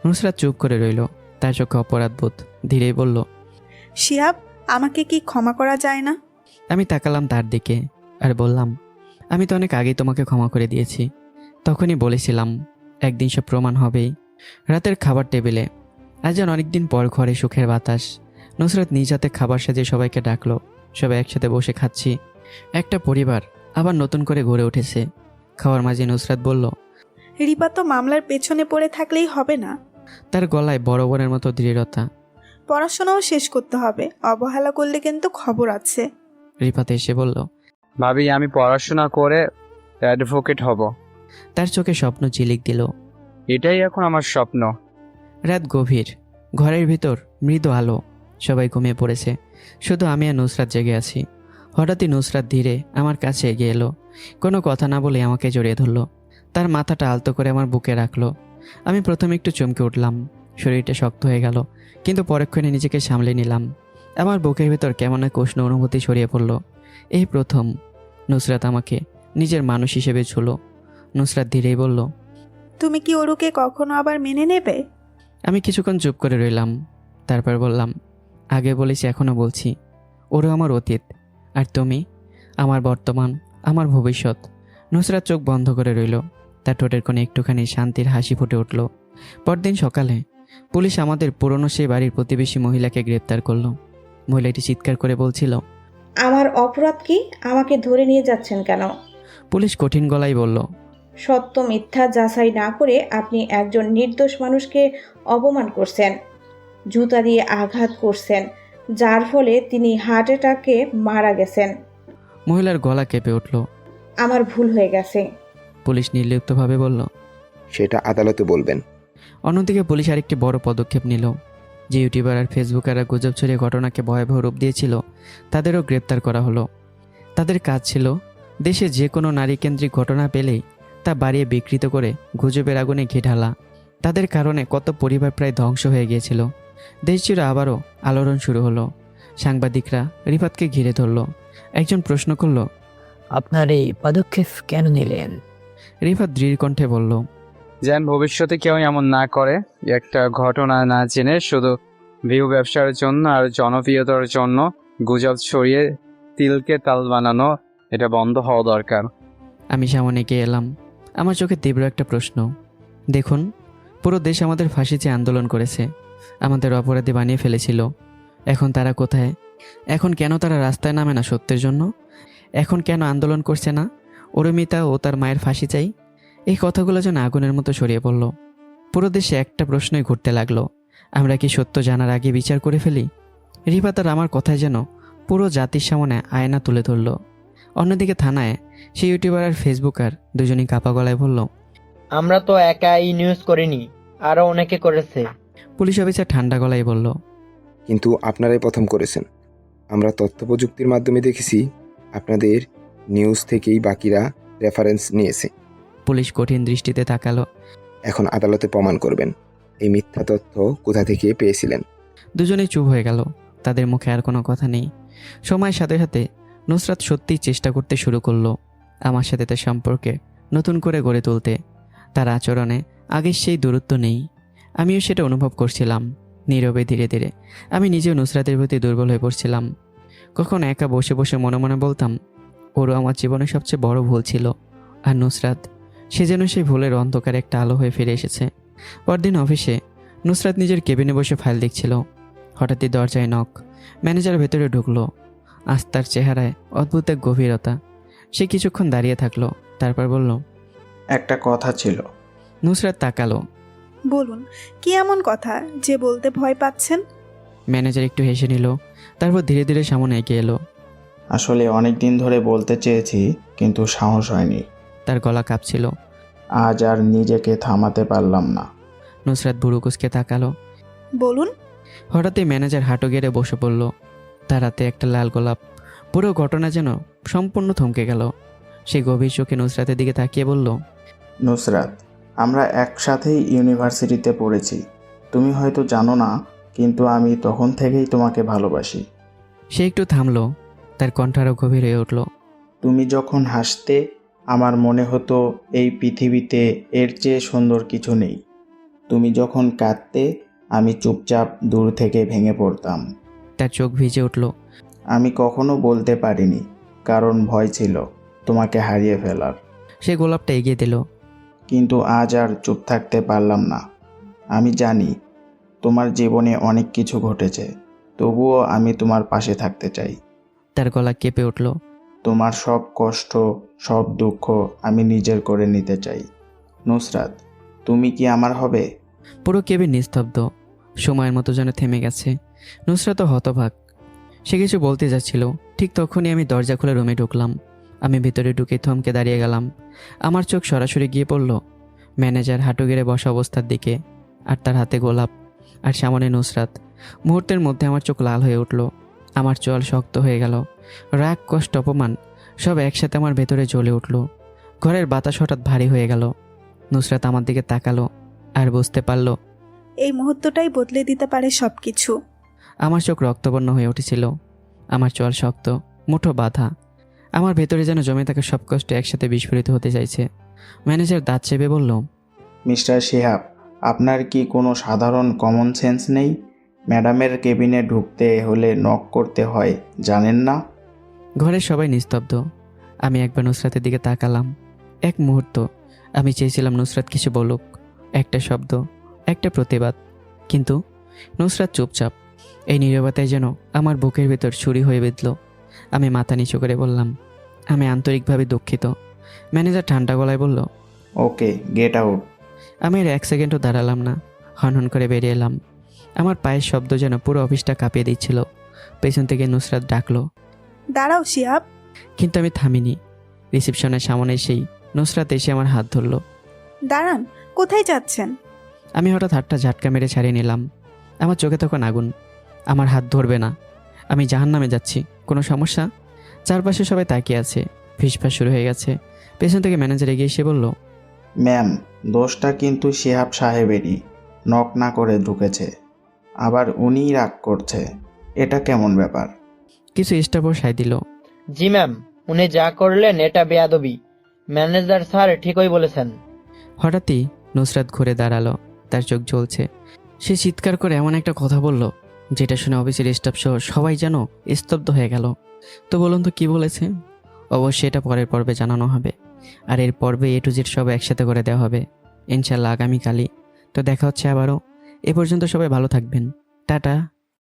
নুসরাত চুপ করে রইল। তার চোখে অপরাধবোধ। ধীরেই বলল, শিহাব, আমাকে কি ক্ষমা করা যায় না? আমি তাকালাম তার দিকে আর বললাম, আমি তো অনেক আগেই তোমাকে ক্ষমা করে দিয়েছি। তখনই বলেছিলাম একদিন সব প্রমাণ হবেই। রাতের খাবার টেবিলে আজ যেন অনেকদিন পর ঘরে সুখের বাতাস। নুসরাত নিজ হাতে খাবার সাজিয়ে সবাইকে ডাকলো। সবাই একসাথে বসে খাচ্ছি। একটা পরিবার আবার নতুন করে গড়ে উঠেছে। খাওয়ার মাঝে নুসরাত বলল, রিপা তো মামলার পেছনে পড়ে থাকলেই হবে না। তার গলায় বড় বোনের মতো দৃঢ়তা। পড়াশোনাও শেষ করতে হবে, অবহেলা করলে কিন্তু খবর আছে। রিফাত এসে বলল, ভাবি, আমি পড়াশোনা করে অ্যাডভোকেট হব। তার চোখে স্বপ্ন ঝিলিক দিল। এটাই এখন আমার স্বপ্ন। রাত গভীর। ঘরের ভিতর মৃদু আলো। সবাই ঘুমিয়ে পড়েছে, শুধু আমি আর নুসরাত জেগে আছি। হঠাৎই নুসরাত ধীরে আমার কাছে এগিয়ে এলো। কোনো কথা না বলে আমাকে জড়িয়ে ধরলো। তার মাথাটা আলতো করে আমার বুকে রাখলো। আমি প্রথমে একটু চমকে উঠলাম, শরীরটা শক্ত হয়ে গেল, কিন্তু পরক্ষণে নিজেকে সামলে নিলাম। আমার বুকের ভেতর কেমন এক উষ্ণ অনুভূতি ছড়িয়ে পড়ল। এই প্রথম নুসরাত আমাকে নিজের মানুষ হিসেবে ছুলো। নুসরাত ধীরেই বলল, তুমি কি ওরুকে কখনো আবার মেনে নেবে? আমি কিছুক্ষণ চুপ করে রইলাম। তারপর বললাম, আগে বলেছি এখনও বলছি, ওরও আমার অতীত, আর তুমি আমার বর্তমান, আমার ভবিষ্যৎ। নুসরাত চোখ বন্ধ করে রইল। তার ঠোঁটের কোণে একটুখানি শান্তির হাসি ফুটে উঠল। পরদিন সকালে পুলিশ আমাদের পুরনো সেই বাড়ির প্রতিবেশী মহিলাকে গ্রেপ্তার করলো। মহিলাটি চিৎকার করে বলছিল, আমার অপরাধ কি? আমাকে ধরে নিয়ে যাচ্ছেন কেন? পুলিশ কঠিন গলায় বলল, সত্য মিথ্যা যাচাই না করে আপনি একজন নির্দোষ মানুষকে অপমান করছেন, জুতা দিয়ে আঘাত করছেন, যার ফলে তিনি হার্ট অ্যাটাকে মারা গেছেন। মহিলার গলা কেঁপে উঠল। আমার ভুল হয়ে গেছে। পুলিশ নির্লিপ্তভাবে বলল, সেটা আদালতে বলবেন। অন্যদিকে পুলিশ আরেকটি বড় পদক্ষেপ নিল। যে ইউটিউবার আর ফেসবুকাররা গুজব ছড়িয়ে ঘটনাকে ভয়াবহ রূপ দিয়েছিল, তাদেরও গ্রেপ্তার করা হলো। তাদের কাজ ছিল দেশে যে কোনো নারীকেন্দ্রিক ঘটনা পেলেই তা বাড়িয়ে বিকৃত করে গুজবের আগুনে ঘি ঢালা। তাদের কারণে কত পরিবার প্রায় ধ্বংস হয়ে গিয়েছিল। দেশ জুড়ে আবারও আলোড়ন শুরু হলো। সাংবাদিকরা রিফাতকে ঘিরে ধরল। একজন প্রশ্ন করল, আপনার এই পদক্ষেপ কেন নিলেন? রিফাত দৃঢ় কণ্ঠে বলল, যেন ভবিষ্যতে কেউ এমন না করে, একটা ঘটনা না জেনে শুধু ভিউ ব্যবসার জন্য আর জনপ্রিয়তার জন্য গুজব ছড়িয়ে তিলকে তাল বানানো, এটা বন্ধ হওয়া দরকার। আমি সামনে এগিয়ে এলাম। আমার চোখে তীব্র একটা প্রশ্ন। দেখুন, পুরো দেশ আমাদের ফাঁসি চেয়ে আন্দোলন করেছে, আমাদের অপরাধী বানিয়ে ফেলেছিল। এখন তারা কোথায়? এখন কেন তারা রাস্তায় নামে না সত্যের জন্য? এখন কেন আন্দোলন করছে না অরুমিতা ও তার মায়ের ফাঁসি চাই? এই কথাগুলো যেন আগুনের মতো ছড়িয়ে পড়ল। পুরো দেশে একটা প্রশ্নই ঘুরতে লাগলো, আমরা কি সত্য জানার আগে বিচার করে ফেলি? রিফাত আর আমার কথায় যেন পুরো জাতির সামনে আয়না তুলে ধরল। অন্যদিকে থানায় সেই ইউটিউবার আর ফেসবুকার দুজনই কাপা গলায় বলল, আমরা তো একা এই নিউজ করিনি, আরো অনেকে করেছে। পুলিশ অফিসার ঠান্ডা গলায় বলল, কিন্তু আপনারাই প্রথম করেছেন। আমরা তথ্য প্রযুক্তির মাধ্যমে দেখেছি আপনাদের নিউজ থেকেই বাকিরা রেফারেন্স নিয়েছে। পুলিশ কঠিন দৃষ্টিতে তাকালো। এখন আদালতে প্রমাণ করবেন এই মিথ্যা তথ্য কোথা থেকে পেয়েছিলেন। দুজনেই চুপ হয়ে গেল। তাদের মুখে আর কোনো কথা নেই। সময়ের সাথে সাথে নুসরাত সত্যিই চেষ্টা করতে শুরু করলো আমার সাথে তার সম্পর্কে নতুন করে গড়ে তুলতে। তার আচরণে আগের সেই দূরত্ব নেই। আমিও সেটা অনুভব করছিলাম। নীরবে ধীরে ধীরে আমি নিজেও নুসরাতের প্রতি দুর্বল হয়ে পড়ছিলাম। কখন একা বসে বসে মনে মনে বলতাম, ওরও আমার জীবনে সবচেয়ে বড় ভুল ছিল, আর নুসরাত সে যেন সেই ভুলের অন্ধকারে একটা আলো হয়ে ফিরে এসেছে। পরদিন অফিসে নুসরাত নিজের কেবিনে বসে ফাইল দেখছিল। হঠাৎই দরজায় নক। ম্যানেজার ভেতরে ঢুকলো। আজ তার চেহারায় অদ্ভুত এক গভীরতা। সে কিছুক্ষণ দাঁড়িয়ে থাকলো, তারপর বলল, একটা কথা ছিল। নুসরাত তাকালো। বলুন, কি এমন কথা যে বলতে ভয় পাচ্ছেন? ম্যানেজার একটু হেসে নিল, তারপর ধীরে ধীরে সামনে এগিয়ে এলো। আসলে অনেক দিন ধরে বলতে চেয়েছি, কিন্তু সাহস হয়নি। তার গলা কাঁপছিল। আজ আর নিজেকে থামাতে পারলাম না। নুসরাত ভুরু কুঁচকে তাকালো। বলুন। হঠাৎই ম্যানেজার হাঁটু গেড়ে বসে পড়ল। তার হাতে একটা লাল গোলাপ। পুরো ঘটনা যেন সম্পূর্ণ থমকে গেল। সে গভীর চোখে নুসরাতের দিকে তাকিয়ে বলল, নুসরাত, আমরা একসাথেই ইউনিভার্সিটিতে পড়েছি। তুমি হয়তো জানো না, কিন্তু আমি তখন থেকেই তোমাকে ভালোবাসি। সে একটু থামলো। তার কণ্ঠ আরও গভীর হয়ে উঠল। তুমি যখন হাসতে আমার মনে হতো এই পৃথিবীতে এর চেয়ে সুন্দর কিছু নেই। তুমি যখন কাঁদতে আমি চুপচাপ দূর থেকে ভেঙে পড়তাম। তার চোখ ভিজে উঠল। আমি কখনো বলতে পারিনি, কারণ ভয় ছিল তোমাকে হারিয়ে ফেলার। সে গোলাপটা এগিয়ে দিল। কিন্তু আজ আর চুপ থাকতে পারলাম না। আমি জানি তোমার জীবনে অনেক কিছু ঘটেছে, তবুও আমি তোমার পাশে থাকতে চাই। তার গলা কেঁপে উঠল। তোমার সব কষ্ট, সব দুঃখ আমি নিজের করে নিতে চাই। নুসরাত, তুমি কি আমার হবে? পুরো কেবিন নিস্তব্ধ। সময়ের মতো যেন থেমে গেছে। নুসরাত হতবাক। সে কিছু বলতে যাচ্ছিল, ঠিক তখনই আমি দরজা খুলে রুমে ঢুকলাম। আমি ভিতরে ঢুকে থমকে দাঁড়িয়ে গেলাম। আমার চোখ সরাসরি গিয়ে পড়ল ম্যানেজার হাঁটু গেড়ে বসা অবস্থার দিকে, আর তার হাতে গোলাপ, আর সামনে নুসরাত। মুহূর্তের মধ্যে আমার চোখ লাল হয়ে উঠল। আমার চোয়াল শক্ত হয়ে গেল। রাগ, কষ্ট, অপমান সব একসাথে আমার ভেতরে জ্বলে উঠল। ঘরের বাতাস হঠাৎ ভারী হয়ে গেল। নুসরাত আমার দিকে তাকালো আর বুঝতে পারল এই মুহূর্তটাই বদলে দিতে পারে সব কিছু। আমার চোখ রক্তবর্ণ হয়ে উঠেছিল। আমার চোয়াল শক্ত, মুঠো বাঁধা। আমার ভেতরে যেন জমে থাকা সব কষ্ট একসাথে বিস্ফোরিত হতে চাইছে। ম্যানেজার দাঁত চেপে বলল, মিস্টার শিহাব, আপনার কি কোনো সাধারণ কমন সেন্স নেই? ম্যাডামের কেবিনে ঢুকতে হলে নক করতে হয়, জানেন না? ঘরের সবাই নিস্তব্ধ। আমি একবার নুসরাতের দিকে তাকালাম। এক মুহূর্ত আমি চেয়েছিলাম নুসরাত কিছু বলুক, একটা শব্দ, একটা প্রতিবাদ, কিন্তু নুসরাত চুপচাপ। এই নীরবতায় যেন আমার বুকের ভেতর ছুরি হয়ে বিঁধল। আমি মাথা নিচু করে বললাম, আমি আন্তরিকভাবে দুঃখিত। ম্যানেজার ঠান্ডা গলায় বলল, ওকে, গেট আউট। আমি আর 1 সেকেন্ডও দাঁড়ালাম না, হনহন করে বেরিয়ে এলাম। আমার পায়ের শব্দ যেন পুরো অফিসটা কাঁপিয়ে দিচ্ছিল। পেছন থেকে নুসরাত ডাকলো, দাঁড়াও শিহাব। কিন্তু আমি থামিনি। রিসেপশনের সামনে এসেই নুসরাত এসে আমার হাত ধরলো। দাঁড়ান, কোথায় যাচ্ছেন? আমি হঠাৎ হাতটা ঝাটকা মেরে ছাড়িয়ে নিলাম। আমার চোখে তখন আগুন। আমার হাত ধরবে না, আমি জাহান্নামে যাচ্ছি। কোনো সমস্যা? চারপাশে সবাই তাকিয়ে আছে। ফিসফাস শুরু হয়ে গেছে। পেছন থেকে ম্যানেজার এগিয়ে এসে বলল, ম্যাম, দোষটা কিন্তু শিহাব সাহেবেরই। নক না করে ঢুকেছে, আবার উনিই রাগ করছে। এটা কেমন ব্যাপার? কিছু স্টাফও সায় দিল। জি ম্যাম, উনি যা করলেন এটা বেয়াদবি। ম্যানেজার স্যার ঠিকই বলেছেন। হঠাৎই নুসরাত ঘুরে দাঁড়ালো, তার চোখ জ্বলছে। সে চিৎকার করে এমন একটা কথা বলল যেটা শুনে অফিসের স্টাফ সহ সবাই যেন স্তব্ধ হয়ে গেল। তো বলুন তো কী বলেছে? অবশ্যই এটা পরের পর্বে জানানো হবে, আর এর পর্বে A to Z সব একসাথে করে দেওয়া হবে ইনশাল্লাহ আগামীকালই। তো দেখা হচ্ছে আবারও। এ পর্যন্ত সবাই ভালো থাকবেন। টাটা।